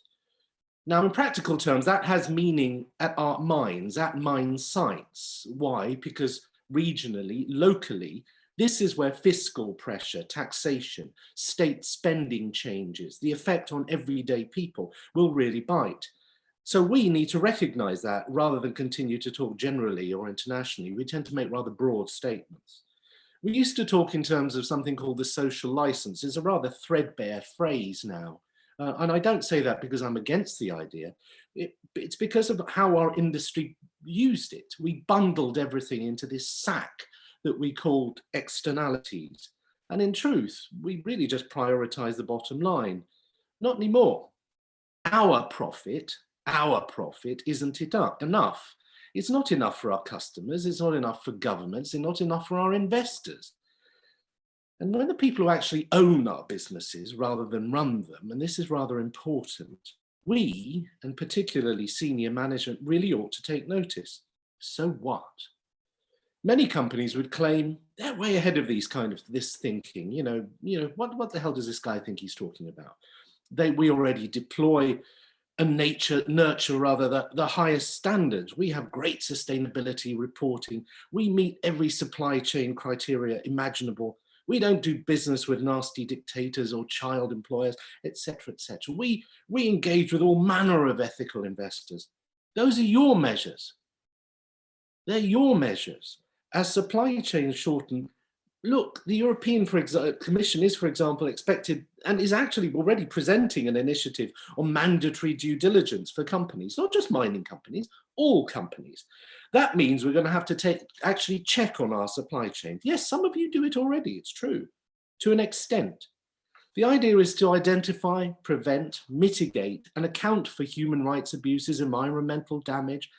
Now, in practical terms, that has meaning at our mines, at mine sites. Why? Because regionally, locally, this is where fiscal pressure, taxation, state spending changes, the effect on everyday people will really bite. So we need to recognize that rather than continue to talk generally or internationally. We tend to make rather broad statements. We used to talk in terms of something called the social license. It's a rather threadbare phrase now. And I don't say that because I'm against the idea. It's because of how our industry used it. We bundled everything into this sack that we called externalities. And in truth, we really just prioritize the bottom line. Not anymore. Our profit isn't enough. It's not enough for our customers. It's not enough for governments. It's not enough for our investors. And when the people who actually own our businesses rather than run them, and this is rather important, we, and particularly senior management, really ought to take notice. So what? Many companies would claim they're way ahead of this thinking. What the hell does this guy think he's talking about? We already deploy and nurture rather the highest standards. We have great sustainability reporting. We meet every supply chain criteria imaginable. We don't do business with nasty dictators or child employers, etc., etc. We engage with all manner of ethical investors. Those are your measures. They're your measures. As supply chains shorten, look, the European Commission is, for example, expected and is actually already presenting an initiative on mandatory due diligence for companies, not just mining companies, all companies. That means we're going to have to actually check on our supply chain. Yes, some of you do it already, it's true, to an extent. The idea is to identify, prevent, mitigate, and account for human rights abuses, environmental damage,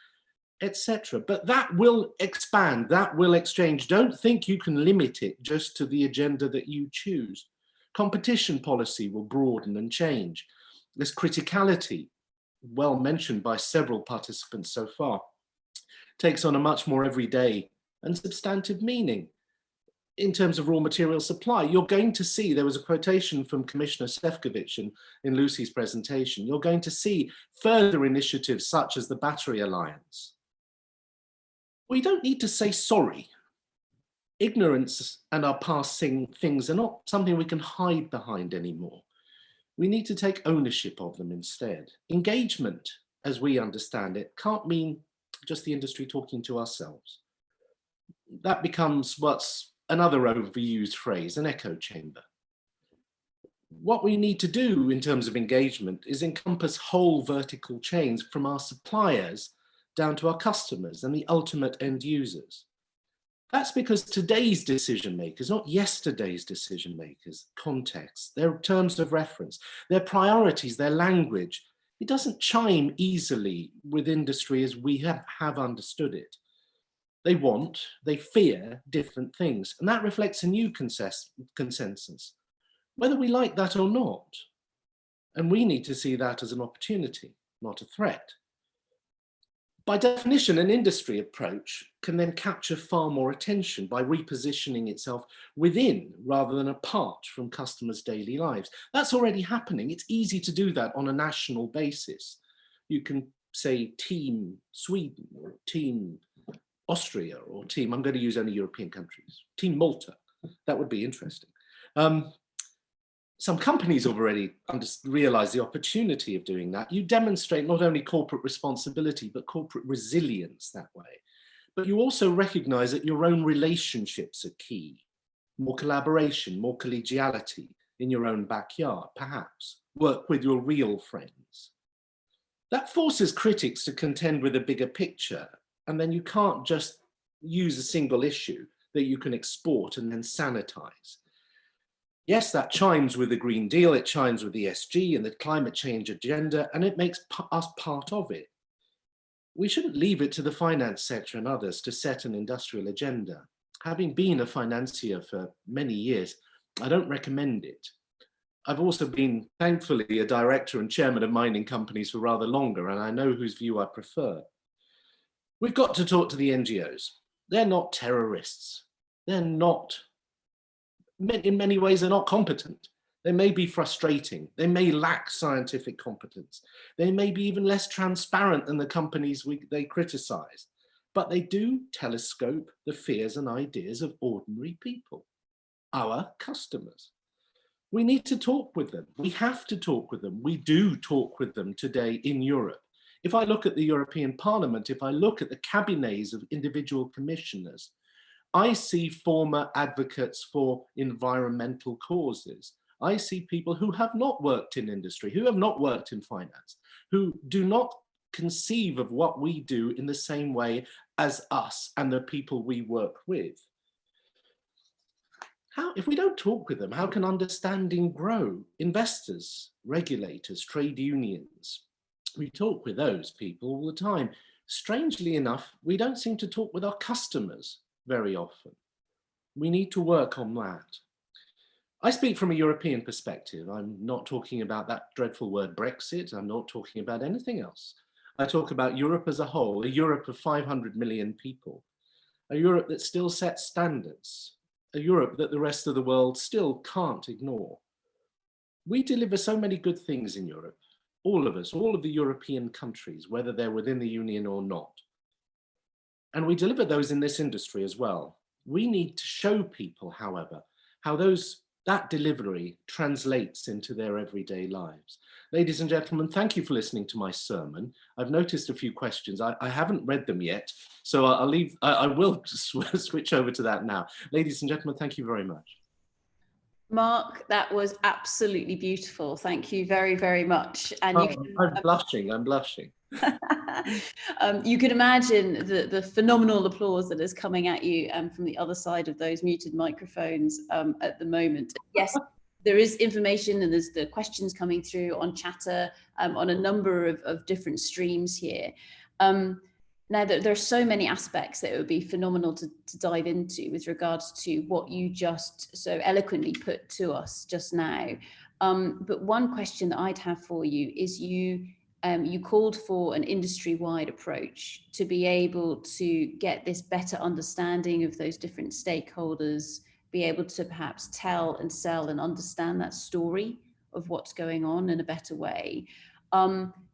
etc. But that will expand, that will exchange. Don't think you can limit it just to the agenda that you choose. Competition policy will broaden and change. This criticality, well mentioned by several participants so far, takes on a much more everyday and substantive meaning. In terms of raw material supply, you're going to see, there was a quotation from Commissioner Šefčovič in Lucy's presentation, you're going to see further initiatives such as the Battery Alliance. We don't need to say sorry. Ignorance and our past things are not something we can hide behind anymore. We need to take ownership of them instead. Engagement, as we understand it, can't mean just the industry talking to ourselves. That becomes what's another overused phrase, an echo chamber. What we need to do in terms of engagement is encompass whole vertical chains from our suppliers down to our customers and the ultimate end users. That's because today's decision makers, not yesterday's decision makers, context, their terms of reference, their priorities, their language, it doesn't chime easily with industry as we have understood it. They fear different things, and that reflects a new consensus, whether we like that or not. And we need to see that as an opportunity, not a threat. By definition, an industry approach can then capture far more attention by repositioning itself within rather than apart from customers' daily lives. That's already happening. It's easy to do that on a national basis. You can say Team Sweden or Team Austria or Team, I'm going to use only European countries, Team Malta. That would be interesting. Some companies have already realized the opportunity of doing that. You demonstrate not only corporate responsibility, but corporate resilience that way. But you also recognize that your own relationships are key. More collaboration, more collegiality in your own backyard, perhaps. Work with your real friends. That forces critics to contend with a bigger picture. And then you can't just use a single issue that you can export and then sanitize. Yes, that chimes with the Green Deal, it chimes with the ESG and the climate change agenda, and it makes us part of it. We shouldn't leave it to the finance sector and others to set an industrial agenda. Having been a financier for many years, I don't recommend it. I've also been, thankfully, a director and chairman of mining companies for rather longer, and I know whose view I prefer. We've got to talk to the NGOs. They're not terrorists. They're not, in many ways, they're not competent. They may be frustrating. They may lack scientific competence. They may be even less transparent than the companies they criticize. But they do telescope the fears and ideas of ordinary people, our customers. We need to talk with them. We have to talk with them. We do talk with them today in Europe. If I look at the European Parliament, if I look at the cabinets of individual commissioners, I see former advocates for environmental causes. I see people who have not worked in industry, who have not worked in finance, who do not conceive of what we do in the same way as us and the people we work with. If we don't talk with them, how can understanding grow? Investors, regulators, trade unions, we talk with those people all the time. Strangely enough, we don't seem to talk with our customers very often. We need to work on that. I speak from a European perspective. I'm not talking about that dreadful word Brexit. I'm not talking about anything else. I talk about Europe as a whole, a Europe of 500 million people, a Europe that still sets standards, a Europe that the rest of the world still can't ignore. We deliver so many good things in Europe, all of us, all of the European countries, whether they're within the Union or not. And we deliver those in this industry as well. We need to show people, however, how that delivery translates into their everyday lives. Ladies and gentlemen, thank you for listening to my sermon. I've noticed a few questions. I haven't read them yet, so I will switch over to that now. Ladies and gentlemen, thank you very much. Mark, that was absolutely beautiful. Thank you very, very much. And I'm blushing. You can imagine the phenomenal applause that is coming at you from the other side of those muted microphones at the moment. Yes, there is information and there's the questions coming through on Chatter on a number of different streams here. Now, there are so many aspects that it would be phenomenal to dive into with regards to what you just so eloquently put to us just now. But one question that I'd have for you is you called for an industry-wide approach to be able to get this better understanding of those different stakeholders, be able to perhaps tell and sell and understand that story of what's going on in a better way.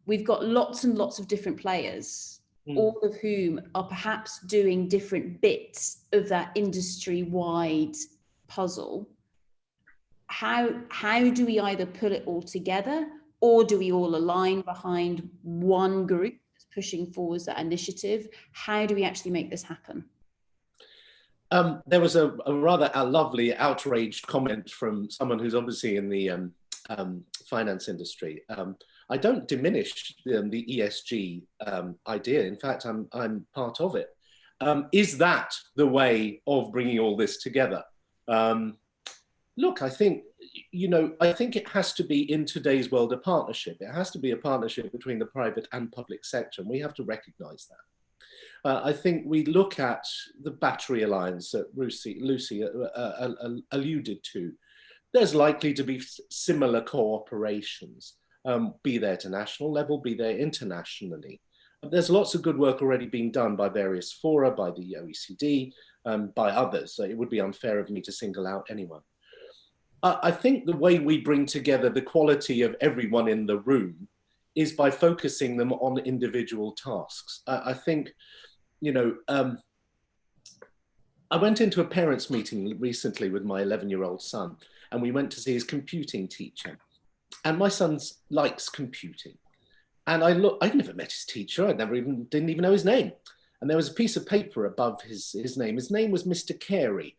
We've got lots and lots of different players, all of whom are perhaps doing different bits of that industry-wide puzzle. How do we either put it all together, or do we all align behind one group that's pushing forward that initiative? How do we actually make this happen? There was a rather lovely outraged comment from someone who's obviously in the finance industry. I don't diminish the ESG idea. In fact, I'm part of it. Is that the way of bringing all this together? Look, I think it has to be in today's world a partnership. It has to be a partnership between the private and public sector, and we have to recognize that. I think we look at the battery alliance that Lucy alluded to. There's likely to be similar cooperations, be there at a national level, be there internationally. There's lots of good work already being done by various fora, by the OECD, by others. So it would be unfair of me to single out anyone. I think the way we bring together the quality of everyone in the room is by focusing them on individual tasks. I think, I went into a parents' meeting recently with my 11-year-old son, and we went to see his computing teacher. And my son likes computing. And I'd never met his teacher. Didn't even know his name. And there was a piece of paper above his name. His name was Mr. Carey,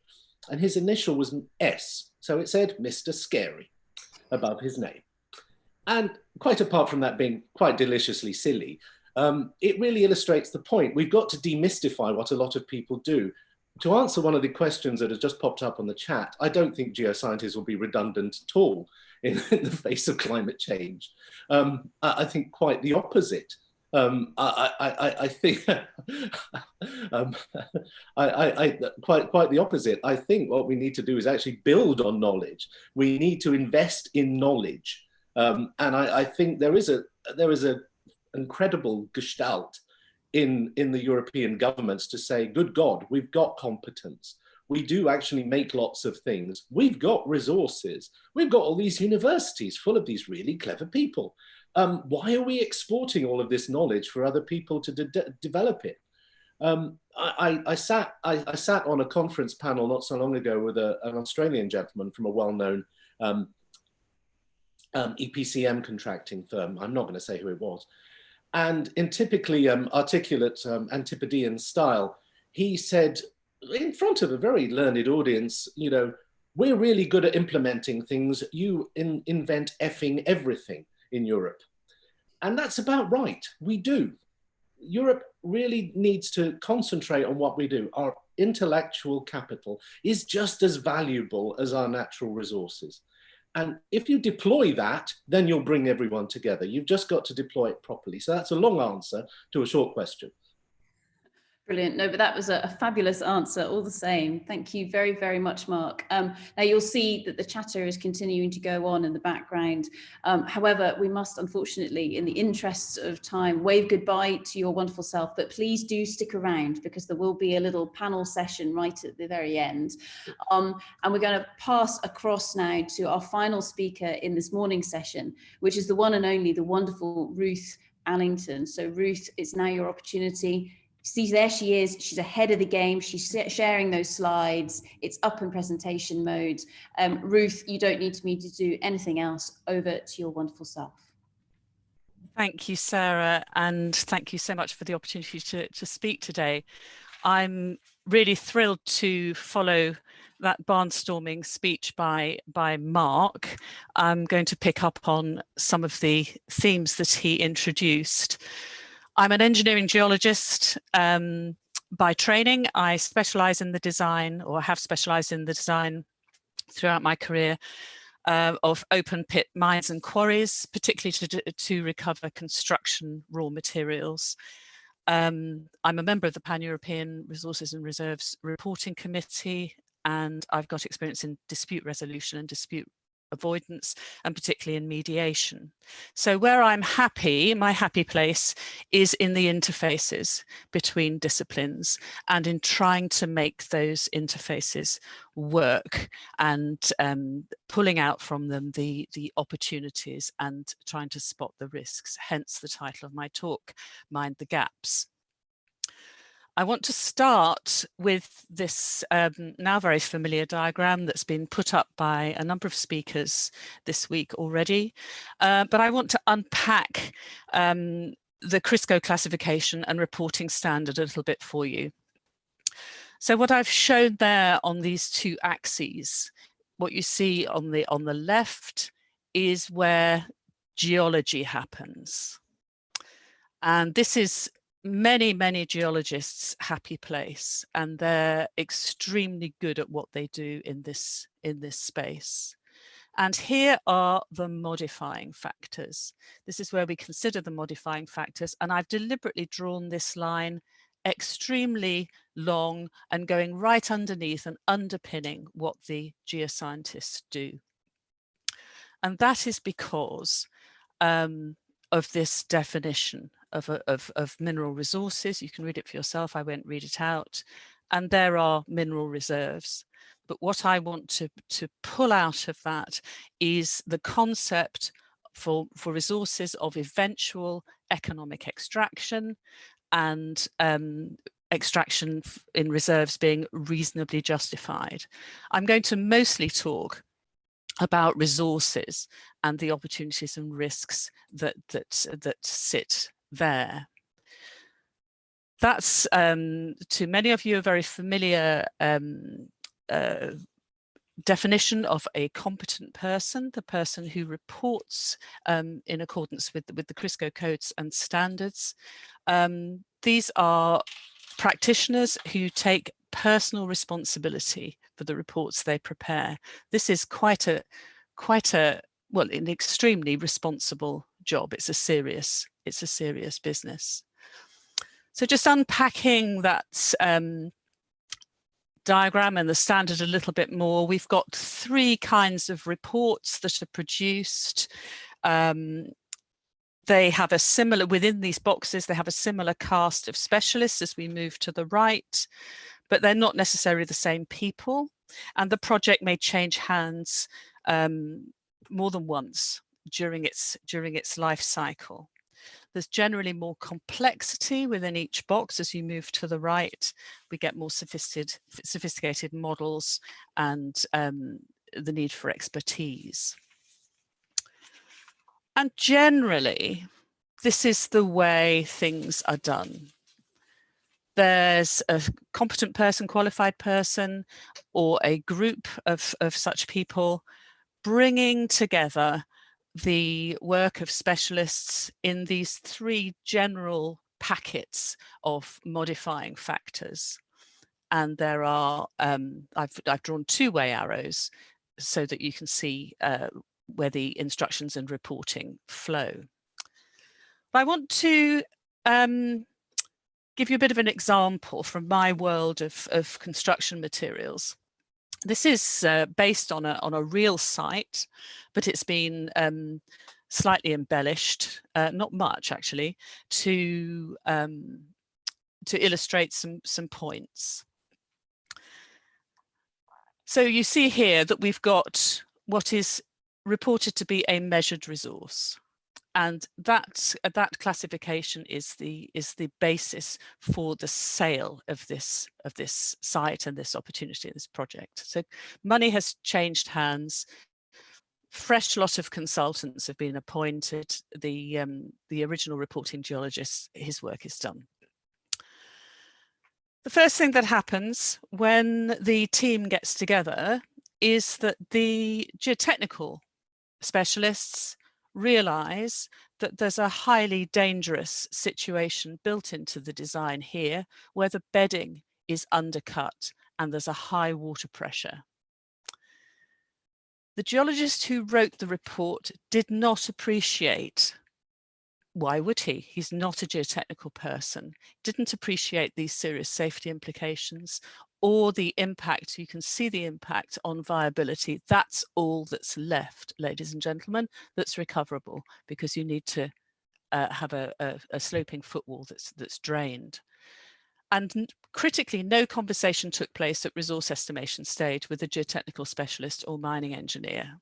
and his initial was S. So it said Mr. Scary above his name. And quite apart from that being quite deliciously silly, it really illustrates the point. We've got to demystify what a lot of people do. To answer one of the questions that has just popped up on the chat, I don't think geoscientists will be redundant at all in the face of climate change. I think quite the opposite. I think quite the opposite. I think what we need to do is actually build on knowledge. We need to invest in knowledge, and I think there is a incredible gestalt in the European governments to say, good God, we've got competence. we do actually make lots of things. We've got resources. We've got all these universities full of these really clever people. Why are we exporting all of this knowledge for other people to develop it? I sat on a conference panel not so long ago with an Australian gentleman from a well-known EPCM contracting firm. I'm not going to say who it was. And in typically articulate Antipodean style, he said, in front of a very learned audience, you know, we're really good at implementing things. You invent effing everything in Europe. And that's about right. We do. Europe really needs to concentrate on what we do. Our intellectual capital is just as valuable as our natural resources. And if you deploy that, then you'll bring everyone together. You've just got to deploy it properly. So that's a long answer to a short question. Brilliant. No, but that was a fabulous answer all the same. Thank you very, very much, Mark. Now you'll see that the chatter is continuing to go on in the background. However, we must unfortunately, in the interests of time, wave goodbye to your wonderful self, but please do stick around because there will be a little panel session right at the very end. And we're going to pass across now to our final speaker in this morning session, which is the one and only, the wonderful Ruth Allington. So Ruth, it's now your opportunity. See, there she is. She's ahead of the game. She's sharing those slides. It's up in presentation mode. Ruth, you don't need me to do anything else. Over to your wonderful self. Thank you, Sarah, and thank you so much for the opportunity to speak today. I'm really thrilled to follow that barnstorming speech by Mark. I'm going to pick up on some of the themes that he introduced. I'm an engineering geologist by training. I specialize in the design, or have specialized in the design throughout my career, of open pit mines and quarries, particularly to recover construction raw materials. I'm a member of the Pan-European Resources and Reserves Reporting Committee, and I've got experience in dispute resolution and dispute avoidance, and particularly in mediation. So where I'm happy, my happy place is in the interfaces between disciplines and in trying to make those interfaces work and pulling out from them the opportunities and trying to spot the risks, hence the title of my talk, Mind the Gaps. I want to start with this now very familiar diagram that's been put up by a number of speakers this week already, but I want to unpack the CRISCO classification and reporting standard a little bit for you. So what I've shown there on these two axes, what you see on the left is where geology happens. And this is many geologists' happy place, and they're extremely good at what they do in this space. And here are the modifying factors. This is where we consider the modifying factors, and I've deliberately drawn this line extremely long and going right underneath and underpinning what the geoscientists do. And that is because of this definition of mineral resources. You can read it for yourself. I won't read it out. And there are mineral reserves. But what I want to pull out of that is the concept for resources of eventual economic extraction, and extraction in reserves being reasonably justified. I'm going to mostly talk about resources and the opportunities and risks that sit there. That's to many of you a very familiar definition of a competent person, the person who reports in accordance with the CRISCO codes and standards. These are practitioners who take personal responsibility for the reports they prepare. This is quite a well, an extremely responsible job. It's a serious business. So just unpacking that diagram and the standard a little bit more, we've got three kinds of reports that are produced. They have a similar, within these boxes, they have a similar cast of specialists as we move to the right, but they're not necessarily the same people, and the project may change hands more than once during its life cycle. There's generally more complexity within each box. As you move to the right, we get more sophisticated models and the need for expertise. And generally, this is the way things are done. There's a competent person, qualified person, or a group of such people bringing together the work of specialists in these three general packets of modifying factors. And there are, I've drawn two-way arrows so that you can see where the instructions and reporting flow. But I want to give you a bit of an example from my world of construction materials. This is based on a real site, but it's been slightly embellished, not much actually, to illustrate some points. So you see here that we've got what is reported to be a measured resource. And that classification is the basis for the sale of this site and this opportunity, this project. So money has changed hands. Fresh lot of consultants have been appointed. The original reporting geologist, his work is done. The first thing that happens when the team gets together is that the geotechnical specialists realize that there's a highly dangerous situation built into the design here where the bedding is undercut and there's a high water pressure. The geologist who wrote the report did not appreciate, why would he? He's not a geotechnical person, didn't appreciate these serious safety implications or the impact. You can see the impact on viability. That's all that's left, ladies and gentlemen, that's recoverable, because you need to have a sloping footwall that's drained. And critically, no conversation took place at resource estimation stage with a geotechnical specialist or mining engineer.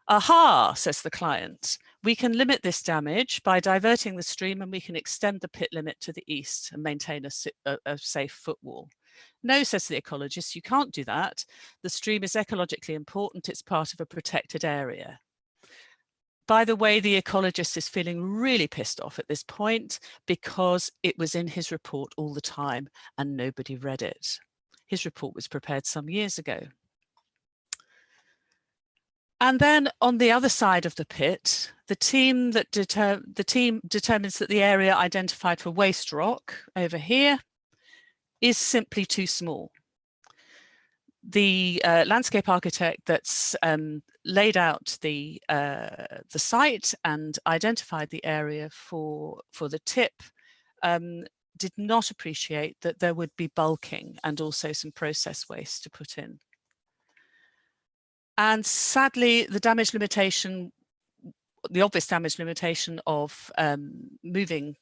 Aha, says the client, we can limit this damage by diverting the stream, and we can extend the pit limit to the east and maintain a safe footwall. No, says the ecologist, you can't do that. The stream is ecologically important. It's part of a protected area. By the way, the ecologist is feeling really pissed off at this point because it was in his report all the time and nobody read it. His report was prepared some years ago. And then on the other side of the pit, the team determines that the area identified for waste rock over here is simply too small. The landscape architect that's laid out the site and identified the area for the tip did not appreciate that there would be bulking and also some process waste to put in. And sadly, the damage limitation, the obvious damage limitation of moving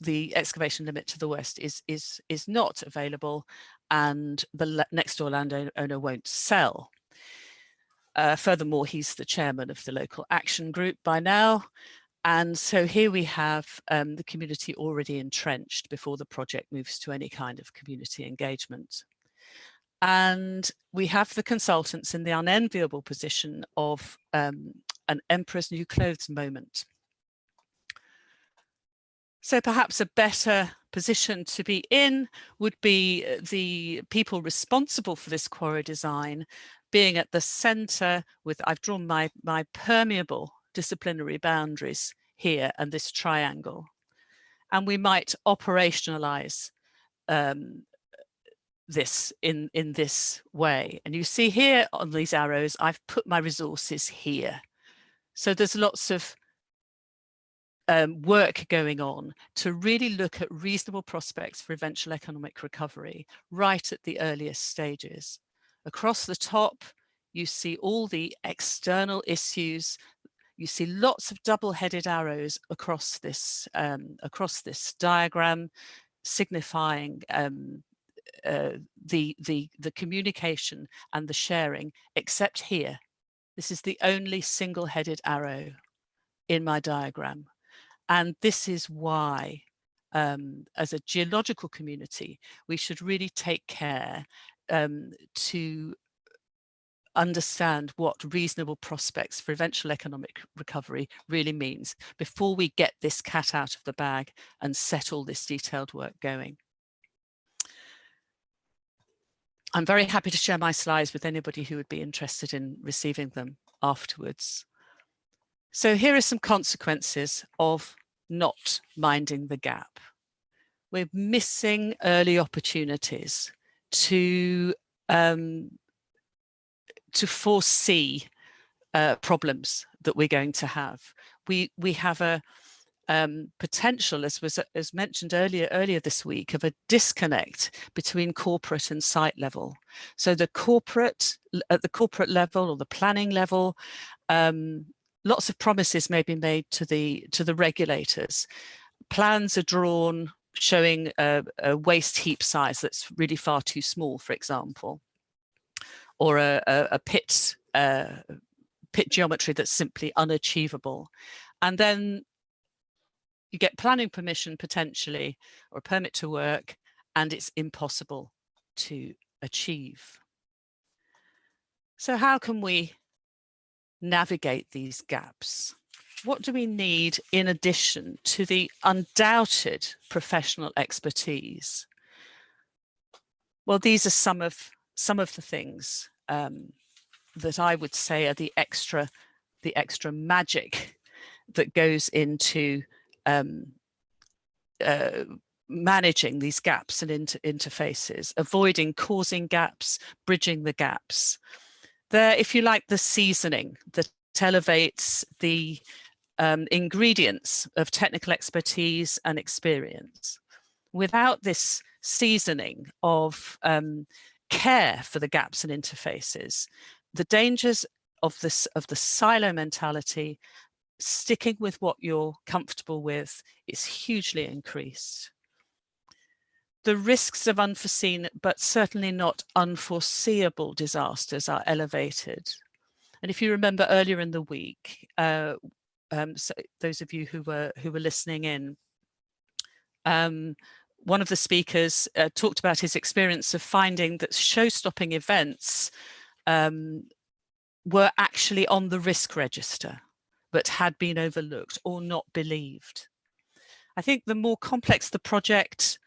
the excavation limit to the west is not available, and the next door landowner won't sell. Furthermore, he's the chairman of the local action group by now. And so here we have the community already entrenched before the project moves to any kind of community engagement. And we have the consultants in the unenviable position of an emperor's new clothes moment. So perhaps a better position to be in would be the people responsible for this quarry design being at the center with, I've drawn my permeable disciplinary boundaries here and this triangle. And we might operationalize this in this way. And you see here on these arrows, I've put my resources here. So there's lots of work going on to really look at reasonable prospects for eventual economic recovery right at the earliest stages. Across the top, you see all the external issues. You see lots of double-headed arrows across this diagram, signifying the communication and the sharing, except here. This is the only single-headed arrow in my diagram. And this is why, as a geological community, we should really take care to understand what reasonable prospects for eventual economic recovery really means before we get this cat out of the bag and set all this detailed work going. I'm very happy to share my slides with anybody who would be interested in receiving them afterwards. So here are some consequences of not minding the gap. We're missing early opportunities to foresee problems that we're going to have. We have a potential, as mentioned earlier this week, of a disconnect between corporate and site level. So the corporate, at the corporate level or the planning level, lots of promises may be made to the regulators. Plans are drawn showing a waste heap size that's really far too small, for example, or a pit geometry that's simply unachievable. And then you get planning permission potentially, or a permit to work, and it's impossible to achieve. So how can we navigate these gaps? What do we need in addition to the undoubted professional expertise? Well, these are some of the things that I would say are the extra magic that goes into managing these gaps and interfaces, avoiding causing gaps, bridging the gaps. They're, if you like, the seasoning that elevates the ingredients of technical expertise and experience. Without this seasoning of care for the gaps and interfaces, the dangers of the silo mentality, sticking with what you're comfortable with, is hugely increased. The risks of unforeseen, but certainly not unforeseeable disasters are elevated. And if you remember earlier in the week, so those of you who were listening in, one of the speakers talked about his experience of finding that show-stopping events were actually on the risk register, but had been overlooked or not believed. I think the more complex the project,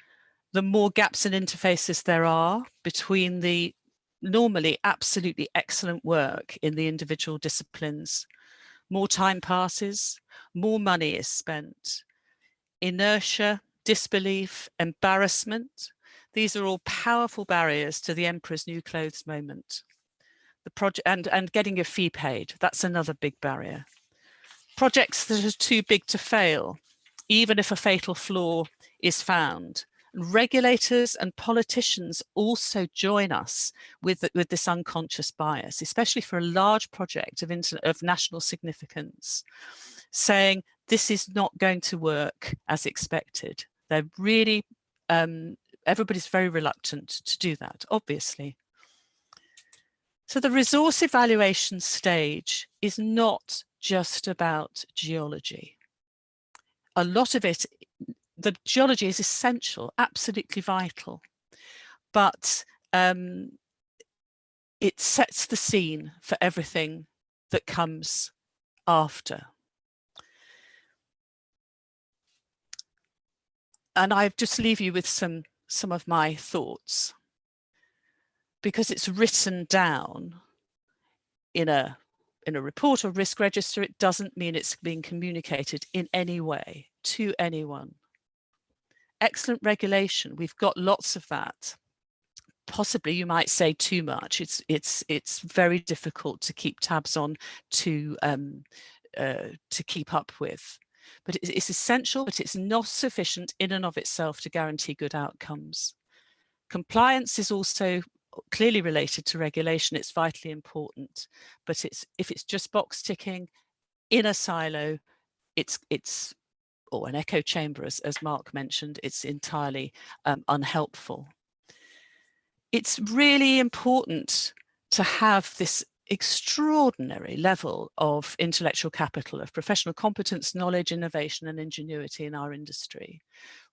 the more gaps and interfaces there are between the normally absolutely excellent work in the individual disciplines. More time passes, more money is spent. Inertia, disbelief, embarrassment, these are all powerful barriers to the emperor's new clothes moment. The project and getting your fee paid, that's another big barrier. Projects that are too big to fail, even if a fatal flaw is found. Regulators and politicians also join us with this unconscious bias, especially for a large project of national significance, saying this is not going to work as expected. They're really, everybody's very reluctant to do that, obviously. So the resource evaluation stage is not just about geology. A lot of it, the geology is essential, absolutely vital, but it sets the scene for everything that comes after. And I just leave you with some of my thoughts, because it's written down in a report or risk register. It doesn't mean it's being communicated in any way to anyone. Excellent regulation, we've got lots of that. Possibly you might say too much. It's very difficult to keep tabs on, to keep up with. But it's essential, but it's not sufficient in and of itself to guarantee good outcomes. Compliance is also clearly related to regulation. It's vitally important, but if it's just box ticking in a silo, it's or an echo chamber, as Mark mentioned, it's entirely unhelpful. it's really important to have this extraordinary level of intellectual capital, of professional competence, knowledge, innovation, and ingenuity in our industry,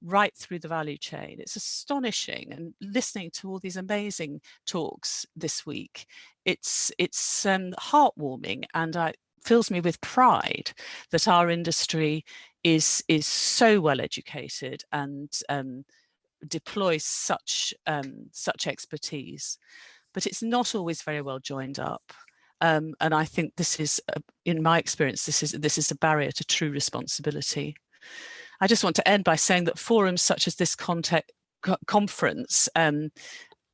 right through the value chain. It's astonishing, and listening to all these amazing talks this week, it's heartwarming, and it fills me with pride that our industry is so well educated and deploys such expertise. But it's not always very well joined up. And I think this is, in my experience, this is a barrier to true responsibility. I just want to end by saying that forums such as this conference, and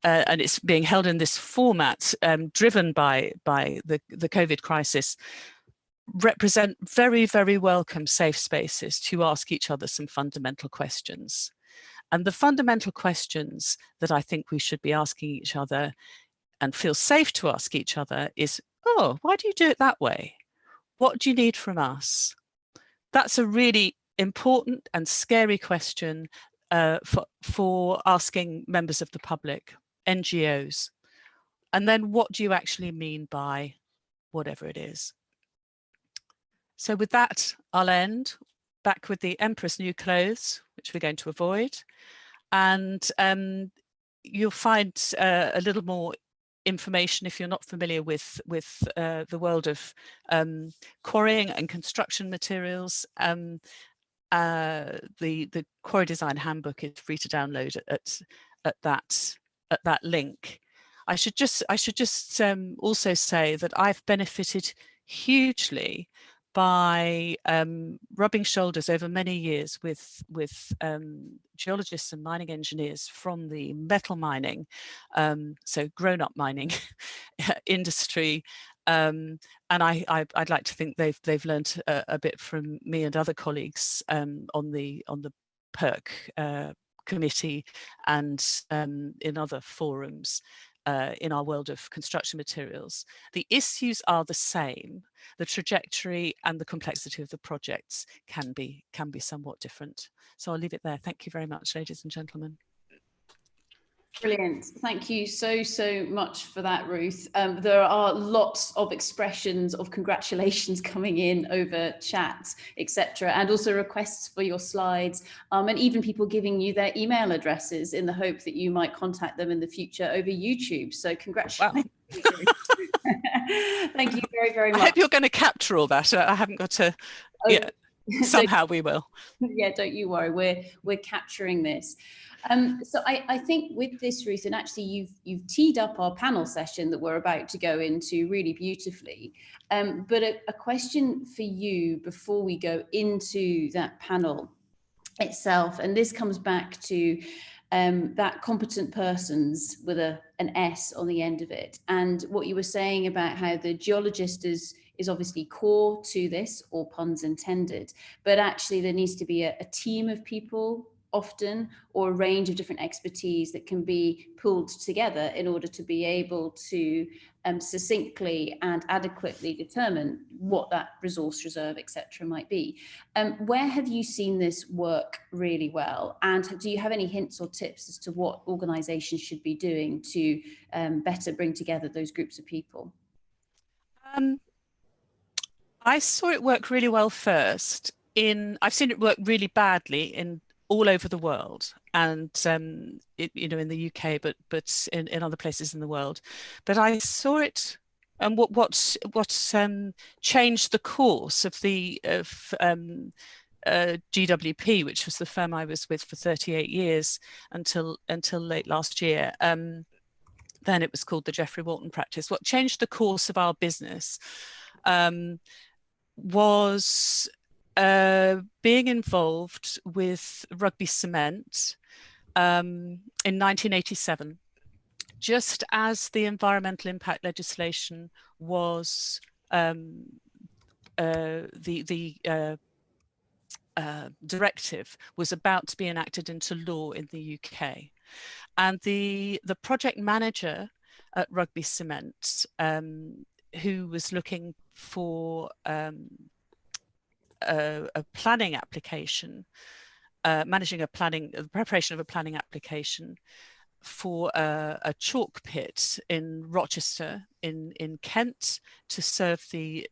it's being held in this format, driven by the COVID crisis, represent very, very welcome safe spaces to ask each other some fundamental questions. And the fundamental questions that I think we should be asking each other and feel safe to ask each other is, oh, why do you do it that way? What do you need from us? That's a really important and scary question for asking members of the public, NGOs. And then what do you actually mean by whatever it is? So with that, I'll end back with the Emperor's New Clothes, which we're going to avoid. And you'll find a little more information if you're not familiar with the world of quarrying and construction materials. The Quarry Design Handbook is free to download at that link. I should just also say that I've benefited hugely by rubbing shoulders over many years with geologists and mining engineers from the metal mining, so grown-up mining industry, and I'd like to think they've learned a bit from me and other colleagues on the PERC committee and in other forums. In our world of construction materials. The issues are the same. The trajectory and the complexity of the projects can be somewhat different. So I'll leave it there. Thank you very much, ladies and gentlemen. Brilliant. Thank you so much for that, Ruth. There are lots of expressions of congratulations coming in over chat, etc., and also requests for your slides, and even people giving you their email addresses in the hope that you might contact them in the future over YouTube. So congratulations. Wow. Thank you very much. I hope you're going to capture all that. I haven't got to. Yeah, somehow we will. Yeah, don't you worry. We're capturing this. So I think with this, Ruth, and actually you've teed up our panel session that we're about to go into really beautifully. But a question for you before we go into that panel itself, and this comes back to that competent persons with an S on the end of it, and what you were saying about how the geologist is obviously core to this, all puns intended, but actually there needs to be a team of people often, or a range of different expertise that can be pulled together in order to be able to succinctly and adequately determine what that resource reserve, etc., might be. Where have you seen this work really well? And do you have any hints or tips as to what organisations should be doing to better bring together those groups of people? I saw it work really well first. I've seen it work really badly in all over the world, and in the UK, but in other places in the world. But I saw it, and what changed the course of GWP, which was the firm I was with for 38 years until late last year. Then it was called the Geoffrey Walton practice. What changed the course of our business was being involved with Rugby Cement in 1987, just as the environmental impact legislation was the directive was about to be enacted into law in the UK, and the project manager at Rugby Cement, who was looking for a planning application, managing the preparation of a planning application for a chalk pit in Rochester in Kent to serve the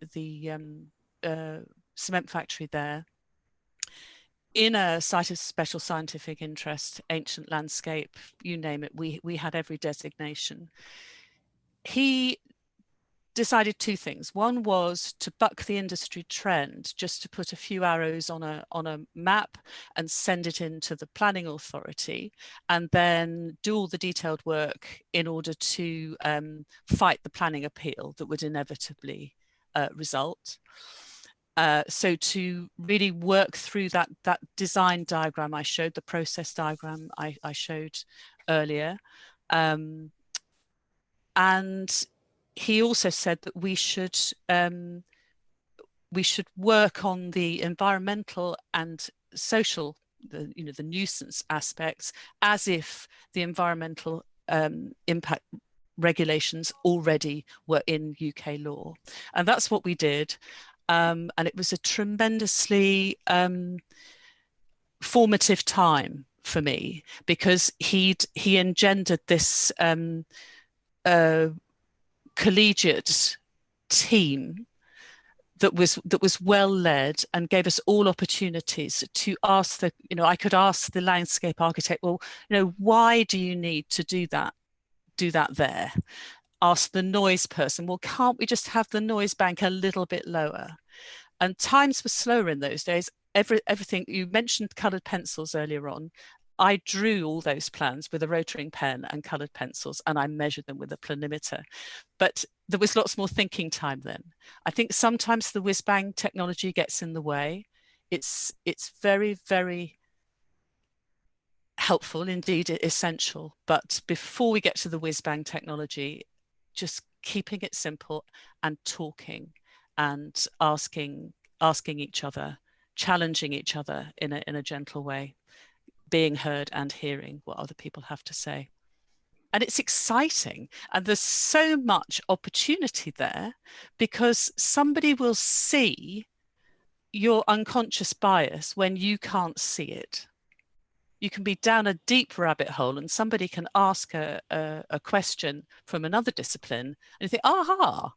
cement factory there, in a site of special scientific interest, ancient landscape, you name it, we had every designation. He decided two things. One was to buck the industry trend, just to put a few arrows on a map and send it into the planning authority, and then do all the detailed work in order to fight the planning appeal that would inevitably result. So to really work through that design diagram I showed, the process diagram I showed earlier, and he also said that we should work on the environmental and social, the nuisance aspects, as if the environmental impact regulations already were in UK law, and that's what we did. And it was a tremendously formative time for me, because he engendered this collegiate team that was well led and gave us all opportunities to ask I could ask the landscape architect, well, why do you need to do that there? Ask the noise person, well, can't we just have the noise bank a little bit lower? And times were slower in those days. Everything, you mentioned coloured pencils earlier on. I drew all those plans with a rotary pen and coloured pencils, and I measured them with a planimeter. But there was lots more thinking time then. I think sometimes the whiz-bang technology gets in the way. It's very, very helpful, indeed essential. But before we get to the whiz-bang technology, just keeping it simple and talking and asking each other, challenging each other in a gentle way, being heard and hearing what other people have to say. And it's exciting, and there's so much opportunity there, because somebody will see your unconscious bias when you can't see it. You can be down a deep rabbit hole and somebody can ask a question from another discipline and you think, aha,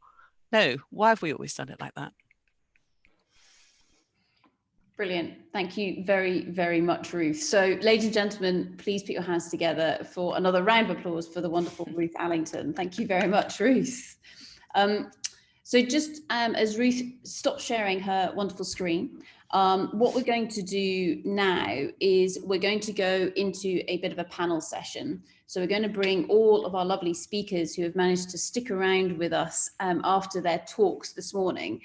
no, why have we always done it like that? Brilliant. Thank you very, very much, Ruth. So, ladies and gentlemen, please put your hands together for another round of applause for the wonderful Ruth Allington. Thank you very much, Ruth. So just as Ruth stops sharing her wonderful screen, what we're going to do now is we're going to go into a bit of a panel session. So we're going to bring all of our lovely speakers who have managed to stick around with us after their talks this morning,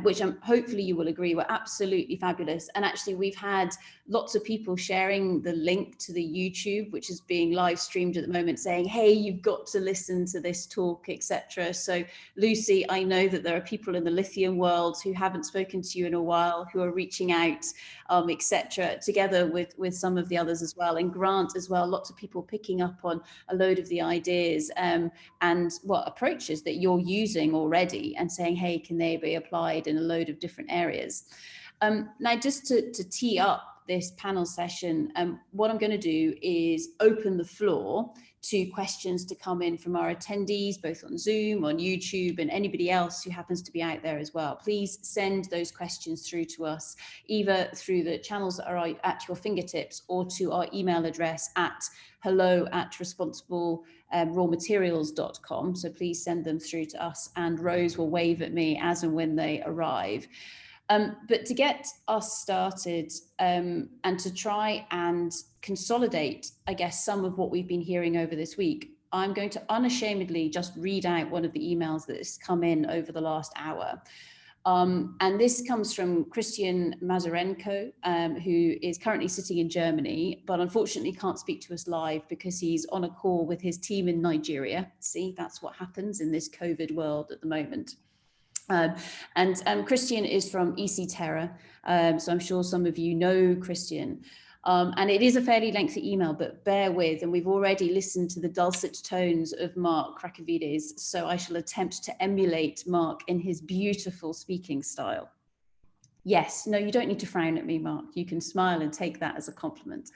which hopefully you will agree were absolutely fabulous. And actually we've had lots of people sharing the link to the YouTube, which is being live streamed at the moment, saying, hey, you've got to listen to this talk, etc. So Lucy, I know that there are people in the lithium world who haven't spoken to you in a while, who are reaching out, etc., together with some of the others as well. And Grant as well, lots of people picking up on a load of the ideas and what approaches that you're using already and saying, hey, can they be applied in a load of different areas? Now, just to tee up this panel session, what I'm going to do is open the floor to questions to come in from our attendees, both on Zoom, on YouTube, and anybody else who happens to be out there as well. Please send those questions through to us, either through the channels that are at your fingertips or to our email address at hello@responsiblerawmaterials.com. So please send them through to us, and Rose will wave at me as and when they arrive. But to get us started and to try and consolidate, I guess, some of what we've been hearing over this week, I'm going to unashamedly just read out one of the emails that has come in over the last hour. And this comes from Christian Mazurenko, who is currently sitting in Germany, but unfortunately can't speak to us live because he's on a call with his team in Nigeria. See, that's what happens in this COVID world at the moment. Christian is from EC Terra, so I'm sure some of you know Christian. And it is a fairly lengthy email, but bear with, and we've already listened to the dulcet tones of Mark Krakavides, so I shall attempt to emulate Mark in his beautiful speaking style. Yes, no, you don't need to frown at me, Mark. You can smile and take that as a compliment.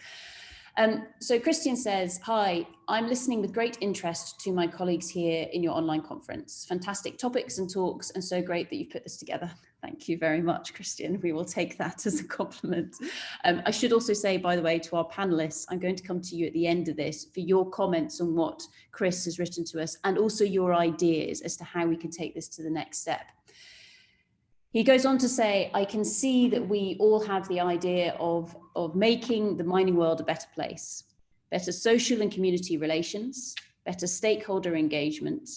So Christian says, hi, I'm listening with great interest to my colleagues here in your online conference. Fantastic topics and talks, and so great that you've put this together. Thank you very much, Christian. We will take that as a compliment. I should also say, by the way, to our panelists, I'm going to come to you at the end of this for your comments on what Chris has written to us, and also your ideas as to how we can take this to the next step. He goes on to say, I can see that we all have the idea of making the mining world a better place, better social and community relations, better stakeholder engagement,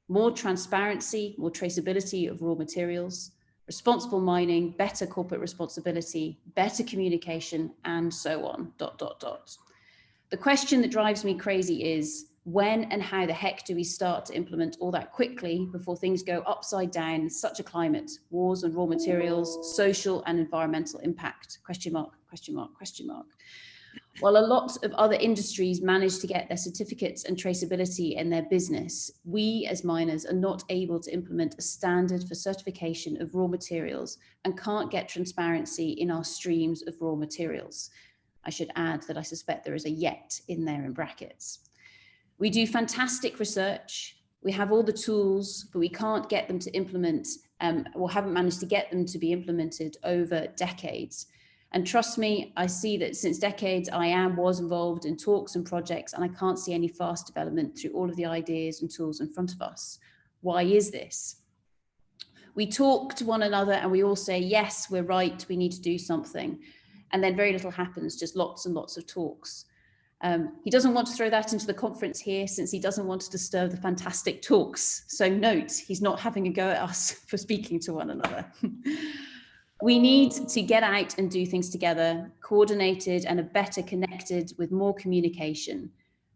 more transparency, more traceability of raw materials, responsible mining, better corporate responsibility, better communication, and so on, ... The question that drives me crazy is, when and how the heck do we start to implement all that quickly before things go upside down in such a climate? Wars on raw materials, social and environmental impact, ? While a lot of other industries manage to get their certificates and traceability in their business, we as miners are not able to implement a standard for certification of raw materials and can't get transparency in our streams of raw materials. I should add that I suspect there is a yet in there in brackets. We do fantastic research. We have all the tools, but we can't get them to implement or haven't managed to get them to be implemented over decades. And trust me, I see that since decades, I was involved in talks and projects, and I can't see any fast development through all of the ideas and tools in front of us. Why is this? We talk to one another and we all say, yes, we're right, we need to do something. And then very little happens, just lots and lots of talks. He doesn't want to throw that into the conference here since he doesn't want to disturb the fantastic talks. So note, he's not having a go at us for speaking to one another. We need to get out and do things together, coordinated and a better connected with more communication.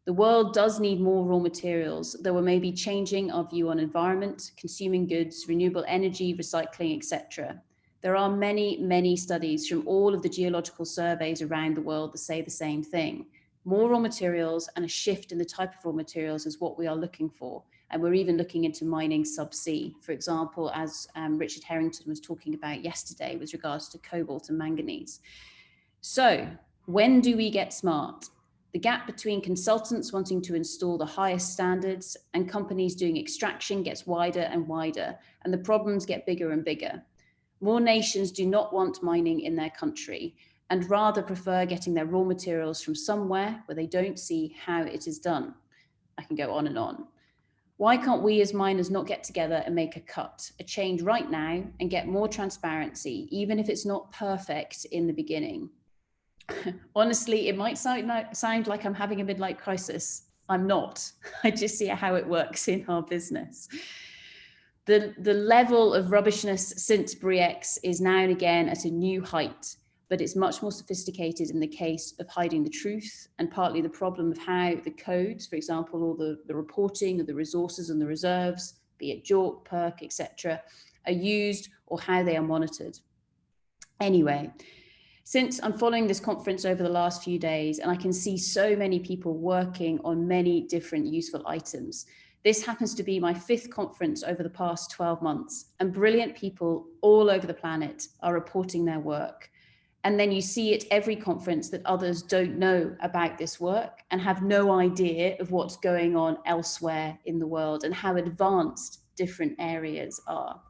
The world does need more raw materials, though we may be changing our view on environment, consuming goods, renewable energy, recycling, etc. There are many, many studies from all of the geological surveys around the world that say the same thing. More raw materials and a shift in the type of raw materials is what we are looking for. And we're even looking into mining subsea, for example, as Richard Harrington was talking about yesterday with regards to cobalt and manganese. So when do we get smart? The gap between consultants wanting to install the highest standards and companies doing extraction gets wider and wider, and the problems get bigger and bigger. More nations do not want mining in their country and rather prefer getting their raw materials from somewhere where they don't see how it is done. I can go on and on. Why can't we as miners not get together and make a cut, a change right now and get more transparency, even if it's not perfect in the beginning? Honestly, it might sound like I'm having a midlife crisis. I'm not. I just see how it works in our business. The level of rubbishness since Bre-X is now and again at a new height, but it's much more sophisticated in the case of hiding the truth and partly the problem of how the codes, for example, or the reporting of the resources and the reserves, be it JORC, PERC, etc., are used or how they are monitored. Anyway, since I'm following this conference over the last few days and I can see so many people working on many different useful items, this happens to be my 5th conference over the past 12 months, and brilliant people all over the planet are reporting their work. And then you see at every conference that others don't know about this work and have no idea of what's going on elsewhere in the world and how advanced different areas are.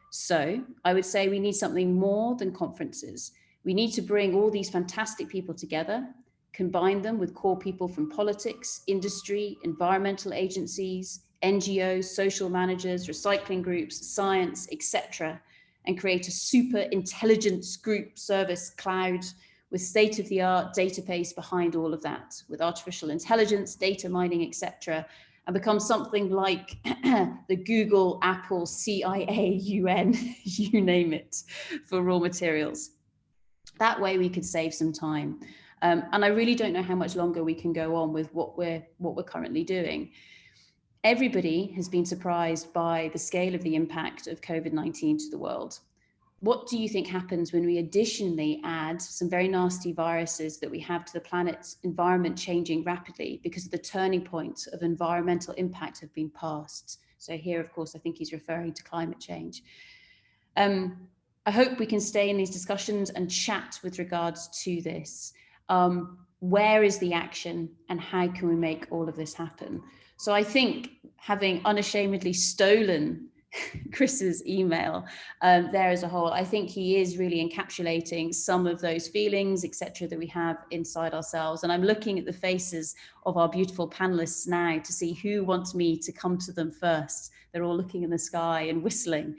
So I would say we need something more than conferences. We need to bring all these fantastic people together, combine them with core people from politics, industry, environmental agencies, NGOs, social managers, recycling groups, science, etc., and create a super intelligence group service cloud with state-of-the-art database behind all of that, with artificial intelligence, data mining, etc., and become something like the Google, Apple, CIA, UN, you name it, for raw materials. That way we could save some time. And I really don't know how much longer we can go on with what we're currently doing. Everybody has been surprised by the scale of the impact of COVID-19 to the world. What do you think happens when we additionally add some very nasty viruses that we have to the planet's environment changing rapidly because of the turning points of environmental impact have been passed? So here, of course, I think he's referring to climate change. I hope we can stay in these discussions and chat with regards to this. where is the action and how can we make all of this happen? So I think, having unashamedly stolen Chris's email there as a whole, I think he is really encapsulating some of those feelings, etc., that we have inside ourselves. And I'm looking at the faces of our beautiful panelists now to see who wants me to come to them first. They're all looking in the sky and whistling.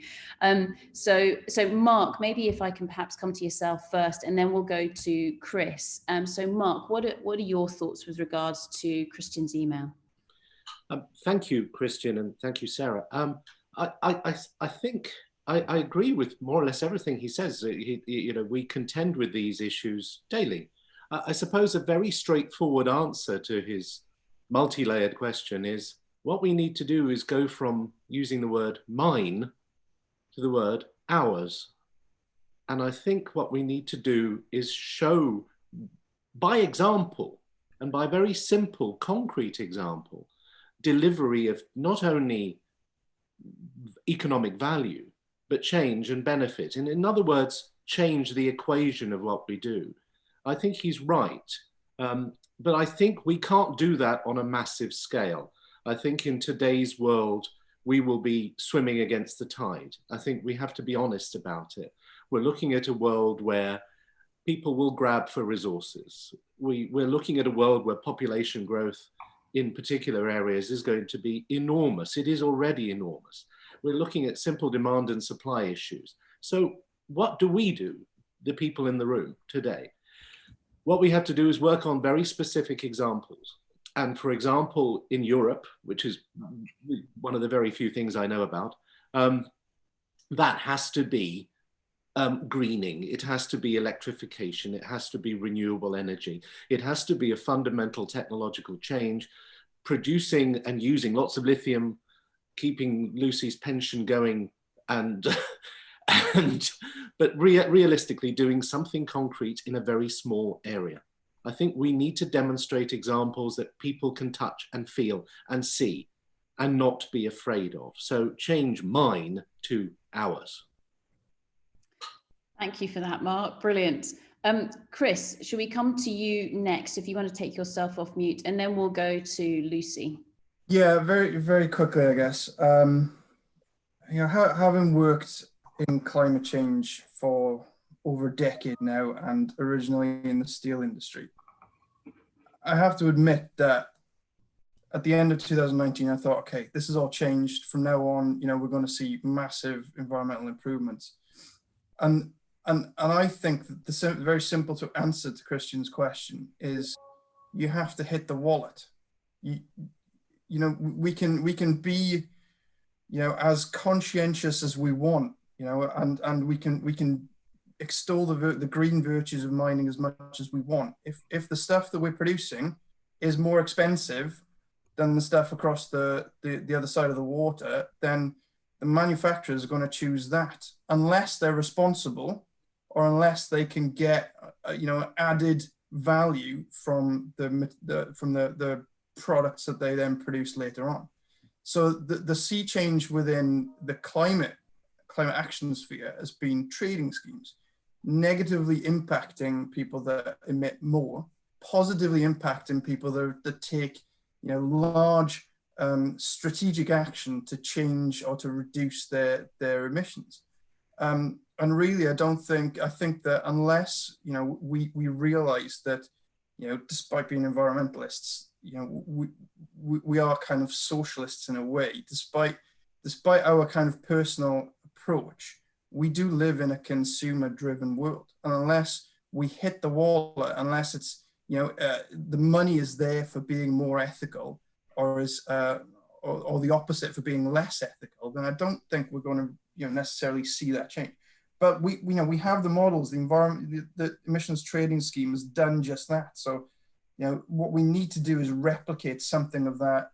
So Mark, maybe if I can perhaps come to yourself first, and then we'll go to Chris. So Mark, what are your thoughts with regards to Christian's email? Thank you, Christian, and thank you, Sarah. I think I agree with more or less everything he says. We contend with these issues daily. I suppose a very straightforward answer to his multi-layered question is, what we need to do is go from using the word mine to the word ours. And I think what we need to do is show by example, and by very simple, concrete example, delivery of not only economic value, but change and benefit. And in other words, change the equation of what we do. I think he's right. But I think we can't do that on a massive scale. I think in today's world, we will be swimming against the tide. I think we have to be honest about it. We're looking at a world where people will grab for resources. We're looking at a world where population growth in particular areas is going to be enormous. It is already enormous. We're looking at simple demand and supply issues. So what do we do, the people in the room today? What we have to do is work on very specific examples. And for example, in Europe, which is one of the very few things I know about, that has to be greening, it has to be electrification, it has to be renewable energy, it has to be a fundamental technological change, producing and using lots of lithium, keeping Lucy's pension going, and but realistically doing something concrete in a very small area. I think we need to demonstrate examples that people can touch and feel and see and not be afraid of. So change mine to ours. Thank you for that, Mark. Brilliant. Chris, should we come to you next if you want to take yourself off mute, and then we'll go to Lucy. Yeah, very, very quickly, I guess. Having worked in climate change for over a decade now, and originally in the steel industry, I have to admit that at the end of 2019, I thought, okay, this has all changed. From now on, we're going to see massive environmental improvements. And I think that the very simple to answer to Christian's question is, you have to hit the wallet. We can be, as conscientious as we want, and we can extol the green virtues of mining as much as we want. If the stuff that we're producing is more expensive than the stuff across the other side of the water, then the manufacturers are going to choose that, unless they're responsible, or unless they can get added value from the products that they then produce later on. So the sea change within the climate action sphere has been trading schemes, negatively impacting people that emit more, positively impacting people that take large strategic action to change or to reduce their emissions. And really, I think that unless we realize that despite being environmentalists, we are kind of socialists in a way, despite our kind of personal approach, we do live in a consumer-driven world. And unless we hit the wallet, unless it's the money is there for being more ethical, or the opposite for being less ethical, then I don't think we're going to necessarily see that change. But we have the models, the emissions trading scheme has done just that. So what we need to do is replicate something of that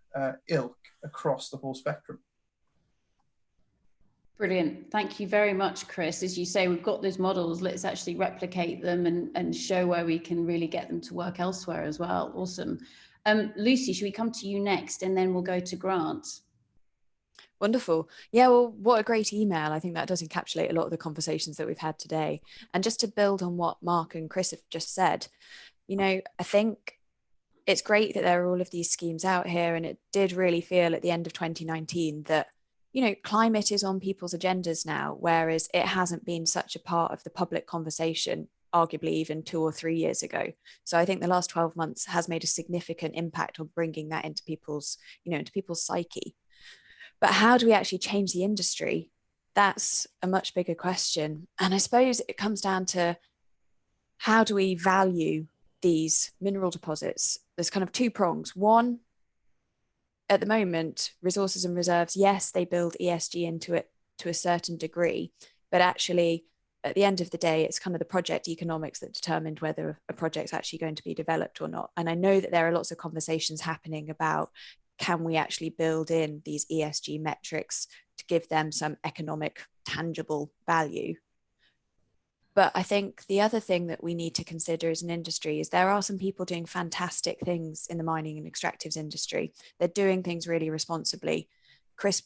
ilk across the whole spectrum. Brilliant. Thank you very much, Chris. As you say, we've got those models. Let's actually replicate them and show where we can really get them to work elsewhere as well. Awesome. Lucy, should we come to you next, and then we'll go to Grant? Wonderful. Yeah, well, what a great email. I think that does encapsulate a lot of the conversations that we've had today. And just to build on what Mark and Chris have just said, you know, I think it's great that there are all of these schemes out here, and it did really feel at the end of 2019 that, you know, climate is on people's agendas now, whereas it hasn't been such a part of the public conversation, arguably even 2 or 3 years ago. So I think the last 12 months has made a significant impact on bringing that into people's, you know, into people's psyche. But how do we actually change the industry? That's a much bigger question. And I suppose it comes down to, how do we value these mineral deposits? There's kind of 2 prongs. One, at the moment, resources and reserves, yes, they build ESG into it to a certain degree, but actually at the end of the day, it's kind of the project economics that determined whether a project's actually going to be developed or not. And I know that there are lots of conversations happening about, can we actually build in these ESG metrics to give them some economic tangible value? But I think the other thing that we need to consider as an industry is there are some people doing fantastic things in the mining and extractives industry. They're doing things really responsibly. Chris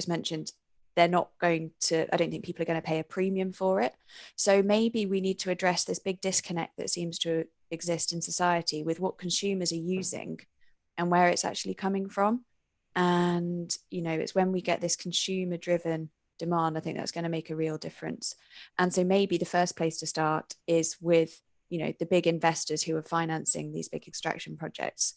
mentioned they're not going to, I don't think people are going to pay a premium for it. So maybe we need to address this big disconnect that seems to exist in society with what consumers are using and where it's actually coming from. And, you know, it's when we get this consumer driven demand, I think that's going to make a real difference. And so maybe the first place to start is with, you know, the big investors who are financing these big extraction projects.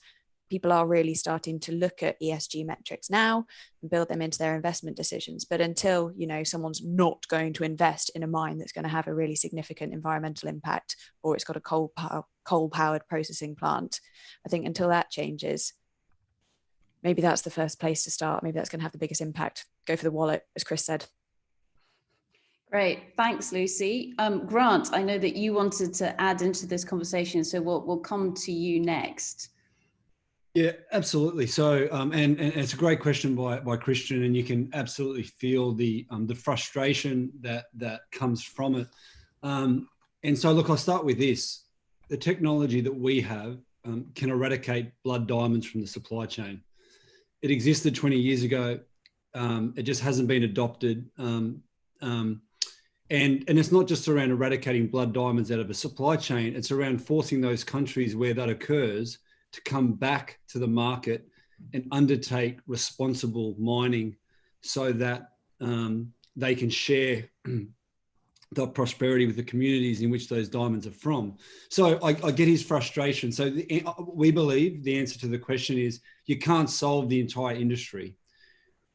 People are really starting to look at ESG metrics now and build them into their investment decisions. But until, you know, someone's not going to invest in a mine that's going to have a really significant environmental impact, or it's got a coal-powered processing plant, I think until that changes, maybe that's the first place to start. Maybe that's going to have the biggest impact. Go for the wallet, as Chris said. Great, thanks, Lucy. Grant, I know that you wanted to add into this conversation, so we'll come to you next. Yeah, absolutely. So, and it's a great question by Christian, and you can absolutely feel the frustration that comes from it. And so, look, I'll start with this: the technology that we have can eradicate blood diamonds from the supply chain. It existed 20 years ago. It just hasn't been adopted. And it's not just around eradicating blood diamonds out of a supply chain. It's around forcing those countries where that occurs to come back to the market and undertake responsible mining so that they can share the prosperity with the communities in which those diamonds are from. So I get his frustration. So we believe the answer to the question is you can't solve the entire industry.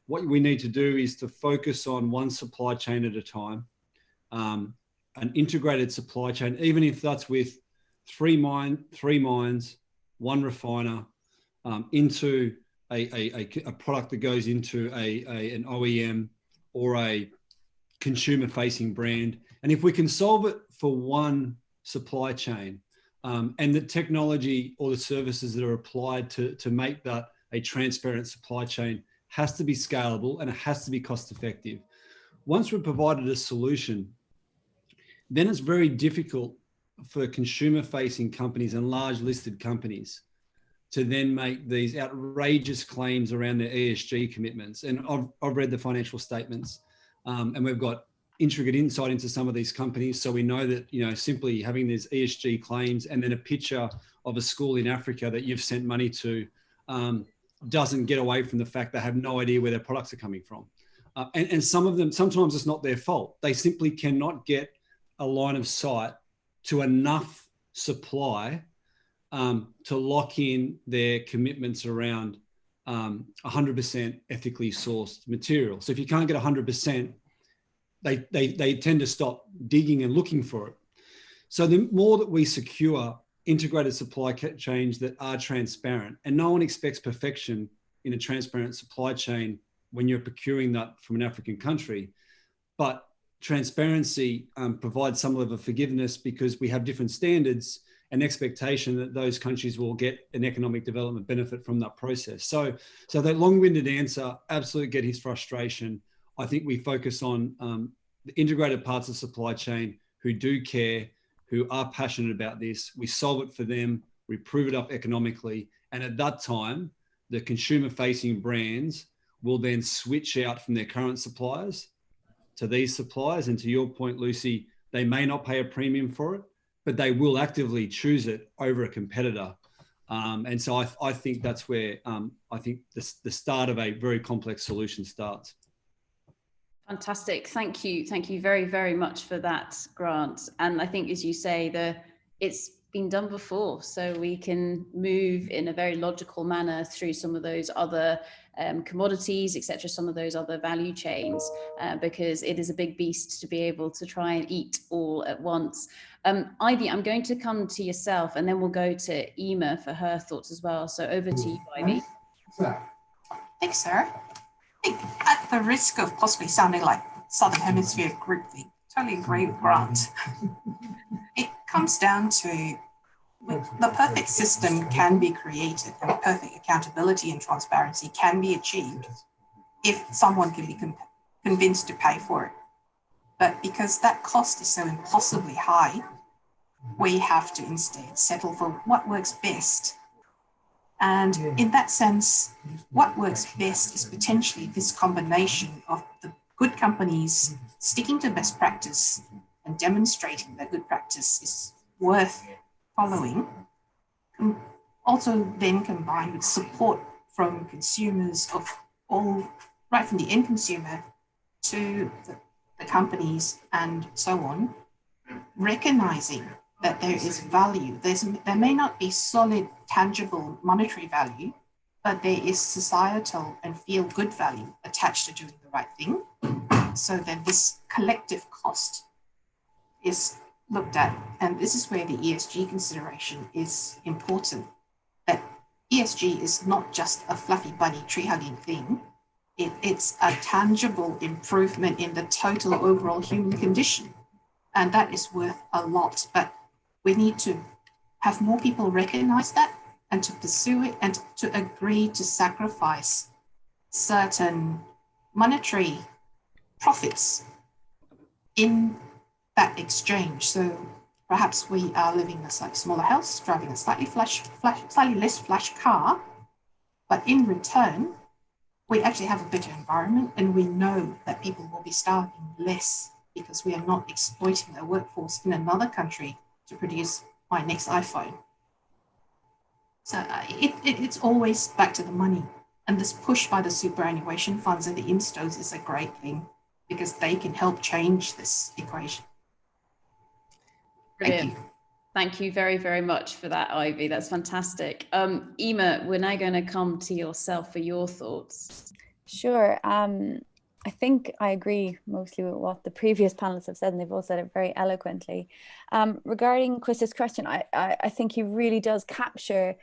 What we need to do is to focus on one supply chain at a time, an integrated supply chain, even if that's with three mines, one refiner, into a product that goes into an OEM or a consumer-facing brand. And if we can solve it for one supply chain, and the technology or the services that are applied to make that a transparent supply chain has to be scalable and it has to be cost-effective. Once we've provided a solution, then it's very difficult for consumer-facing companies and large listed companies to then make these outrageous claims around their ESG commitments. And I've read the financial statements, and we've got intricate insight into some of these companies. So we know that, you know, simply having these ESG claims and then a picture of a school in Africa that you've sent money to doesn't get away from the fact they have no idea where their products are coming from. And some of them, sometimes it's not their fault. They simply cannot get a line of sight to enough supply to lock in their commitments around 100% ethically sourced material. So if you can't get 100%, they tend to stop digging and looking for it. So the more that we secure integrated supply chains that are transparent, and no one expects perfection in a transparent supply chain when you're procuring that from an African country, but transparency provides some level of forgiveness because we have different standards and expectation that those countries will get an economic development benefit from that process. So that long-winded answer, absolutely get his frustration. I think we focus on the integrated parts of supply chain who do care, who are passionate about this. We solve it for them, we prove it up economically. And at that time, the consumer-facing brands will then switch out from their current suppliers to these suppliers. And to your point, Lucy, they may not pay a premium for it, but they will actively choose it over a competitor. And so I think that's where I think the start of a very complex solution starts. Fantastic. Thank you. Thank you very, very much for that, Grant. And I think, as you say, it's been done before, so we can move in a very logical manner through some of those other commodities, etc., some of those other value chains, because it is a big beast to be able to try and eat all at once. Ivy, I'm going to come to yourself, and then we'll go to Emma for her thoughts as well. So over to you, Ivy. Thanks, Sarah. I think at the risk of possibly sounding like Southern Hemisphere groupthink, totally agree with Grant. It comes down to the perfect system can be created and perfect accountability and transparency can be achieved if someone can be convinced to pay for it. But because that cost is so impossibly high, we have to instead settle for what works best. And in that sense, what works best is potentially this combination of the good companies sticking to best practice and demonstrating that good practice is worth following, also then combined with support from consumers of all, right from the end consumer to the companies and so on, recognizing that there is value. There may not be solid, tangible monetary value, but there is societal and feel-good value attached to doing the right thing. So then this collective cost is looked at, and this is where the ESG consideration is important. That ESG is not just a fluffy bunny tree-hugging thing. It's a tangible improvement in the total overall human condition, and that is worth a lot. But we need to have more people recognize that and to pursue it and to agree to sacrifice certain monetary profits in that exchange. So perhaps we are living in a slightly smaller house, driving a slightly less flash car, but in return, we actually have a better environment, and we know that people will be starving less because we are not exploiting a workforce in another country to produce my next iPhone. So it's always back to the money. And this push by the superannuation funds and the instos is a great thing because they can help change this equation. Brilliant. Thank you. Thank you very, very much for that, Ivy. That's fantastic. Emma, we're now going to come to yourself for your thoughts. Sure. I think I agree mostly with what the previous panelists have said, and they've all said it very eloquently. Regarding Chris's question, I think he really does capture,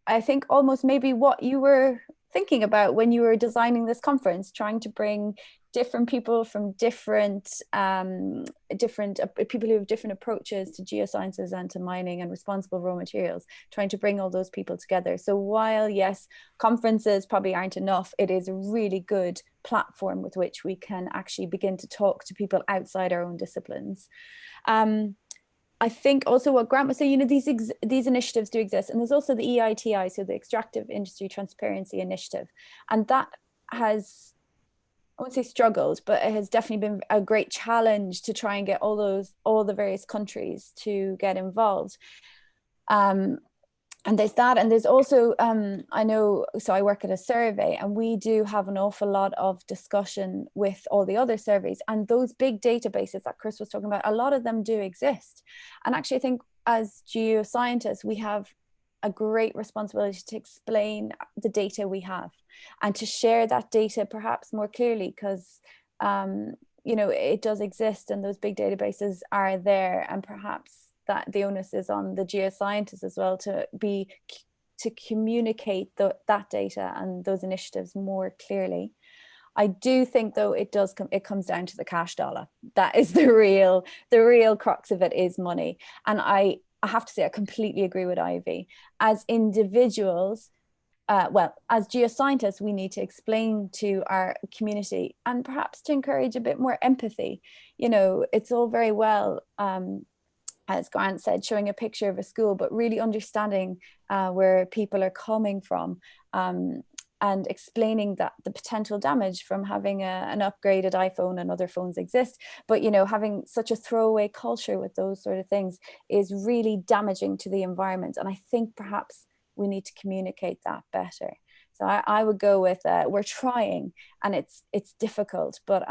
I think, almost maybe what you were thinking about when you were designing this conference, trying to bring different people from different people who have different approaches to geosciences and to mining and responsible raw materials, trying to bring all those people together. So while, yes, conferences probably aren't enough, it is a really good platform with which we can actually begin to talk to people outside our own disciplines. I think also what Grant was saying, you know, these initiatives do exist, and there's also the EITI, so the Extractive Industry Transparency Initiative, and that has, I won't say struggled, but it has definitely been a great challenge to try and get all the various countries to get involved. And there's that, and there's also, I know, so I work at a survey, and we do have an awful lot of discussion with all the other surveys, and those big databases that Chris was talking about, a lot of them do exist. And actually I think as geoscientists, we have a great responsibility to explain the data we have and to share that data perhaps more clearly, because you know, it does exist and those big databases are there, and perhaps that the onus is on the geoscientists as well to communicate that data and those initiatives more clearly. I do think though it comes down to the cash dollar. That is the real crux of it, is money. And I have to say I completely agree with Ivy. As individuals, well, as geoscientists, we need to explain to our community and perhaps to encourage a bit more empathy. You know, it's all very well, as Grant said, showing a picture of a school, but really understanding where people are coming from. and explaining that the potential damage from having an upgraded iPhone, and other phones exist, but you know, having such a throwaway culture with those sort of things is really damaging to the environment. And I think perhaps we need to communicate that better. So I would go with we're trying, and it's difficult, but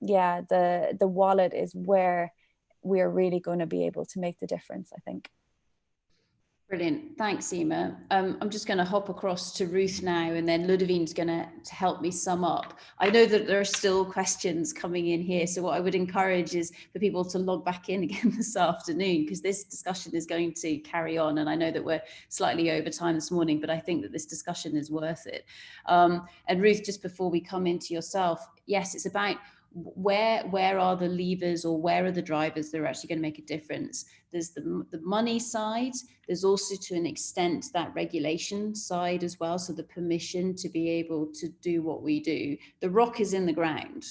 yeah, the wallet is where we're really going to be able to make the difference, I think. Brilliant. Thanks, Emma. I'm just going to hop across to Ruth now, and then Ludovine's going to help me sum up. I know that there are still questions coming in here, so what I would encourage is for people to log back in again this afternoon, because this discussion is going to carry on, and I know that we're slightly over time this morning, but I think that this discussion is worth it. And Ruth, just before we come into yourself, yes, it's about where are the levers, or where are the drivers that are actually going to make a difference. There's the money side. There's also, to an extent, that regulation side as well. So the permission to be able to do what we do. The rock is in the ground,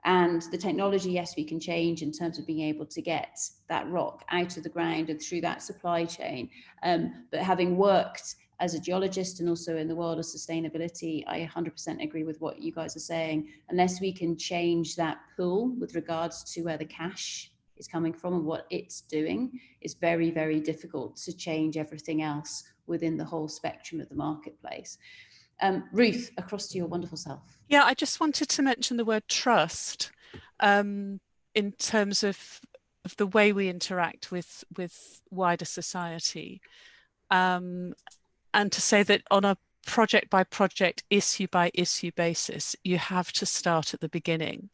and the technology, yes, we can change in terms of being able to get that rock out of the ground and through that supply chain. But having worked as a geologist and also in the world of sustainability, I 100% agree with what you guys are saying. Unless we can change that pool with regards to where the cash is coming from and what it's doing, it's very, very difficult to change everything else within the whole spectrum of the marketplace. Ruth, across to your wonderful self. Yeah, I just wanted to mention the word trust in terms of the way we interact with wider society. And to say that on a project by project, issue by issue basis, you have to start at the beginning.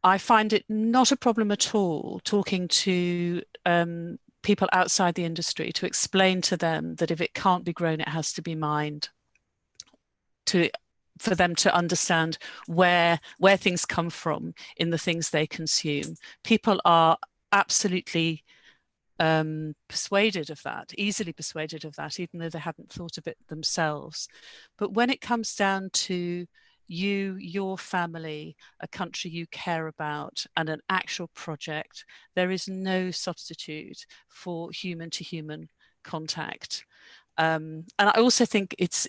I find it not a problem at all talking to people outside the industry to explain to them that if it can't be grown, it has to be mined, for them to understand where things come from in the things they consume. People are absolutely persuaded of that, easily persuaded of that, even though they haven't thought of it themselves. But when it comes down to you, your family, a country you care about, and an actual project, there is no substitute for human-to-human contact. And I also think it's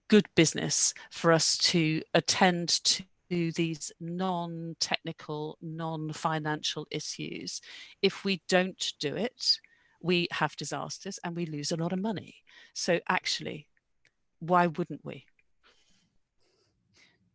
good business for us to attend to these non-technical, non-financial issues. If we don't do it, we have disasters and we lose a lot of money. So actually, why wouldn't we?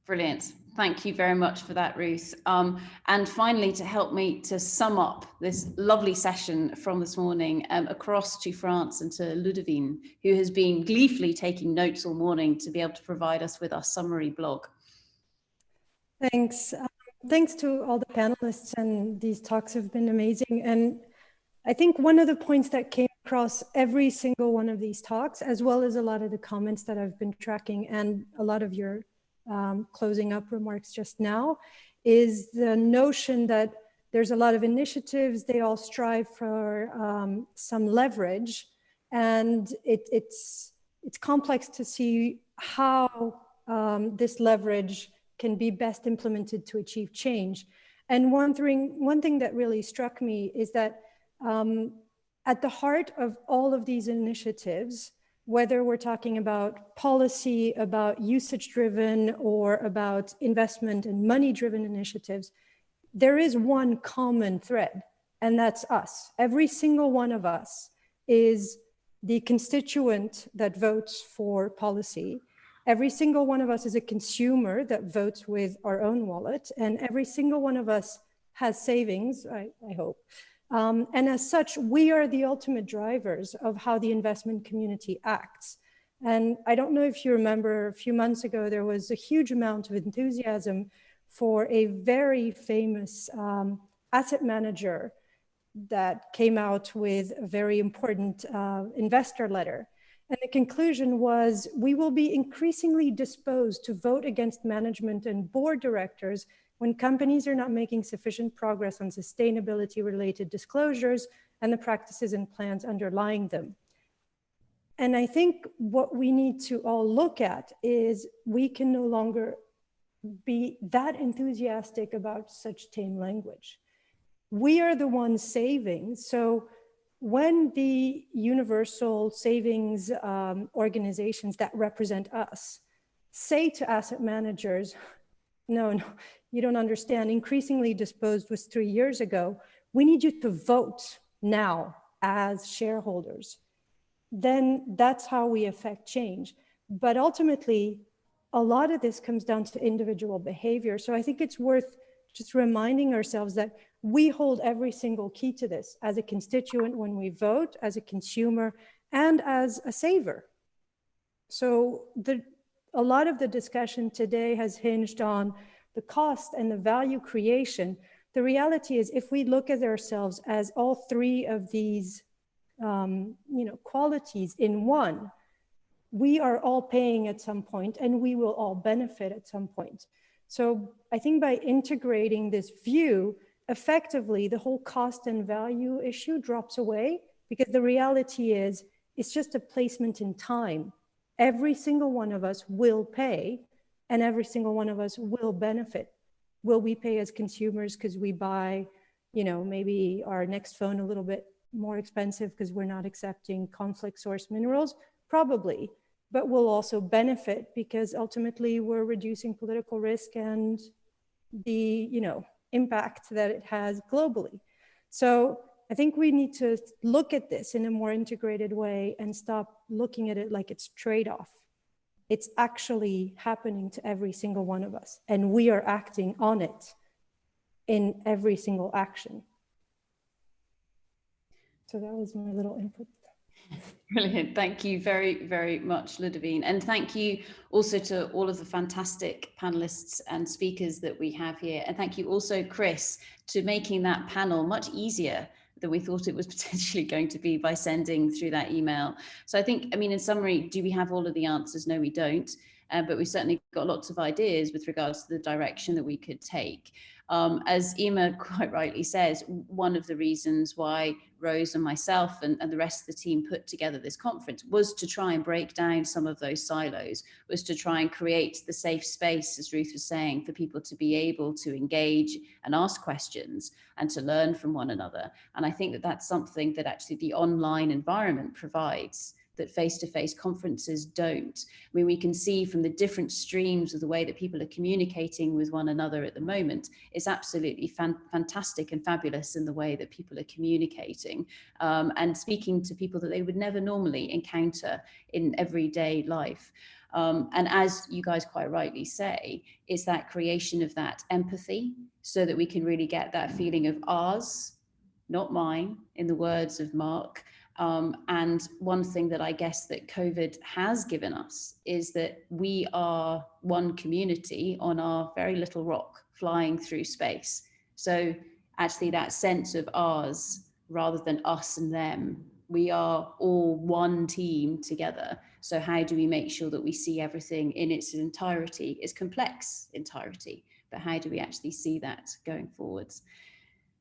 Brilliant. Thank you very much for that, Ruth. And finally, to help me to sum up this lovely session from this morning, across to France and to Ludovine, who has been gleefully taking notes all morning to be able to provide us with our summary blog. Thanks. Thanks to all the panelists, and these talks have been amazing. And I think one of the points that came across every single one of these talks, as well as a lot of the comments that I've been tracking and a lot of your closing up remarks just now, is the notion that there's a lot of initiatives, they all strive for some leverage, and it's complex to see how this leverage can be best implemented to achieve change. And one thing that really struck me is that at the heart of all of these initiatives, whether we're talking about policy, about usage-driven, or about investment and money-driven initiatives, there is one common thread, and that's us. Every single one of us is the constituent that votes for policy. Every single one of us is a consumer that votes with our own wallet, and every single one of us has savings, I hope. And as such, we are the ultimate drivers of how the investment community acts. And I don't know if you remember, a few months ago, there was a huge amount of enthusiasm for a very famous asset manager that came out with a very important investor letter. And the conclusion was, we will be increasingly disposed to vote against management and board directors when companies are not making sufficient progress on sustainability-related disclosures and the practices and plans underlying them. And I think what we need to all look at is we can no longer be that enthusiastic about such tame language. We are the ones saving. So when the universal savings organizations that represent us say to asset managers, no, you don't understand. Increasingly disposed was 3 years ago. We need you to vote now as shareholders. Then that's how we affect change. But ultimately, a lot of this comes down to individual behavior. So I think it's worth just reminding ourselves that we hold every single key to this as a constituent when we vote, as a consumer, and as a saver. So a lot of the discussion today has hinged on the cost and the value creation. The reality is, if we look at ourselves as all three of these qualities in one, we are all paying at some point and we will all benefit at some point. So I think by integrating this view, effectively the whole cost and value issue drops away, because the reality is it's just a placement in time. Every single one of us will pay and every single one of us will benefit. Will we pay as consumers because we buy, maybe our next phone a little bit more expensive because we're not accepting conflict source minerals? Probably, but we'll also benefit because ultimately we're reducing political risk and the impact that it has globally. So I think we need to look at this in a more integrated way and stop looking at it like it's trade-off. It's actually happening to every single one of us, and we are acting on it in every single action. So that was my little input. Brilliant. Thank you very, very much, Ludovine. And thank you also to all of the fantastic panelists and speakers that we have here. And thank you also, Chris, to making that panel much easier than we thought it was potentially going to be by sending through that email. So I think, in summary, do we have all of the answers? No, we don't. But we've certainly got lots of ideas with regards to the direction that we could take. As Emma quite rightly says, one of the reasons why Rose and myself and the rest of the team put together this conference was to try and break down some of those silos, was to try and create the safe space, as Ruth was saying, for people to be able to engage and ask questions and to learn from one another. And I think that that's something that actually the online environment provides, that face-to-face conferences don't. We can see from the different streams of the way that people are communicating with one another at the moment, it's absolutely fantastic and fabulous in the way that people are communicating and speaking to people that they would never normally encounter in everyday life. And as you guys quite rightly say, it's that creation of that empathy so that we can really get that feeling of ours, not mine, in the words of Mark. And one thing that I guess that COVID has given us is that we are one community on our very little rock flying through space. So actually that sense of ours rather than us and them, we are all one team together. So how do we make sure that we see everything in its entirety, its complex entirety, but how do we actually see that going forwards?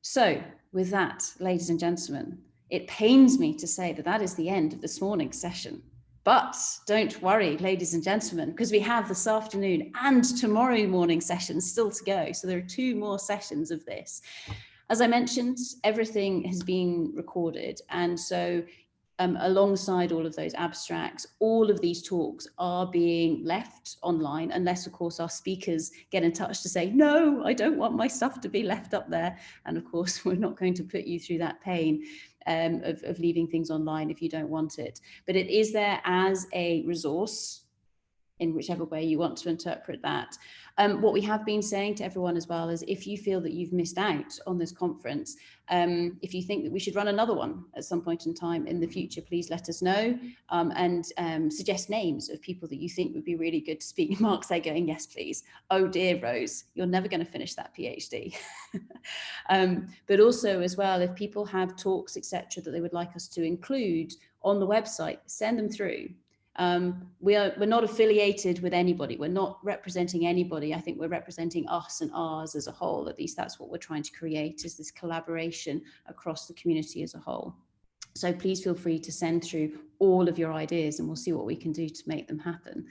So with that, ladies and gentlemen, it pains me to say that that is the end of this morning's session. But don't worry, ladies and gentlemen, because we have this afternoon and tomorrow morning sessions still to go. So there are 2 more sessions of this. As I mentioned, everything has been recorded. And so alongside all of those abstracts, all of these talks are being left online, unless of course our speakers get in touch to say, no, I don't want my stuff to be left up there. And of course, we're not going to put you through that pain of leaving things online if you don't want it. But it is there as a resource in whichever way you want to interpret that. What we have been saying to everyone as well is, if you feel that you've missed out on this conference, if you think that we should run another one at some point in time in the future, please let us know and suggest names of people that you think would be really good to speak. Mark's there going, yes, please. Oh dear, Rose, you're never going to finish that PhD. But also as well, if people have talks, etc., that they would like us to include on the website, send them through. We're not affiliated with anybody. We're not representing anybody. I think we're representing us and ours as a whole. At least that's what we're trying to create, is this collaboration across the community as a whole. So please feel free to send through all of your ideas and we'll see what we can do to make them happen.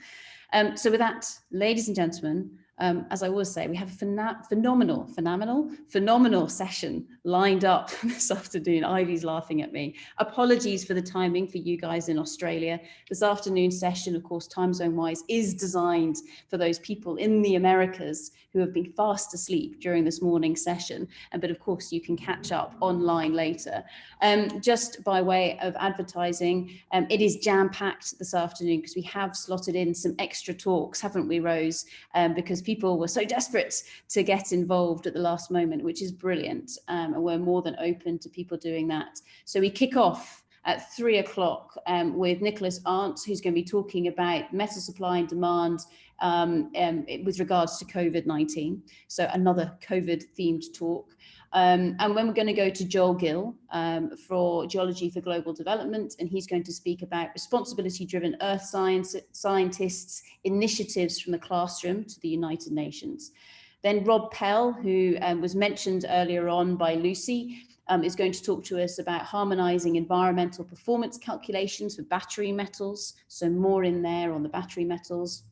So with that, ladies and gentlemen, As I always say, we have a phenomenal session lined up this afternoon. Ivy's laughing at me. Apologies for the timing for you guys in Australia. This afternoon session, of course, time zone wise, is designed for those people in the Americas who have been fast asleep during this morning session. But of course, you can catch up online later. Just by way of advertising, it is jam-packed this afternoon because we have slotted in some extra talks, haven't we, Rose? Because people were so desperate to get involved at the last moment, which is brilliant. And we're more than open to people doing that. So we kick off at 3 o'clock with Nicholas Arndt, who's going to be talking about metal supply and demand with regards to COVID-19. So another COVID-themed talk. And when we're going to go to Joel Gill for Geology for Global Development, and he's going to speak about responsibility-driven earth scientists, initiatives from the classroom to the United Nations. Then Rob Pell, who was mentioned earlier on by Lucy, is going to talk to us about harmonizing environmental performance calculations for battery metals. So more in there on the battery metals.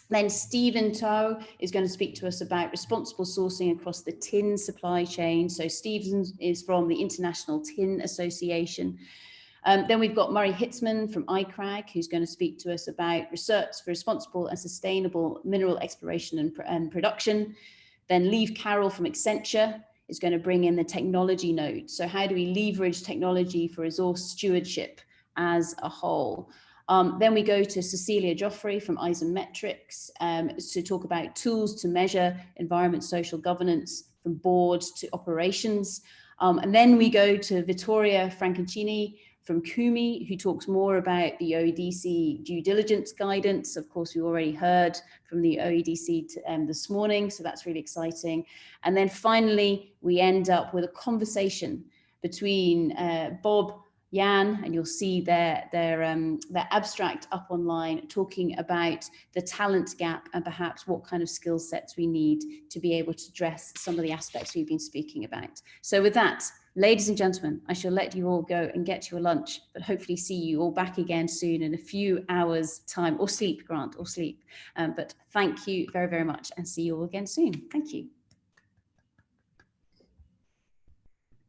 Then Stephen Tao is going to speak to us about responsible sourcing across the tin supply chain. So Stephen is from the International Tin Association. Then we've got Murray Hitzman from ICRAG, who's going to speak to us about research for responsible and sustainable mineral exploration and production. Then Lieve Carroll from Accenture is going to bring in the technology node. So how do we leverage technology for resource stewardship as a whole? Then we go to Cecilia Joffrey from Isometrics to talk about tools to measure environment, social governance from board to operations. And then we go to Vittoria Franconcini from Kumi, who talks more about the OEDC due diligence guidance. Of course, we already heard from the OEDC this morning, so that's really exciting. And then finally, we end up with a conversation between Bob, Jan, and you'll see their abstract up online talking about the talent gap and perhaps what kind of skill sets we need to be able to address some of the aspects we've been speaking about. So with that, ladies and gentlemen, I shall let you all go and get your lunch, but hopefully see you all back again soon in a few hours' time, or sleep, Grant, or sleep. But thank you very, very much, and see you all again soon. Thank you.